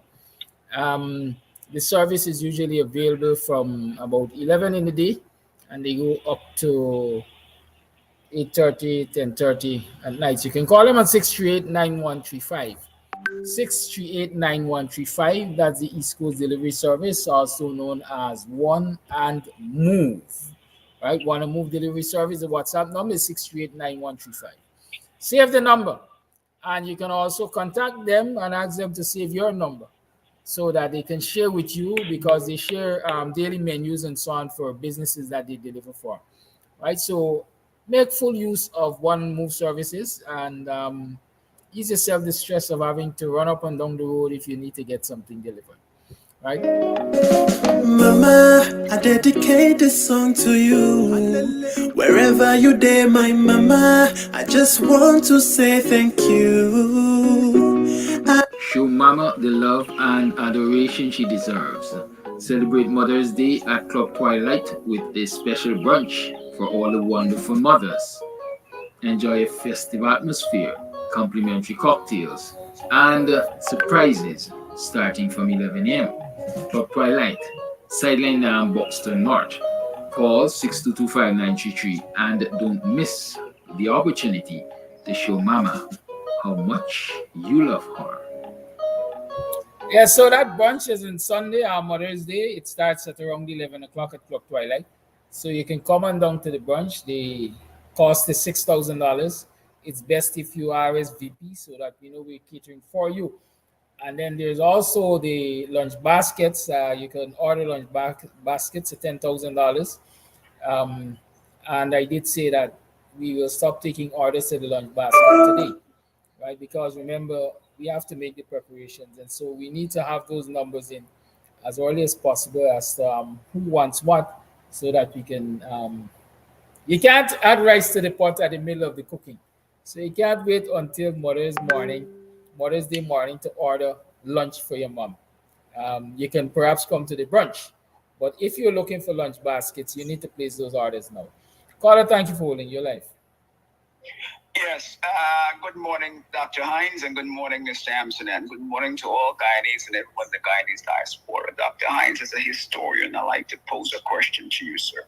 D: The service is usually available from about 11 in the day, and they go up to 8:30, 10:30 at night. You can call them at 638-9135. 638-9135. That's the East Coast Delivery Service, also known as One and Move. Right? One and Move Delivery Service. The WhatsApp number is 638-9135. Save the number. And you can also contact them and ask them to save your number so that they can share with you, because they share daily menus and so on for businesses that they deliver for. Right? So make full use of One Move services and ease yourself the stress of having to run up and down the road if you need to get something delivered. Right?
E: Mama, I dedicate this song to you. Wherever you there, my mama, I just want to say thank you.
D: Show Mama the love and adoration she deserves. Celebrate Mother's Day at Club Twilight with a special brunch for all the wonderful mothers. Enjoy a festive atmosphere, complimentary cocktails, and surprises starting from 11 a.m. Club Twilight, Sideline Dam, Buxton North. Call 622-5933 and don't miss the opportunity to show Mama how much you love her. Yeah, so that brunch is on Sunday, our Mother's Day. It starts at around 11 o'clock at Club Twilight. So you can come on down to the brunch. The cost is $6,000. It's best if you RSVP so that we know we're catering for you. And then there's also the lunch baskets. You can order lunch baskets at $10,000. And I did say that we will stop taking orders to the lunch basket today, right? Because remember, we have to make the preparations. And so we need to have those numbers in as early as possible as to who wants what, so that we can, you can't add rice to the pot at the middle of the cooking. So you can't wait until Mother's Day morning to order lunch for your mom. You can perhaps come to the brunch. But if you're looking for lunch baskets, you need to place those orders now. Caller, thank you for holding your life.
M: Yes. Good morning, Dr. Hines, and good morning, Ms. Sampson, and good morning to all Guyanese and everyone in the Guyanese diaspora. Dr. Hines, as a historian, I'd like to pose a question to you, sir.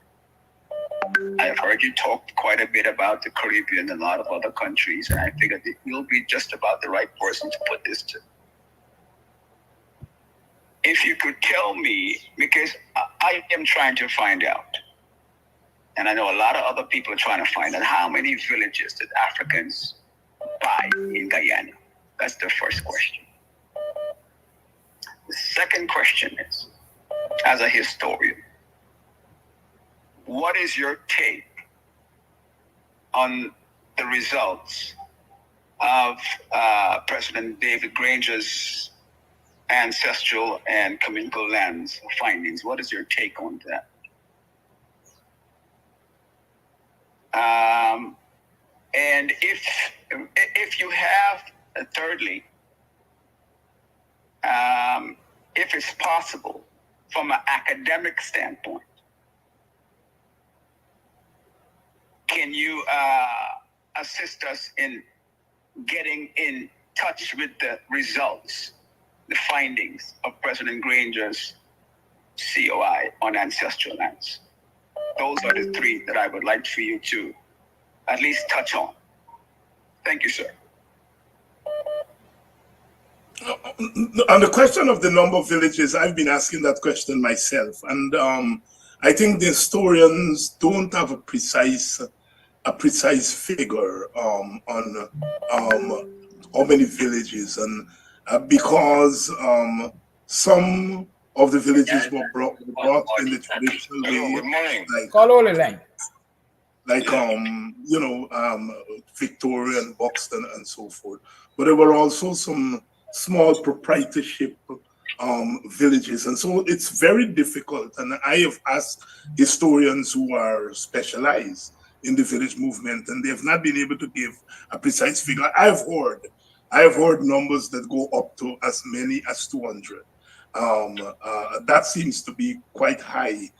M: I have heard you talk quite a bit about the Caribbean and a lot of other countries, and I figured that you'll be just about the right person to put this to. If you could tell me, because I am trying to find out, and I know a lot of other people are trying to find out, how many villages did Africans buy in Guyana? That's the first question. The second question is, as a historian, what is your take on the results of President David Granger's ancestral and communal lands findings? What is your take on that? And if you have, thirdly, if it's possible from an academic standpoint, can you assist us in getting in touch with the results, the findings of President Granger's COI on ancestral lands? Those are the three that I would like for you to at least touch on. Thank you, sir.
I: On the question of the number of villages, I've been asking that question myself, and I think the historians don't have a precise figure on how many villages, and because some of the villages were brought in the traditional way, Victoria and Buxton and so forth. But there were also some small proprietorship villages, and so it's very difficult. And I have asked historians who are specialized in the village movement, and they have not been able to give a precise figure. I have heard numbers that go up to as many as 200. That seems to be quite high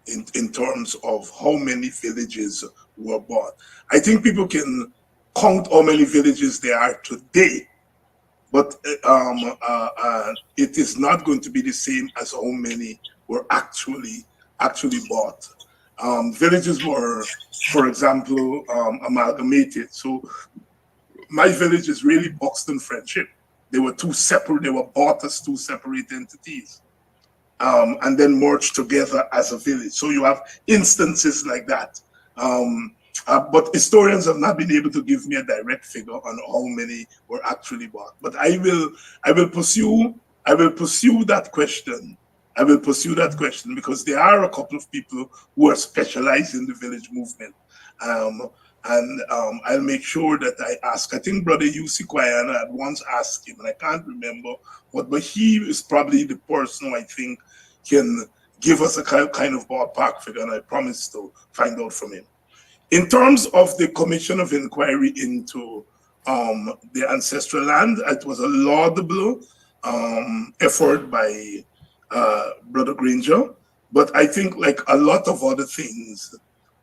I: in terms of how many villages were bought. I think people can count how many villages there are today, but it is not going to be the same as how many were actually bought. Villages were, for example, amalgamated. So my village is really Buxton Friendship. They were they were bought as two separate entities, and then merged together as a village. So you have instances like that. But historians have not been able to give me a direct figure on how many were actually bought. But I will pursue that question. I will pursue that question because there are a couple of people who are specialized in the village movement. I'll make sure that I ask. I think Brother U.C. Guyana had once asked him, and I can't remember what, but he is probably the person who I think can give us a kind of ballpark figure, and I promise to find out from him. In terms of the commission of inquiry into the ancestral land, it was a laudable effort by Brother Granger, but I think like a lot of other things,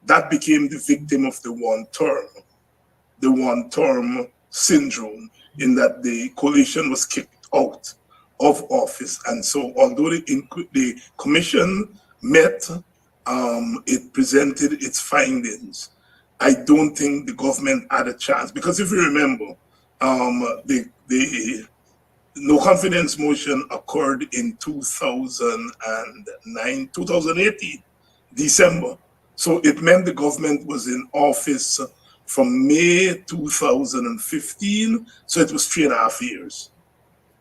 I: that became the victim of the one-term syndrome, in that the coalition was kicked out of office. And so although the commission met, it presented its findings, I don't think the government had a chance, because if you remember, the no confidence motion occurred in 2018, December. So it meant the government was in office from May 2015. So it was 3.5 years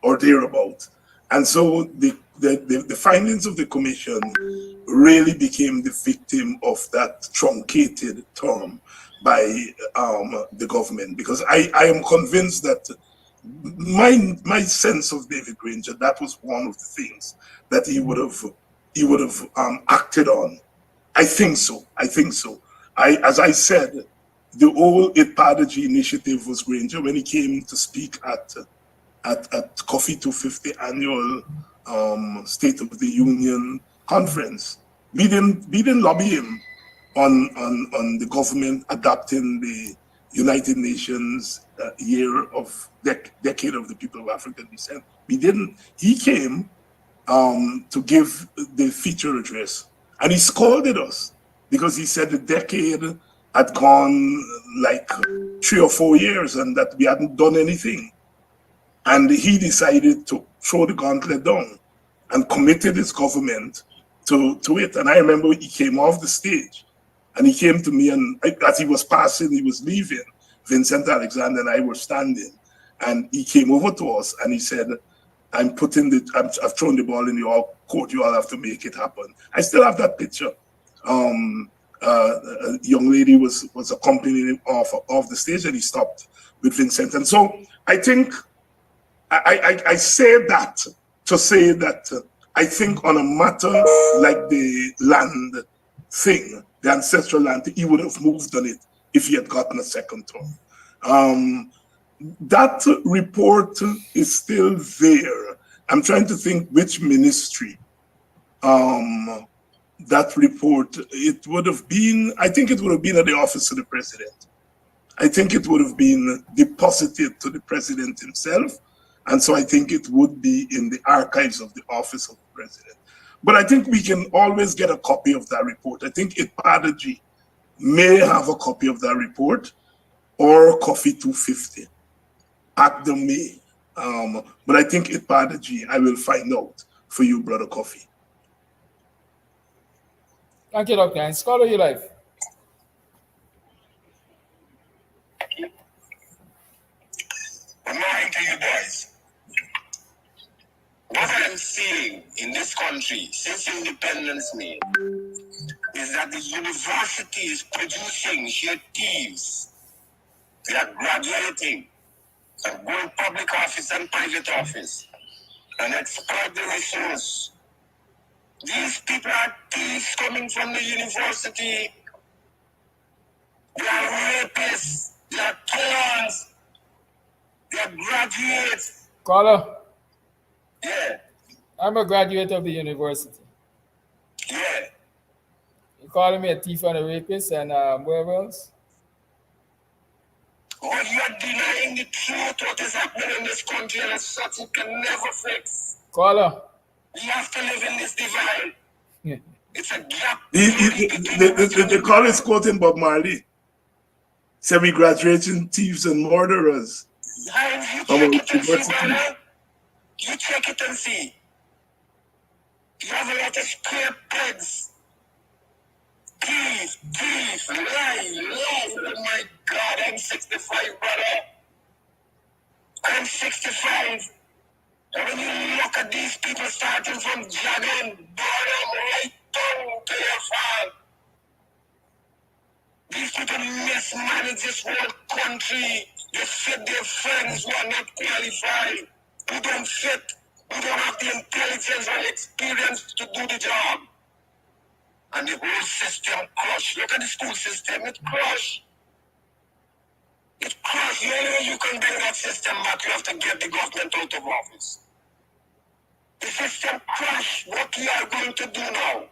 I: or thereabout. And so the findings of the commission really became the victim of that truncated term by the government, because I am convinced that my sense of David Granger, that was one of the things that he would have acted on. I think so. As I said, the whole Ipadaji initiative was Granger when he came to speak at Coffee 250 annual State of the Union conference. We didn't lobby him on the government adopting the United Nations year of decade of the people of African descent. We didn't. He came to give the feature address, and he scolded us because he said the decade had gone like 3 or 4 years and that we hadn't done anything. And he decided to throw the gauntlet down and committed his government to it. And I remember he came off the stage and he came to me, and as he was passing, he was leaving, Vincent Alexander and I were standing, and he came over to us and he said, I've thrown the ball in your court, you all have to make it happen. I still have that picture. A young lady was accompanying him off the stage, and he stopped with Vincent. And so I think I say that to say that I think on a matter like the land thing, the ancestral land, he would have moved on it if he had gotten a second term. That report is still there. I'm trying to think which ministry that report, it would have been, I think it would have been at the office of the president. I think it would have been deposited to the president himself. And so I think it would be in the archives of the office of the president. But I think we can always get a copy of that report. I think Ipadaji may have a copy of that report, or Coffee 250 at the May. But I think Ipadaji, I will find out for you, Brother Coffee.
D: Thank you, Dr. And Scholar, your life.
N: Good morning to you boys. What I'm seeing in this country since independence made is that the university is producing sheer thieves. They are graduating and going public office and private office and exploit the resource. These people are thieves coming from the university. They are rapists. They are killers. They are graduates.
D: Caller.
N: Yeah.
D: I'm a graduate of the university.
N: Yeah.
D: You calling me a thief and a rapist and where else?
N: Oh, you're denying the truth, what is happening in this country, and as such it can never fix.
D: Caller.
N: You have to live in this divide.
D: Yeah.
N: It's a gap.
I: The call is quoting Bob Marley. Said we graduating thieves and murderers.
N: You check it and see, brother. You check it and see. You have a lot of square pegs. Thief, lie. Oh my God, I'm 65, brother. I'm 65. And when you look at these people starting from jogging, bottom right down to your farm, these people mismanage this whole country. They fit their friends who are not qualified, who don't fit, who don't have the intelligence or experience to do the job. And the whole system crushed. Look at the school system, it crushed. It crushed. The only way you can bring that system back, you have to get the government out of office. The system crashed. What we are going to do now?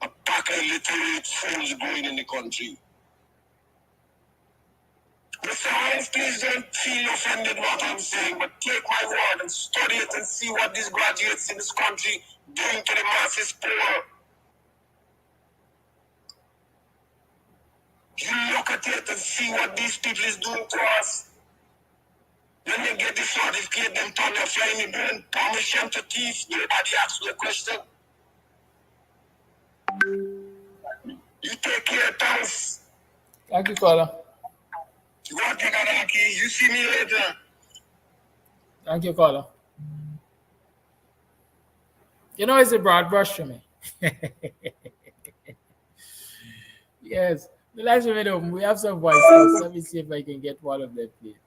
N: A pack of illiterate fools going in the country. Mr. Hines, please don't feel offended what I'm saying, but take my word and study it and see what these graduates in this country doing to the masses poor. You look at it and see what these people is doing to us. When they get the certificate, them turn their flying brain, permission to teach, nobody asks you a question. You take care, thanks.
D: Thank you, caller.
N: You want to take a you see me later.
D: Thank you, caller. You know, it's a broad brush for me. Yes. The last minute, we have some voice notes. Let me see if I can get one of them, please.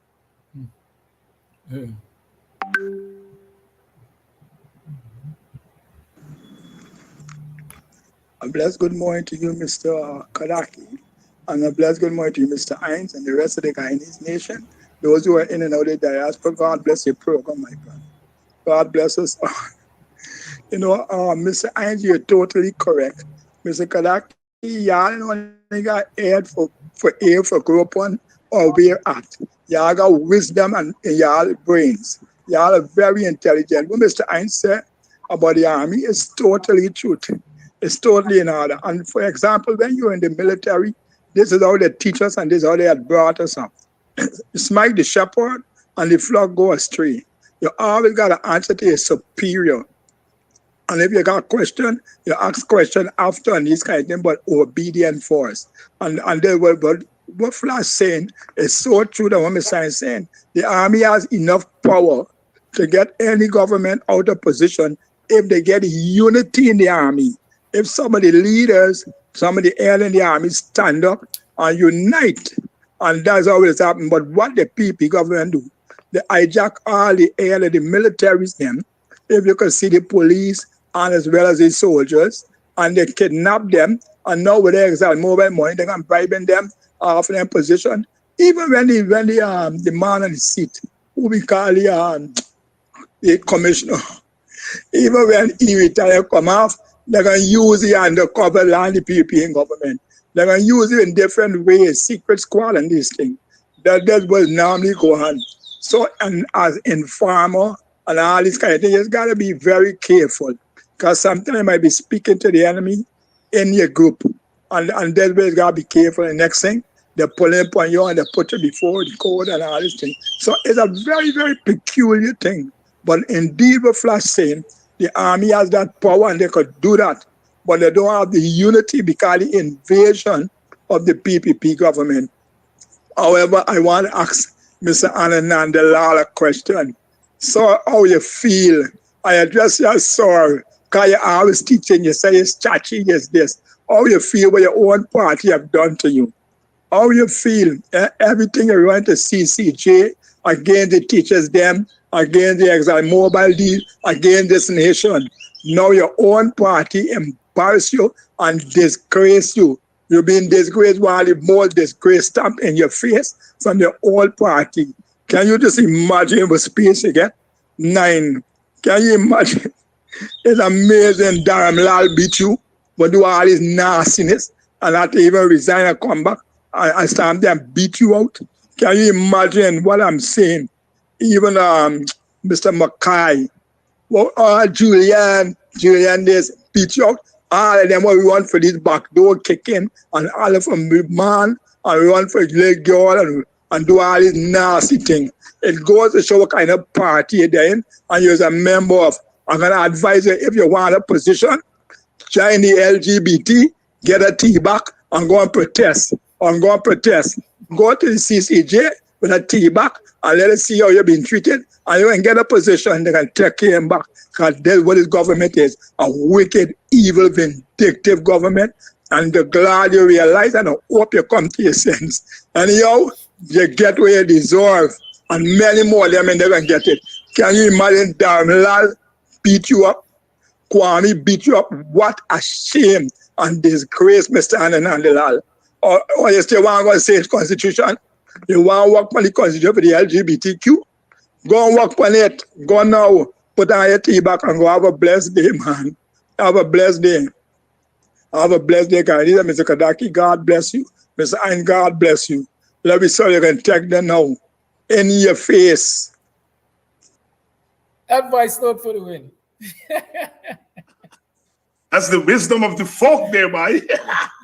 O: A blessed good morning to you, Mr. Kadaki. And a blessed good morning to you, Mr. Hines, and the rest of the Guyanese nation. Those who are in and out of the diaspora, God bless your program, my brother. God bless us all. Mr. Hines, you're totally correct. Mr. Kadaki, y'all only got air for air for grow upon or we're at. Y'all got wisdom and y'all brains. Y'all are very intelligent. What Mr. Hines said about the army is totally truth. It's totally in order. And for example, when you're in the military, this is how they teach us and this is how they had brought us up. Smite the shepherd and the flock go astray. You always got to answer to your superior. And if you got a question, you ask question after and these kind of things, but obedient first. And they will, but what Flash saying is so true that what Mr. is saying. The army has enough power to get any government out of position if they get unity in the army. If some of the leaders, some of the air in the army stand up and unite, and that's how it's happened. But what the PP government do, they hijack all the air of the militaries them. If you can see the police and as well as the soldiers, and they kidnap them, and now with their exact mobile money, they can bribing them off their position. Even when the man on the seat, who we call the commissioner, even when he retire come off, they're going to use the undercover land the PP in government. They're going to use it in different ways, secret squad and this thing. That will normally go on. So, and as informer and all this kind of thing, you just got to be very careful because sometimes you might be speaking to the enemy in your group. And that's where you got to be careful. The next thing, they're pulling upon you and they put you before the code and all this thing. So it's a very, very peculiar thing. But indeed, what Flash saying, the army has that power and they could do that. But they don't have the unity because the invasion of the PPP government. However, I want to ask Mr. Anand a question. So how you feel? I address your sorry, because you always teaching, you say it's chachi, yes, this. How you feel what your own party have done to you? How you feel? Everything you want to CCJ, against the teachers them, against the exile mobile deal, against this nation. Now your own party embarrass you and disgrace you. You've been disgraced while the more disgrace stamp in your face from your own party. Can you just imagine what speech you get? 9. Can you imagine? It's amazing Dharam Lal beat you, but do all this nastiness and not even resign and come back and stand there and beat you out. Can you imagine what I'm saying? Even Mr. Mackay, well, Julian this beat you out. All of them what we want for this backdoor kicking and all of them man and we want for leg girl and do all this nasty thing. It goes to show what kind of party you're in and you're a member of. I'm going to advise you if you want a position, join the LGBT, get a tea back and go and protest. Go to the CCJ with a tea back and let us see how you're being treated. And you can get a position, they can take you back. Because that's what this government is, a wicked, evil, vindictive government. And they're glad you realize and I hope you come to your sense. Anyhow, you get what you deserve. And many more of them and they can get it. Can you imagine Darmlal beat you up? Kwame beat you up? What a shame and disgrace, Mr. Anandalal. Or you still want to go say it's constitution? You want to work on the constitution for the LGBTQ? Go and work on it. Go now. Put on your tea back and go have a blessed day, man. Have a blessed day. Have a blessed day, guys. Mr. Kadaki, God bless you. Mr. Ein, God bless you. Let me so you can take them now. In your face.
D: Advice not for the win.
I: That's the wisdom of the folk there, boy.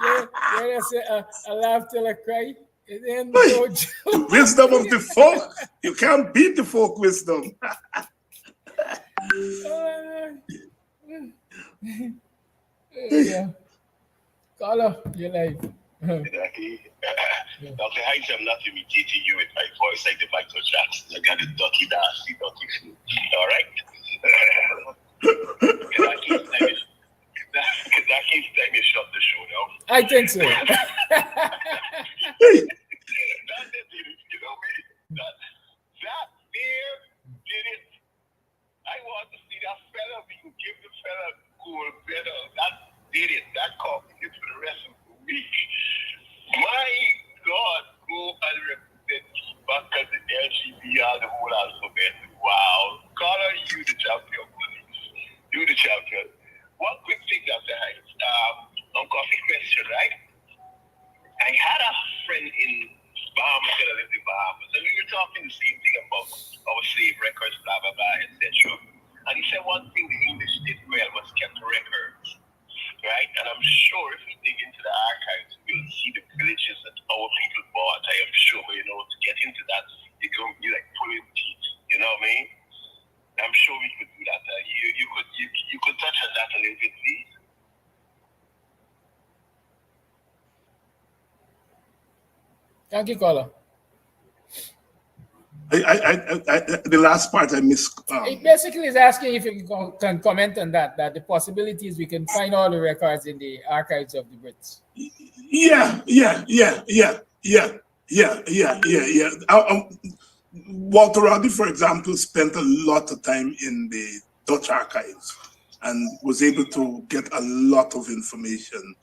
D: I say, I laugh till I cry.
I: The wisdom of the folk. You can't beat the folk wisdom.
D: Yeah. Carla, you're live.
N: Dr. Hines, I'm not imitating you with my voice like the Michael Jackson. I got a ducky nasty, ducky food. All right? That keeps time you shut the show now.
D: I think so.
N: That did it, you know me? That there did it. I want to see that fella. We can give the fella gold medal. That did it. That coffee is for the rest of the week. My
D: Thank you, caller.
I: The last part I missed.
D: It basically is asking if you can comment on that the possibilities we can find all the records in the archives of the Brits.
I: Yeah. Walter Roddy, for example, spent a lot of time in the Dutch archives and was able to get a lot of information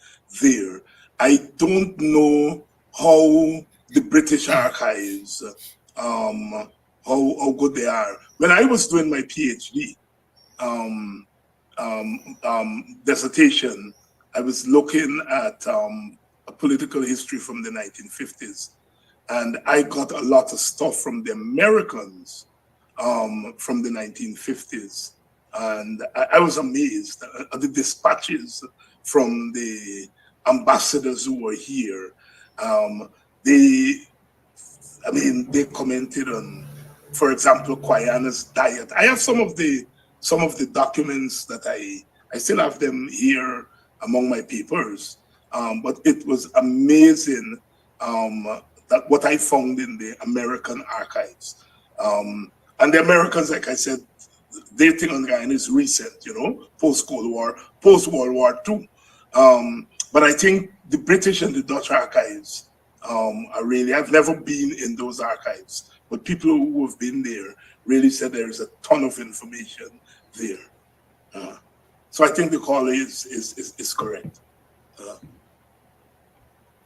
I: there. I don't know how the British archives, how good they are. When I was doing my PhD dissertation, I was looking at a political history from the 1950s. And I got a lot of stuff from the Americans from the 1950s. And I was amazed at the dispatches from the ambassadors who were here. They commented on, for example, Guyanese's diet. I have some of the documents that I still have them here among my papers. But it was amazing that what I found in the American archives. And the Americans, like I said, their thing on Guyana is recent, post-World War II. But I think the British and the Dutch archives are really, I've never been in those archives, but people who have been there really said there is a ton of information there. So I think the call is correct.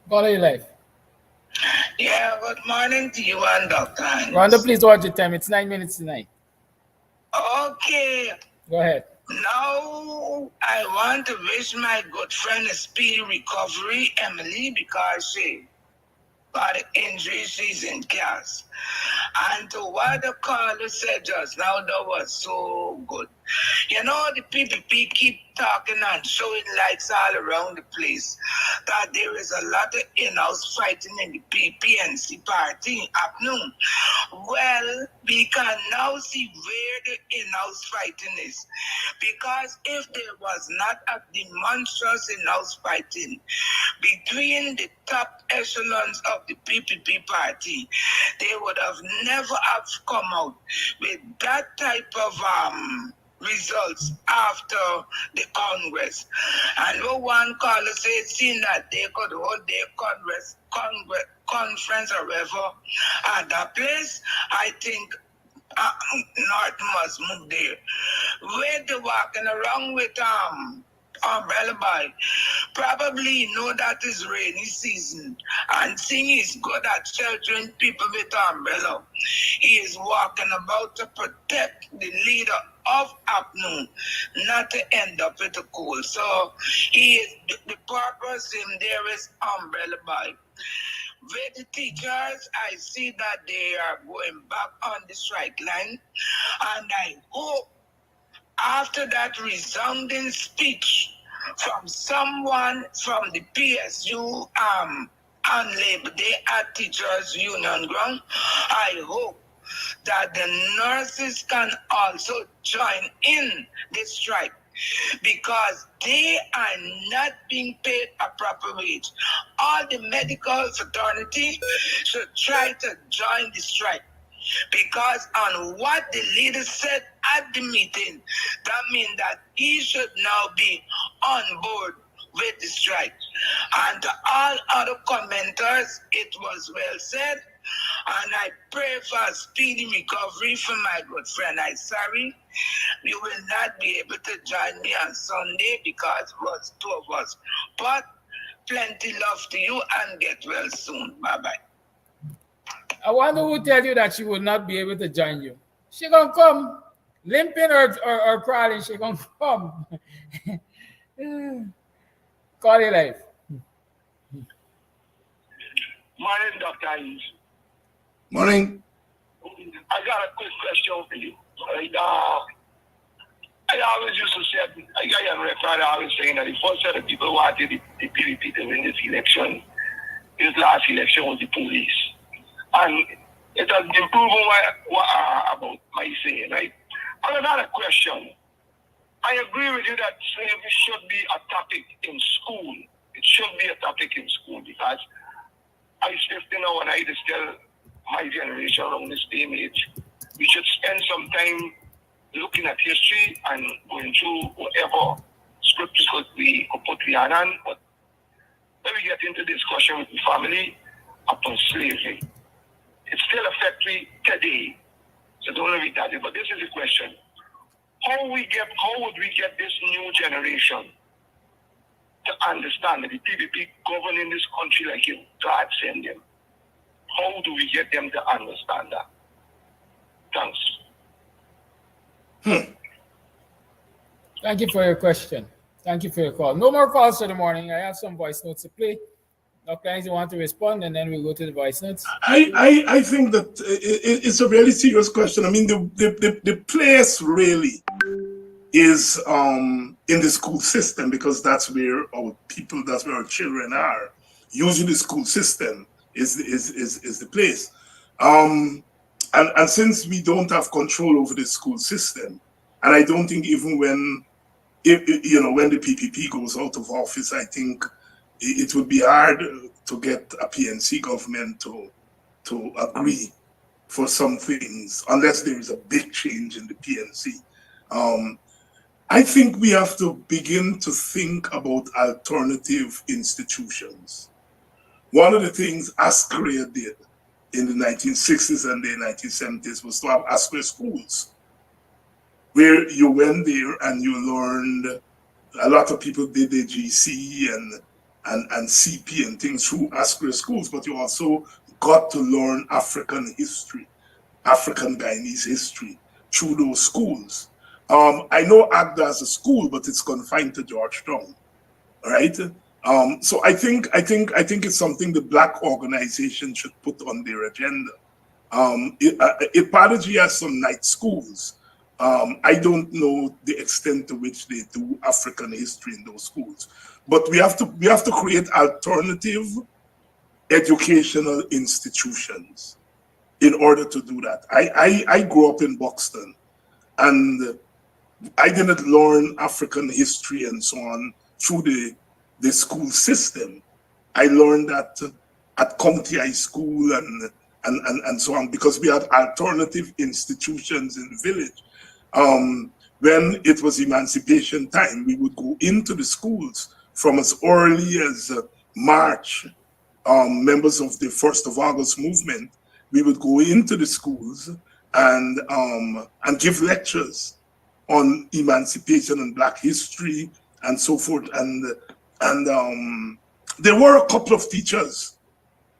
D: Caller, you live.
N: Yeah, good morning to you and Dr. Hans.
D: Rhonda, please watch your time. It's 9 minutes tonight.
N: Okay.
D: Go ahead.
N: Now, I want to wish my good friend a speedy recovery, Emily, because she got an injury, she's in cast. And to what the caller said just now, that was so good. The PPP keep talking and showing lights all around the place that there is a lot of in-house fighting in the PNC party happening. Well, we can now see where the in-house fighting is. Because if there was not a demonstrous in-house fighting between the top echelons of the PPP party, they would have never have come out with that type of results after the Congress. And one caller said, seeing that they could hold their conference or whatever at that place, I think North must move there. Where they walking around with umbrella by, probably know that it's rainy season, and seeing he's good at sheltering people with umbrella. He is walking about to protect the leader of afternoon, not to end up with a cold. So the purpose in there is umbrella by. With the teachers, I see that they are going back on the strike line, and I hope after that resounding speech from someone from the PSU on Labor Day at Teachers Union Ground, I hope that the nurses can also join in this strike, because they are not being paid a proper wage. All the medical fraternity should try to join the strike, because on what the leader said at the meeting, that means that he should now be on board with the strike. And to all other commenters, it was well said, and I pray for a speedy recovery for my good friend. I'm sorry you will not be able to join me on Sunday because it was two of us. But plenty love to you and get well soon. Bye-bye.
D: I wonder who tell you that she will not be able to join you. She gonna come, limping or crawling. She gonna come. Call it life.
K: Morning, Dr. Haynes.
I: Morning.
K: I got a quick question for you. I always used to say, I got a record always saying that the first set of people who wanted the PDP to win this election, this last election, was the police. And it has been proven about my saying, right? I got a question. I agree with you that slavery should be a topic in school. It should be a topic in school because I still now, and I just tell my generation around this day and age, we should spend some time looking at history and going through whatever scriptures we could put the hand on. But when we get into discussion with the family upon slavery, it still affects me today. So don't let me tell you. But this is the question: how would we get this new generation to understand that the PPP governing this country like you God send them? How do we get them to understand that? Thanks.
D: Thank you for your question. Thank you for your call. No more calls for the morning. I have some voice notes to play. Dr. Hines, you want to respond, and then we'll go to the voice notes.
I: I think that it's a really serious question. I mean, the place really is in the school system, because that's where our people, that's where our children are. Usually, the school system is the place. And since we don't have control over the school system, and I don't think even when when the PPP goes out of office, I think it would be hard to get a PNC government to agree for some things, unless there is a big change in the PNC. I think we have to begin to think about alternative institutions. One of the things Australia did in the 1960s and the 1970s was to have Australia schools, where you went there and you learned. A lot of people did the GC and CP and things through Australia schools, but you also got to learn African history, African Guyanese history through those schools. I know Agda as a school, but it's confined to Georgetown, right? So I think it's something the Black organization should put on their agenda. Ipadaji has some night schools. I don't know the extent to which they do African history in those schools, but we have to create alternative educational institutions in order to do that. I grew up in Buxton, and I didn't learn African history and so on through the school system. I learned that at County High School and so on, because we had alternative institutions in the village. When it was emancipation time, we would go into the schools from as early as March. Members of the 1st of August movement, we would go into the schools and give lectures on emancipation and Black history and so forth. And there were a couple of teachers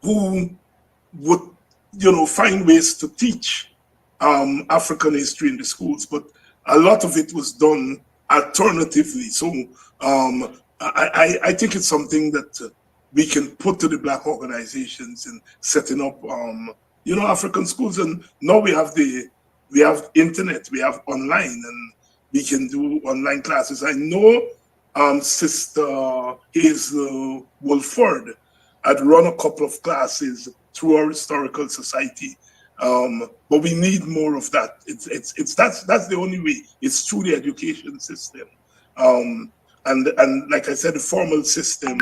I: who would, find ways to teach African history in the schools, but a lot of it was done alternatively. So I think it's something that we can put to the Black organizations in setting up, African schools. And now we have internet, we have online, and we can do online classes. I know Sister Hazel Wolford had run a couple of classes through our historical society. But we need more of that. That's the only way. It's through the education system. And like I said, the formal system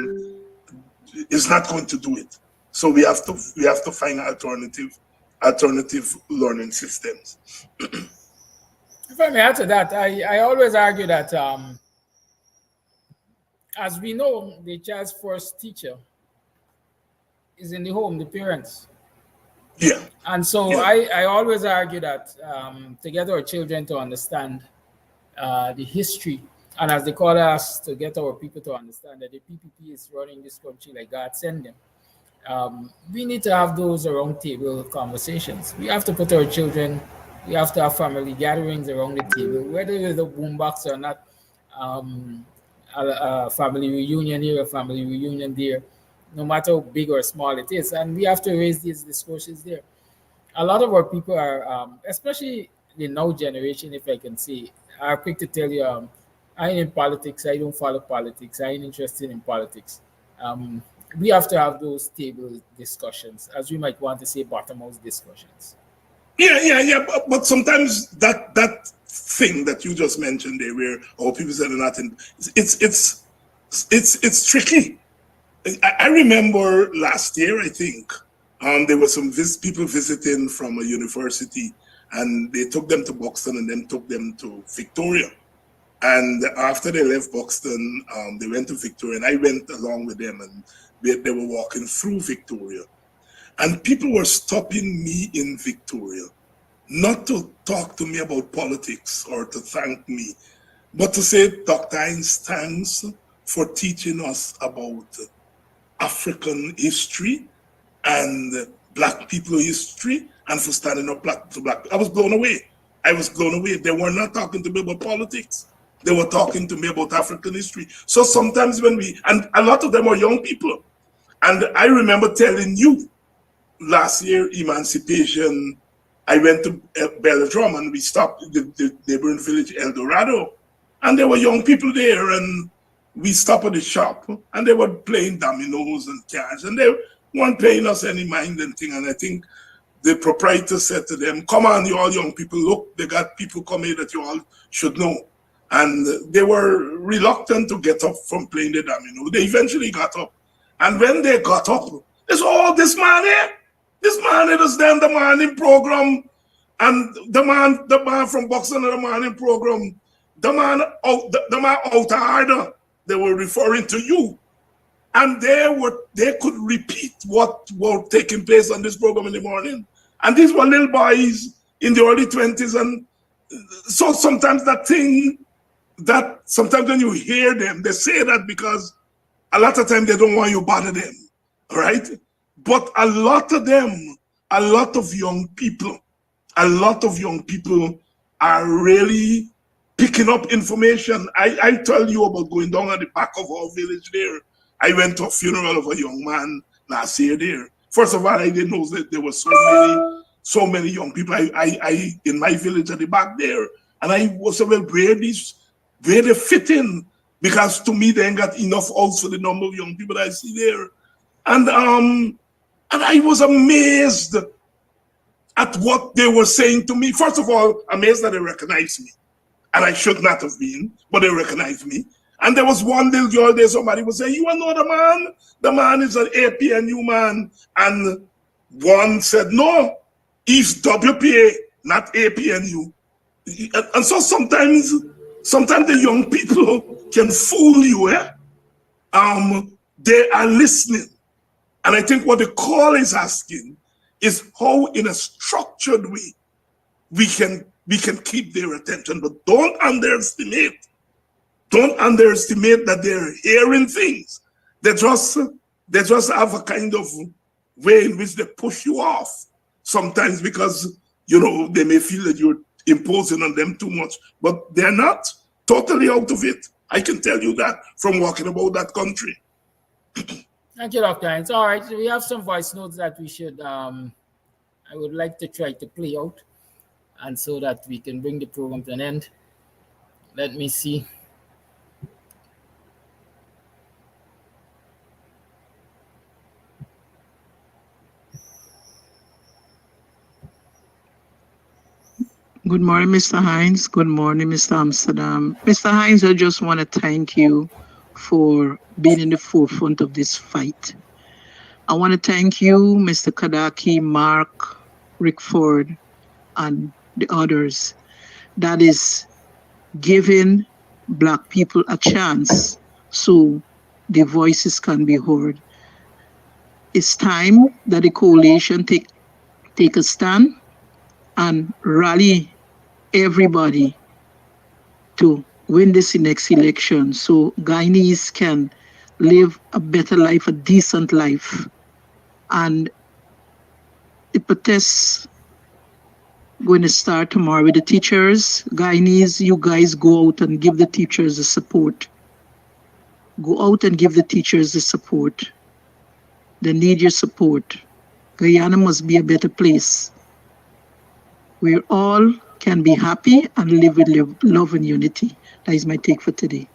I: is not going to do it. So we have to find alternative learning systems.
D: If I may add to that, I always argue that as we know, the child's first teacher is in the home, the parents.
I: Yeah.
D: And so yeah. I always argue that to get our children to understand the history, and as they call us, to get our people to understand that the PPP is running this country like God sent them, we need to have those around table conversations. We have to put our children, we have to have family gatherings around the table, whether it's a boombox or not, a family reunion here, a family reunion there, no matter how big or small it is. And we have to raise these discourses there. A lot of our people are, especially the now generation, if I can say, are quick to tell you, I ain't in politics, I don't follow politics, I ain't interested in politics. We have to have those table discussions, as we might want to say, bottom-house discussions.
I: Yeah. But sometimes that thing that you just mentioned there, where our people said nothing, it's tricky. I remember last year, I think, there were some people visiting from a university, and they took them to Buxton and then took them to Victoria. And after they left Buxton, they went to Victoria, and I went along with them, and they were walking through Victoria. And people were stopping me in Victoria, not to talk to me about politics or to thank me, but to say, Dr. Hines, thanks for teaching us about African history and Black people history, and for standing up to Black. I was blown away. I was blown away. They were not talking to me about politics. They were talking to me about African history. So sometimes and a lot of them are young people. And I remember telling you last year, Emancipation, I went to Belladrum and we stopped the neighboring village, El Dorado, and there were young people there, and we stopped at the shop and they were playing dominoes and cards, and they weren't paying us any mind and thing. And I think the proprietor said to them, come on, you all young people, look, they got people coming that you all should know. And they were reluctant to get up from playing the domino. They eventually got up. And when they got up, there's all this man here. This man is then the morning program. And the man from Buxton and the morning program, the man out of order, they were referring to you. And they could repeat what was taking place on this program in the morning. And these were little boys in the early 20s. And so sometimes sometimes when you hear them, they say that because a lot of times they don't want you to bother them, right? But a lot of them, a lot of young people are really picking up information. I tell you about going down at the back of our village there. I went to a funeral of a young man last year there. First of all, I didn't know that there were so many young people I in my village at the back there. And I was like, well, where they fit in? Because to me, they ain't got enough house for the number of young people that I see there. And I was amazed at what they were saying to me. First of all, amazed that they recognized me. And I should not have been, but they recognized me. And there was one little girl there, somebody was saying, you know the man? The man is an APNU man. And one said, no, he's WPA, not APNU. And so sometimes the young people can fool you. They are listening. And I think what the call is asking is how in a structured way we can keep their attention. But don't underestimate that they're hearing things. They just have a kind of way in which they push you off sometimes because, they may feel that you're imposing on them too much, but they're not totally out of it. I can tell you that from walking about that country.
D: Thank you, Dr. Hines. All right, we have some voice notes that we should, I would like to try to play out, and so that we can bring the program to an end. Let me see.
P: Good morning, Mr. Hines. Good morning, Mr. Amsterdam. Mr. Hines, I just want to thank you for being in the forefront of this fight. I want to thank you, Mr. Kadaki, Mark, Rickford, and the others. That is giving Black people a chance so the voices can be heard. It's time that the coalition take a stand and rally everybody to win this next election so Guyanese can live a better life, a decent life. And the protests going to start tomorrow with the teachers. Guyanese, you guys go out and give the teachers the support. Go out and give the teachers the support. They need your support. Guyana must be a better place where all can be happy and live with love and unity. That is my take for today.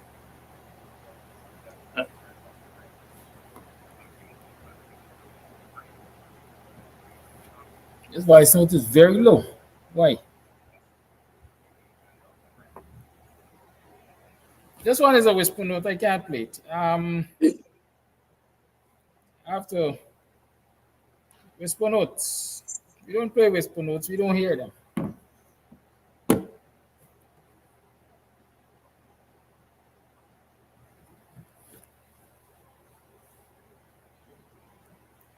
D: This voice note is very low. Why? This one is a whisper note. I can't play it. I have to whisper notes. We don't play whisper notes. We don't hear them.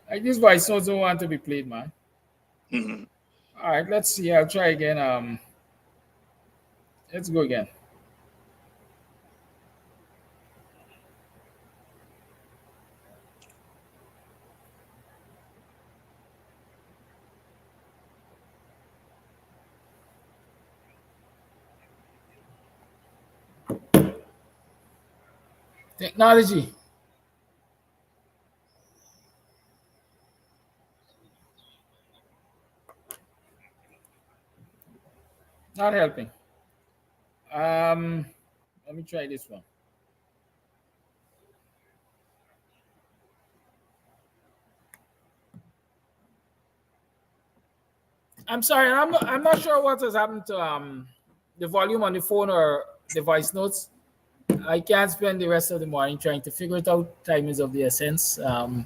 D: Like these voice notes don't want to be played, man.
I: Mm-hmm.
D: All right, let's see. I'll try again. Let's go again. Technology. Not helping. Let me try this one. I'm sorry. I'm not sure what has happened to the volume on the phone or the voice notes. I can't spend the rest of the morning trying to figure it out. Time is of the essence. And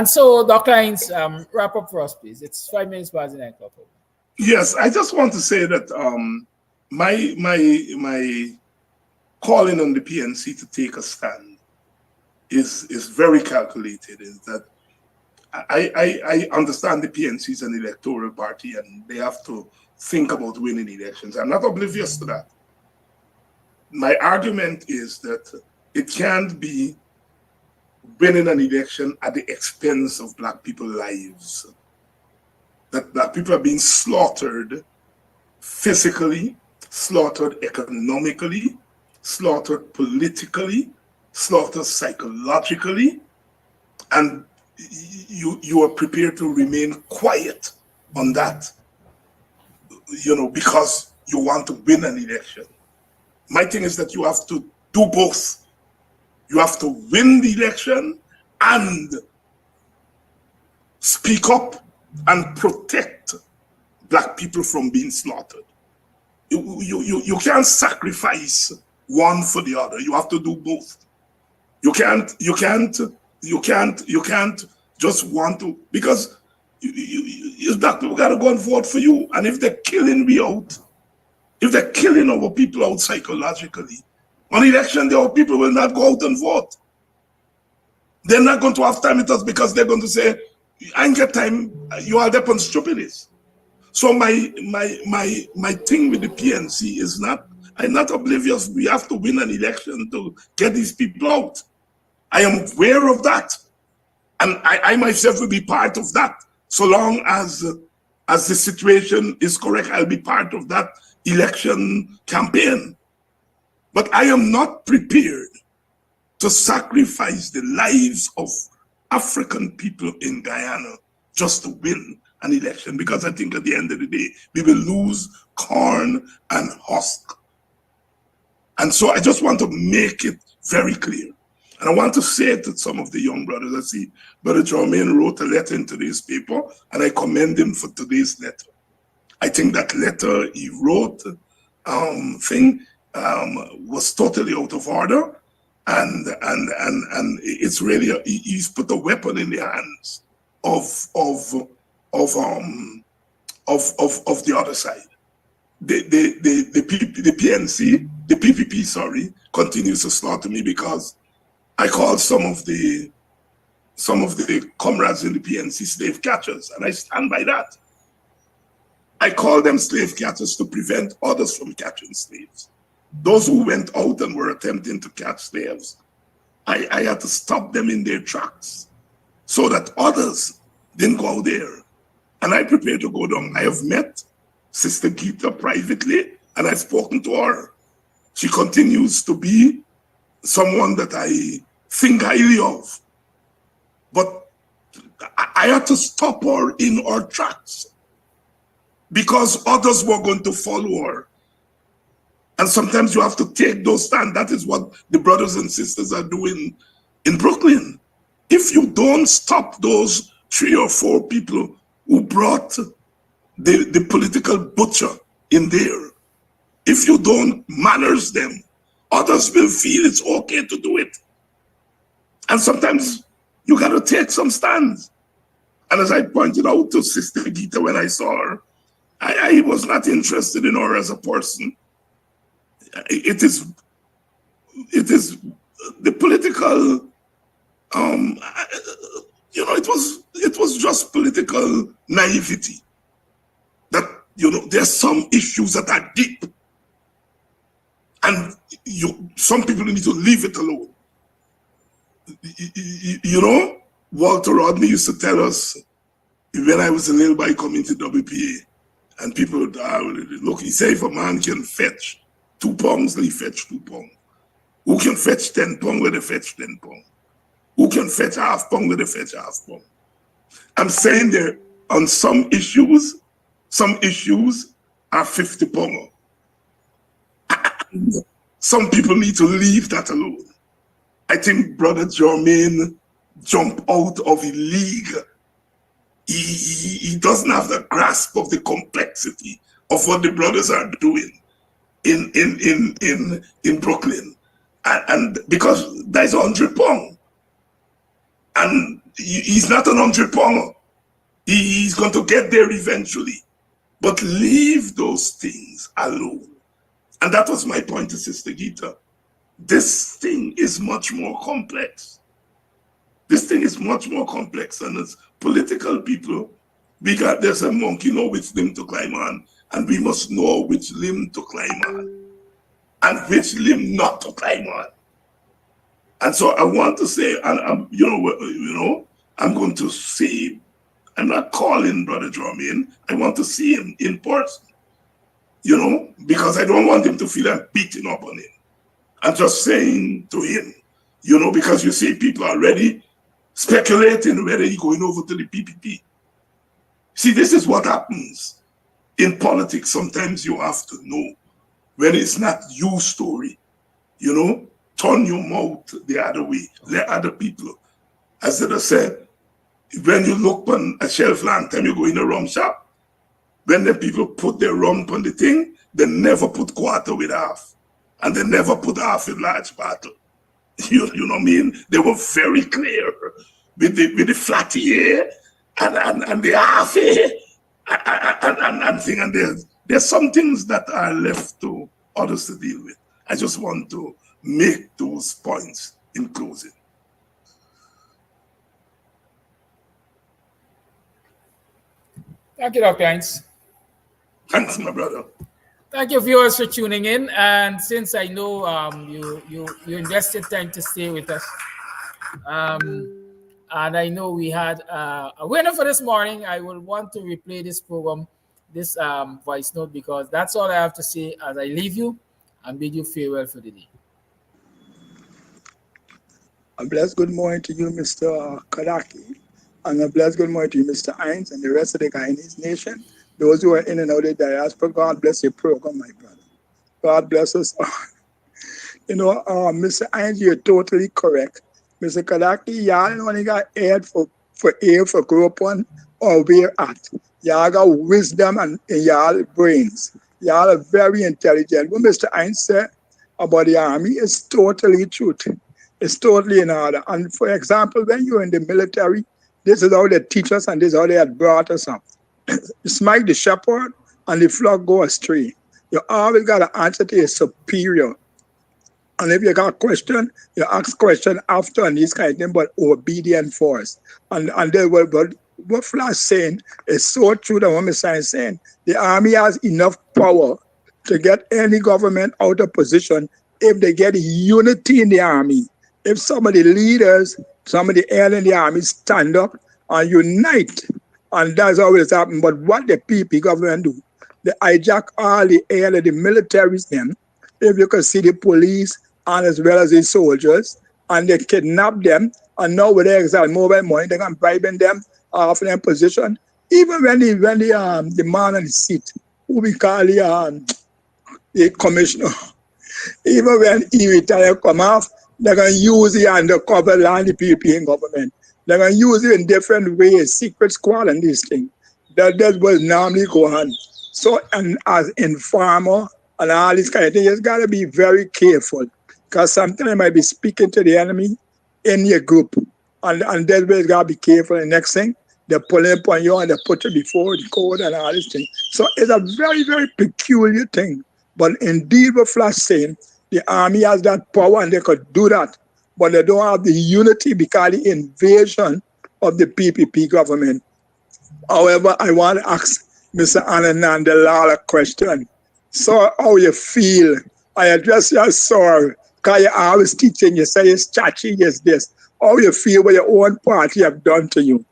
D: so, Dr. Hines, wrap up for us, please. It's 5 minutes past the 9 o'clock.
I: Yes, I just want to say that my calling on the PNC to take a stand is very calculated. Is that I understand the PNC is an electoral party and they have to think about winning elections. I'm not oblivious to that. My argument is that it can't be winning an election at the expense of Black people's lives. That Black people are being slaughtered physically, slaughtered economically, slaughtered politically, slaughtered psychologically, and you are prepared to remain quiet on that, because you want to win an election. My thing is that you have to do both. You have to win the election and speak up and protect Black people from being slaughtered. You can't sacrifice one for the other. You have to do both. You can't just want to, because Black people gotta go and vote for you. And if they're killing me out, if they're killing our people out psychologically, on election day our people will not go out and vote. They're not going to have time with us because they're going to say, I ain't get time, you are there on stupidness. So my thing with the PNC is I'm not oblivious. We have to win an election to get these people out. I am aware of that. And I myself will be part of that. So long as the situation is correct, I'll be part of that election campaign. But I am not prepared to sacrifice the lives of African people in Guyana just to win an election, because I think at the end of the day, we will lose corn and husk. And so I just want to make it very clear. And I want to say to some of the young brothers, I see Brother Jermaine wrote a letter in today's paper, and I commend him for today's letter. I think that letter he wrote was totally out of order, and it's really he's put a weapon in the hands of the other side. The PNC, the PPP, sorry, continues to slaughter me because I call some of the comrades in the PNC slave catchers, and I stand by that. I call them slave catchers to prevent others from catching slaves. Those who went out and were attempting to catch slaves, I had to stop them in their tracks so that others didn't go out there. And I prepared to go down. I have met Sister Gita privately, and I've spoken to her. She continues to be someone that I think highly of. But I had to stop her in her tracks because others were going to follow her. And sometimes you have to take those stands. That is what the brothers and sisters are doing in Brooklyn. If you don't stop those 3 or 4 people who brought the political butcher in there, if you don't manage them, others will feel it's okay to do it. And sometimes You got to take some stands. And as I pointed out to Sister Gita when I saw her, I was not interested in her as a person. It is the political, it was just political naivety. That, there's some issues that are deep. And some people need to leave it alone. Walter Rodney used to tell us when I was a little boy coming to WPA, and people would look, he said, if a man can fetch 2 pounds, he fetch 2 pounds. Who can fetch 10 pounds, let they fetch 10 pounds. Who can fetch half pound, let they fetch half pound. I'm saying there, on some issues are 50 pounds. Some people need to leave that alone. I think Brother Jermaine jumped out of a league. He doesn't have the grasp of the complexity of what the brothers are doing in Brooklyn. And because there's 100 pounds. And he's not an 100 pound. He's going to get there eventually. But leave those things alone. And that was my point to Sister Gita. This thing is much more complex. This thing is much more complex. And as political people, there's a monkey know which limb to climb on. And we must know which limb to climb on. And which limb not to climb on. And so I want to say, and I'm going to say, I'm not calling Brother Jermaine. I want to see him in person. Because I don't want him to feel I'm beating up on him. I'm just saying to him, because you see people already speculating whether he's going over to the PPP. See, this is what happens in politics. Sometimes you have to know when it's not your story, turn your mouth the other way. Let other people, as I said, when you look on a shelf long time, you go in a rum shop. When the people put their rum on the thing, they never put quarter with half. And they never put half in large bottle. You know what I mean? They were very clear with the flat here and the half here and thing. And there's some things that are left to others to deal with. I just want to make those points in closing.
D: Thank you, Dr. Hines.
I: Thanks, my brother.
D: Thank you, viewers, for tuning in. And since I know you invested time to stay with us, and I know we had a winner for this morning, I will want to replay this program, this voice note, because that's all I have to say as I leave you and bid you farewell for the day.
O: A blessed good morning to you, Mr. Kadaki, and a blessed good morning to you, Mr. Hines, and the rest of the Guyanese nation. Those who are in and out of the diaspora, God bless your program, my brother. God bless us all. Mr. Hines, you're totally correct. Mr. Kadaki, y'all only got air for grow up on or where at. Y'all got wisdom and y'all brains. Y'all are very intelligent. What Mr. Hines said about the army is totally truth. It's totally in order. And for example, when you're in the military, this is how they teach us and this is how they had brought us up. Smite the shepherd and the flock go astray. You always got to answer to your superior. And if you got a question, you ask question after and these kind of things, but obedient first. And then what Flash saying is so true that what Mr. is saying. The army has enough power to get any government out of position if they get unity in the army. If some of the leaders, some of the air in the army stand up and unite, and that's how it's happened. But what the PP government do, they hijack all the air of the militaries then, if you can see the police and as well as the soldiers, and they kidnap them, and now with their mobile money, they can bribing them off in their position. Even when the man on the seat, who we call the commissioner, even when he retire come off, they're going to use the undercover land, the PP in government. They're going to use it in different ways, secret squad and this thing. That will normally go on. So, and as informer and all this kind of thing, you got to be very careful because sometimes you might be speaking to the enemy in your group. And that's where you gotta be careful. The next thing, they're pulling upon you and they put you before the court and all this thing. So it's a very, very peculiar thing. But indeed, what Flash saying, the army has that power and they could do that. But they don't have the unity because the invasion of the PPP government. However, I want to ask Mr. Anand a question. So how you feel? I address your sorrow. Because you're always teaching, you say it's chachi, yes, this. How you feel what your own party have done to you?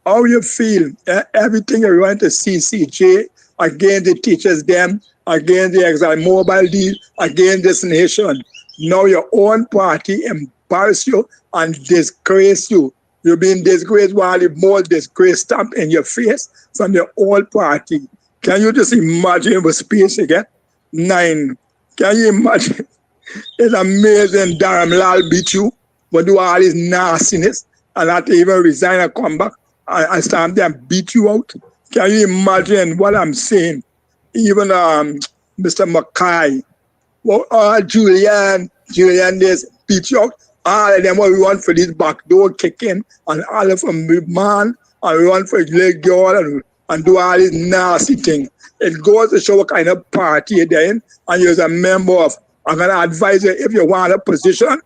O: How you feel? Everything you went to CCJ, against the teachers them, against the exile mobile deal, against this nation. Now your own party embarrass you and disgrace you. You've been disgraced while the more disgrace stamp in your face from your own party. Can you just imagine what space you get? 9. Can you imagine? It's amazing Dharam Lal beat you, but do all this nastiness and not even resign and come back and stand there and beat you out. Can you imagine what I'm saying? Even Mr. Mackay, well, Julian just beat you out. All of them what we want for this backdoor kicking and all of them man and we want for leg girl and do all this nasty thing. It goes to show what kind of party you're in and you're a member of. I'm going to advise you, if you want a position,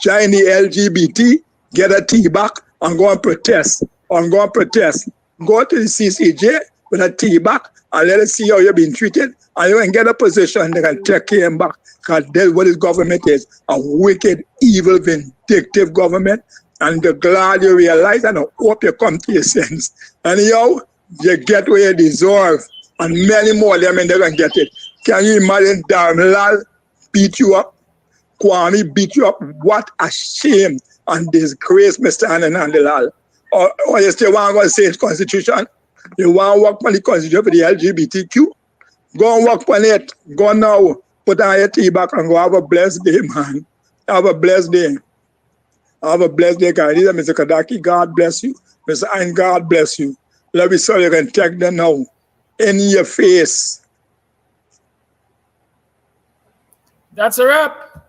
O: join the LGBT, get a tea back, and go and protest. Go to the CCJ with a tea back, and let us see how you're being treated, and you can get a position, they can take you back. Because that's what this government is, a wicked, evil, vindictive government, and they're glad you realize, and I hope you come to your sense. Anyhow, you get what you deserve, and many more of them, and they're going to get it. Can you imagine Darmlal beat you up? Kwame beat you up? What a shame and disgrace, Mr. Anand. Or you still want to go say it's constitution? You want to work on the constitution for the LGBTQ? Go and work on it. Go now. Put on your tea back and go have a blessed day, man. Have a blessed day. Have a blessed day, guys. Mr. Kadaki, God bless you. Mr. Ein, God bless you. Let me so you can take them now. In your face.
D: That's a wrap.